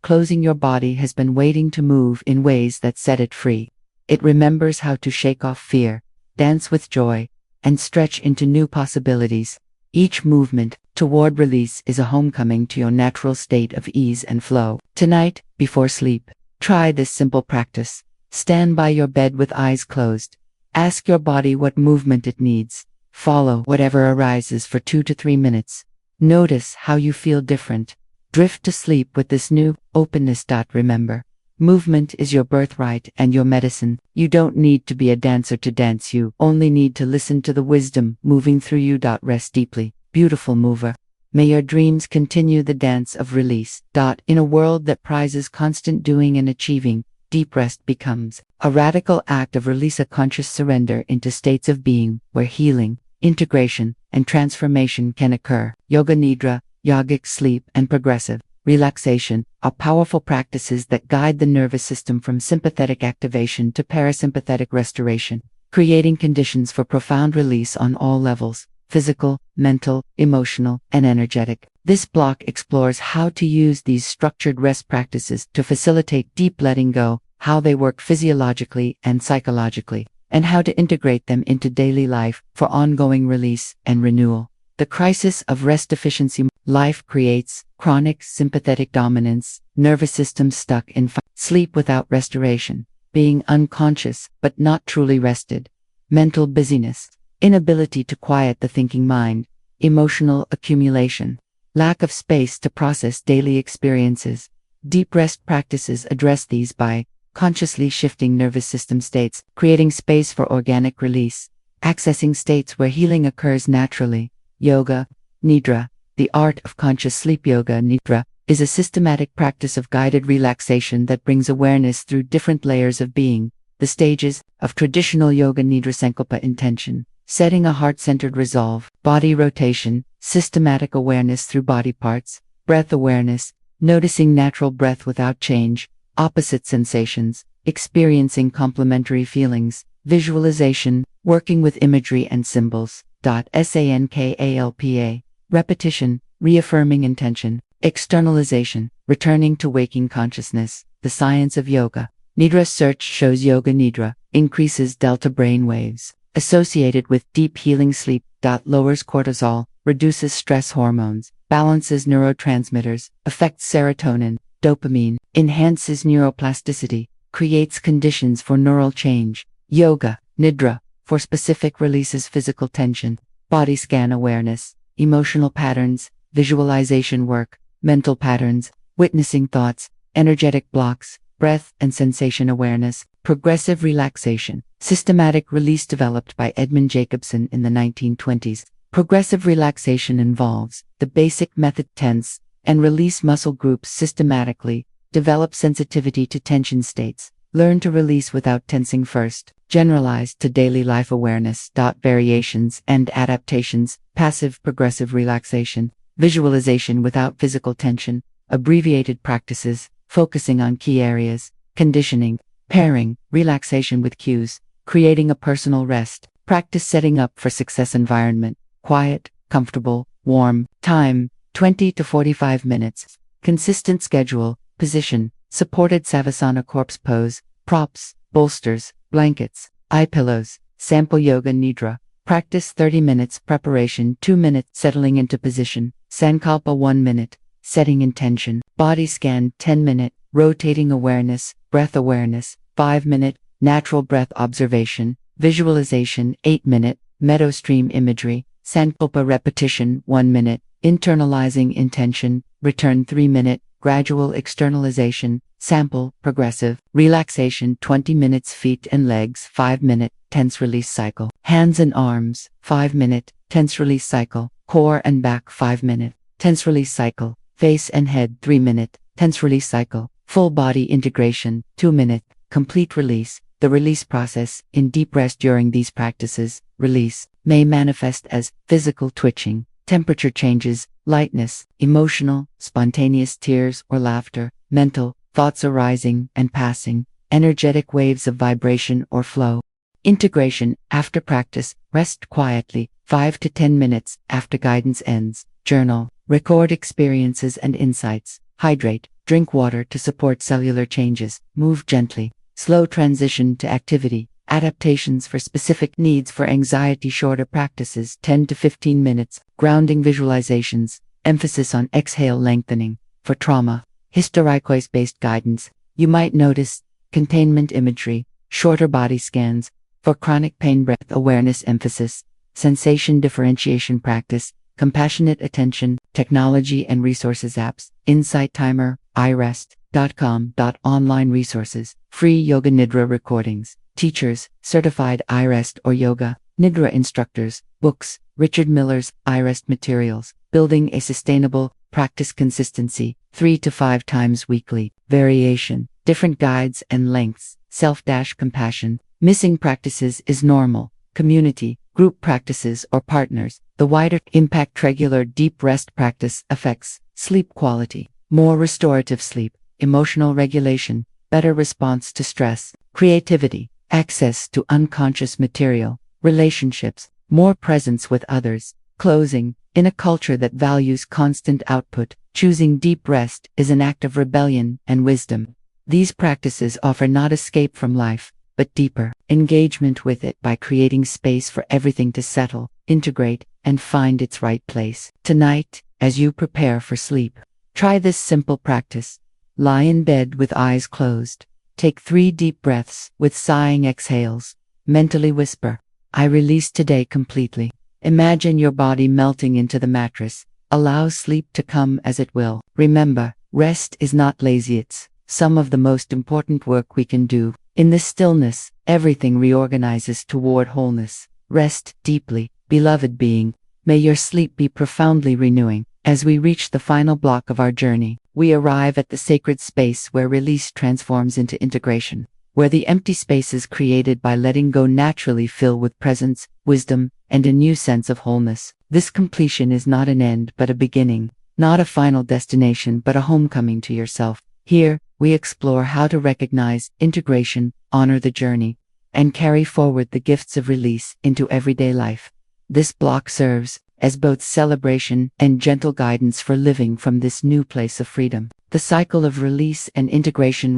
Closing your body has been waiting to move in ways that set it free. It remembers how to shake off fear, dance with joy, and stretch into new possibilities. Each movement toward release is a homecoming to your natural state of ease and flow. Tonight, before sleep, try this simple practice. Stand by your bed with eyes closed. Ask your body what movement it needs. Follow whatever arises for 2 to 3 minutes. Notice how you feel different. Drift to sleep with this new openness. Remember, movement is your birthright and your medicine. You don't need to be a dancer to dance, you only need to listen to the wisdom moving through you. Rest deeply, beautiful mover. May your dreams continue the dance of release. In a world that prizes constant doing and achieving, deep rest becomes a radical act of release, a conscious surrender into states of being where healing, integration, and transformation can occur. Yoga Nidra, yogic sleep, and progressive relaxation are powerful practices that guide the nervous system from sympathetic activation to parasympathetic restoration, creating conditions for profound release on all levels: physical, mental, emotional, and energetic. This block explores how to use these structured rest practices to facilitate deep letting go, how they work physiologically and psychologically, and how to integrate them into daily life for ongoing release and renewal. The crisis of rest deficiency. Life creates chronic sympathetic dominance, nervous system stuck in sleep without restoration, being unconscious but not truly rested, mental busyness, inability to quiet the thinking mind, emotional accumulation, lack of space to process daily experiences. Deep rest practices address these by consciously shifting nervous system states, creating space for organic release, accessing states where healing occurs naturally. Yoga Nidra. The art of conscious sleep. Yoga Nidra is a systematic practice of guided relaxation that brings awareness through different layers of being. The stages of traditional Yoga Nidra: Sankalpa, intention, setting a heart-centered resolve; body rotation, systematic awareness through body parts; breath awareness, noticing natural breath without change; opposite sensations, experiencing complementary feelings; visualization, working with imagery and symbols. Sankalpa. Repetition, reaffirming intention; externalization, returning to waking consciousness. The science of Yoga Nidra. Search shows Yoga Nidra increases delta brain waves associated with deep healing sleep. Lowers cortisol, reduces stress hormones, balances neurotransmitters, affects serotonin, dopamine, enhances neuroplasticity, creates conditions for neural change. Yoga Nidra for specific releases: physical tension, body scan awareness, emotional patterns, visualization work, mental patterns, witnessing thoughts, energetic blocks, breath and sensation awareness. Progressive relaxation, systematic release developed by Edmund Jacobson in the 1920s. Progressive relaxation involves the basic method: tense and release muscle groups systematically, develop sensitivity to tension states, learn to release without tensing first, generalized to daily life awareness. Variations and adaptations: passive progressive relaxation, visualization without physical tension, abbreviated practices, focusing on key areas, conditioning, pairing relaxation with cues, creating a personal rest, practice setting up for success environment, quiet, comfortable, warm, time, 20 to 45 minutes, consistent schedule, position, supported Savasana corpse pose, props, bolsters, blankets, eye pillows. Sample yoga nidra. Practice 30 minutes. Preparation 2 minutes. Settling into position. Sankalpa 1 minute. Setting intention. Body scan 10 minute. Rotating awareness, breath awareness 5 minute. Natural breath observation. Visualization 8 minute. Meadow stream imagery. Sankalpa repetition 1 minute. Internalizing intention. Return 3 minute. Gradual externalization. Sample, progressive. Relaxation 20 minutes. Feet and legs 5 minute. Tense release cycle. Hands and arms 5 minute. Tense release cycle. Core and back 5 minute. Tense release cycle. Face and head 3 minute. Tense release cycle. Full body integration 2 minute. Complete release. The release process in deep rest during these practices, release, may manifest as physical twitching, temperature changes, lightness, emotional, spontaneous tears or laughter, mental, thoughts arising and passing, energetic waves of vibration or flow. Integration. After practice, rest quietly, 5 to 10 minutes after guidance ends. Journal. Record experiences and insights. Hydrate. Drink water to support cellular changes. Move gently. Slow transition to activity. Adaptations for specific needs. For anxiety, shorter practices 10 to 15 minutes. Grounding visualizations. Emphasis on exhale lengthening. For trauma, historicos-based guidance. You might notice containment imagery, shorter body scans. For chronic pain, breath awareness emphasis. Sensation differentiation practice. Compassionate attention. Technology and resources apps. Insight timer. iRest.com. Online resources. Free yoga nidra recordings. Teachers, certified iRest or yoga nidra instructors. Books. Richard Miller's iRest materials. Building a sustainable practice. Consistency 3 to 5 times weekly. Variation. Different guides and lengths. Self-compassion. Missing practices is normal. Community, group practices or partners. The wider impact. Regular deep rest practice affects sleep quality. More restorative sleep, emotional regulation, better response to stress, creativity, access to unconscious material, relationships, more presence with others. Closing. In a culture that values constant output, choosing deep rest is an act of rebellion and wisdom. These practices offer not escape from life, but deeper engagement with it by creating space for everything to settle, integrate, and find its right place. Tonight, as you prepare for sleep, try this simple practice. Lie in bed with eyes closed. Take 3 deep breaths with sighing exhales. Mentally whisper, I release today completely. Imagine your body melting into the mattress. Allow sleep to come as it will. Remember, rest is not lazy, it's some of the most important work we can do. In this stillness, everything reorganizes toward wholeness. Rest deeply, beloved being. May your sleep be profoundly renewing. As we reach the final block of our journey, we arrive at the sacred space where release transforms into integration, where the empty spaces created by letting go naturally fill with presence, wisdom, and a new sense of wholeness. This completion is not an end but a beginning, not a final destination but a homecoming to yourself. Here, we explore how to recognize integration, honor the journey, and carry forward the gifts of release into everyday life. This block serves as both celebration and gentle guidance for living from this new place of freedom. The cycle of release and integration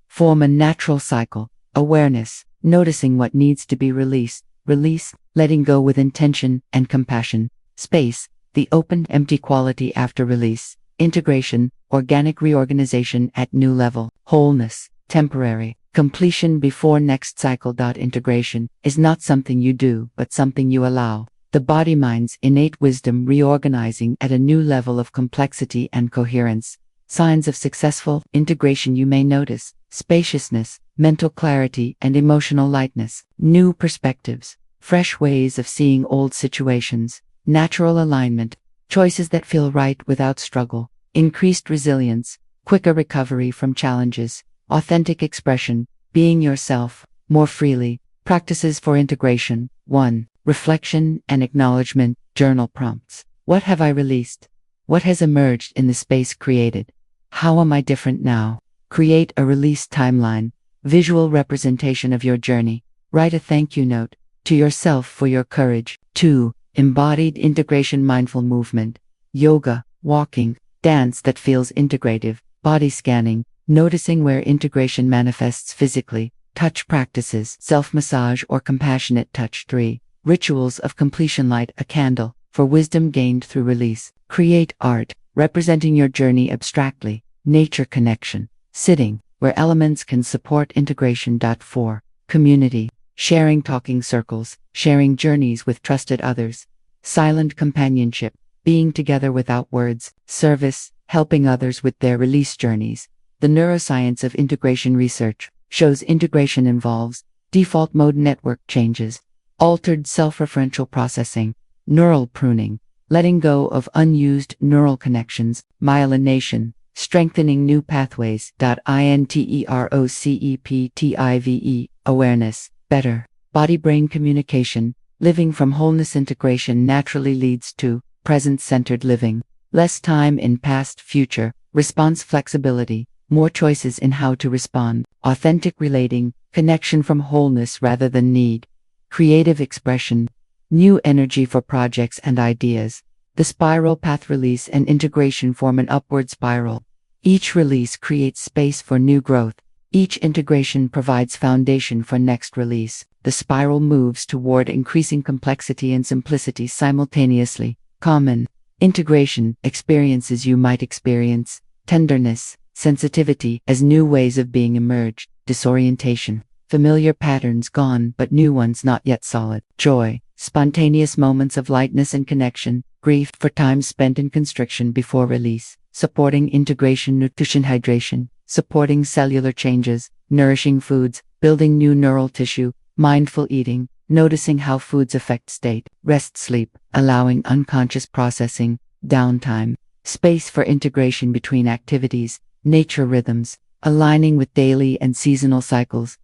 form a natural cycle. Awareness, noticing what needs to be released. Release, letting go with intention and compassion. Space, the open, empty quality after release. Integration, organic reorganization at new level. Wholeness, temporary. Completion before next cycle. Integration is not something you do, but something you allow. The body-mind's innate wisdom reorganizing at a new level of complexity and coherence. Signs of successful integration you may notice: spaciousness, mental clarity, and emotional lightness. New perspectives, fresh ways of seeing old situations. Natural alignment, choices that feel right without struggle. Increased resilience, quicker recovery from challenges. Authentic expression, being yourself more freely. Practices for integration. 1. Reflection and acknowledgement. Journal prompts. What have I released? What has emerged in the space created? How am I different now? Create a release timeline, visual representation of your journey. Write a thank you note to yourself for your courage. 2. Embodied integration. Mindful movement, yoga, walking, dance that feels integrative. Body scanning, noticing where integration manifests physically, touch practices, self-massage or compassionate touch. 3. Rituals of completion. Light a candle, for wisdom gained through release. Create art, representing your journey abstractly. Nature connection, sitting, where elements can support integration. 4. Community, sharing talking circles, sharing journeys with trusted others. Silent companionship, being together without words. Service, helping others with their release journeys. The neuroscience of integration research shows integration involves default mode network changes, altered self-referential processing, neural pruning, letting go of unused neural connections, myelination, strengthening new pathways. Interoceptive, awareness, better, body-brain communication, living from wholeness. Integration naturally leads to present-centered living, less time in past, future, response flexibility, more choices in how to respond, authentic relating, connection from wholeness rather than need, creative expression, new energy for projects and ideas. The spiral path. Release and integration form an upward spiral. Each release creates space for new growth. Each integration provides foundation for next release. The spiral moves toward increasing complexity and simplicity simultaneously. Common integration experiences you might experience tenderness, sensitivity as new ways of being emerge, disorientation, familiar patterns gone but new ones not yet solid, joy, spontaneous moments of lightness and connection, grief for time spent in constriction before release, supporting integration. Nutrition, hydration, supporting cellular changes, nourishing foods, building new neural tissue, mindful eating, noticing how foods affect state, rest, sleep, allowing unconscious processing, downtime, space for integration between activities, nature rhythms, aligning with daily and seasonal cycles.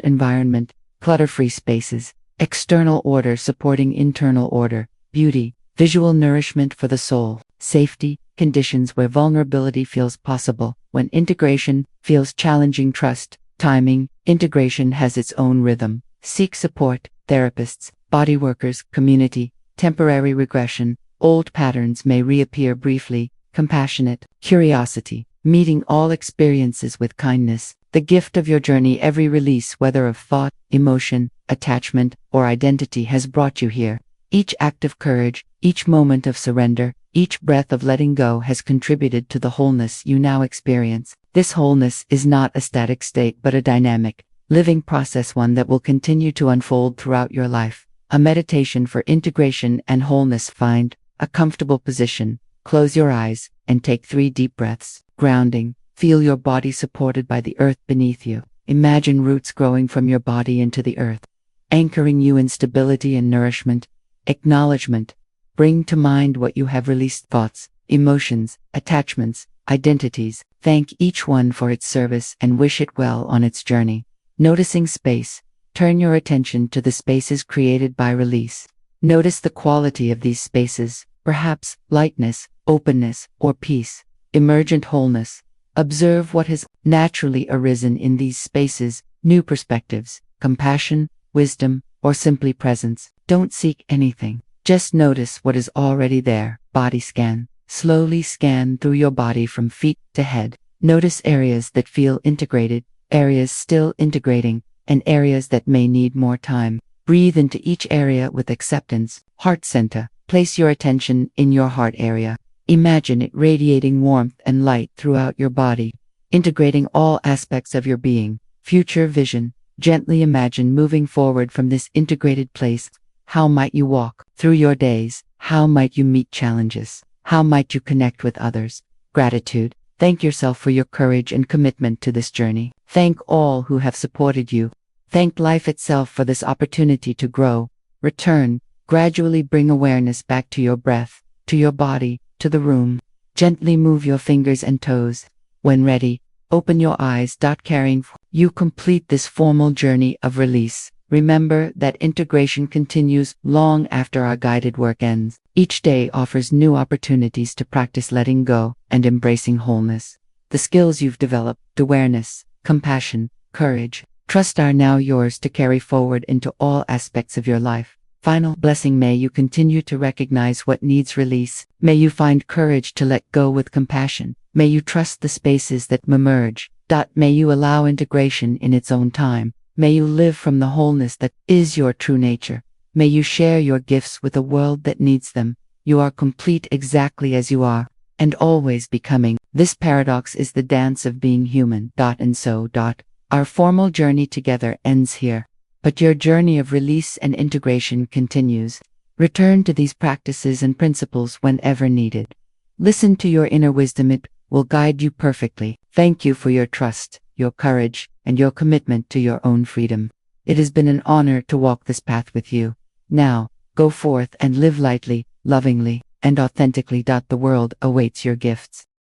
Environment, clutter-free spaces, external order supporting internal order, beauty, visual nourishment for the soul, safety, conditions where vulnerability feels possible, when integration feels challenging. Trust, timing, integration has its own rhythm. Seek support, therapists, body workers, community, temporary regression, old patterns may reappear briefly. Compassionate, curiosity, meeting all experiences with kindness, the gift of your journey. Every release, whether of thought, emotion, attachment, or identity, has brought you here. Each act of courage, each moment of surrender, each breath of letting go has contributed to the wholeness you now experience. This wholeness is not a static state but a dynamic, living process, one that will continue to unfold throughout your life. A meditation for integration and wholeness. Find a comfortable position, close your eyes, and take 3 deep breaths. Grounding, feel your body supported by the earth beneath you. Imagine roots growing from your body into the earth, anchoring you in stability and nourishment. Acknowledgement, bring to mind what you have released: thoughts, emotions, attachments, identities. Thank each one for its service and wish it well on its journey. Noticing space, turn your attention to the spaces created by release. Notice the quality of these spaces, perhaps lightness, openness, or peace. Emergent wholeness, observe what has naturally arisen in these spaces, new perspectives, compassion, wisdom, or simply presence. Don't seek anything, just notice what is already there. Body scan, slowly scan through your body from feet to head. Notice areas that feel integrated, areas still integrating, and areas that may need more time. Breathe into each area with acceptance. Heart center, place your attention in your heart area. Imagine it radiating warmth and light throughout your body, integrating all aspects of your being. Future vision, gently imagine moving forward from this integrated place. How might you walk through your days? How might you meet challenges? How might you connect with others? Gratitude, thank yourself for your courage and commitment to this journey. Thank all who have supported you. Thank life itself for this opportunity to grow. Return, gradually bring awareness back to your breath, to your body, to the room. Gently move your fingers and toes. When ready, open your eyes. Carrying you complete this formal journey of release. Remember that integration continues long after our guided work ends. Each day offers new opportunities to practice letting go and embracing wholeness. The skills you've developed, awareness, compassion, courage, trust, are now yours to carry forward into all aspects of your life. Final blessing, may you continue to recognize what needs release. May you find courage to let go with compassion. May you trust the spaces that emerge, May you allow integration in its own time. May you live from the wholeness that is your true nature. May you share your gifts with a world that needs them. You are complete exactly as you are, and always becoming. This paradox is the dance of being human. And so, our formal journey together ends here. But your journey of release and integration continues. Return to these practices and principles whenever needed. Listen to your inner wisdom, it will guide you perfectly. Thank you for your trust, your courage, and your commitment to your own freedom. It has been an honor to walk this path with you. Now, go forth and live lightly, lovingly, and authentically. The world awaits your gifts.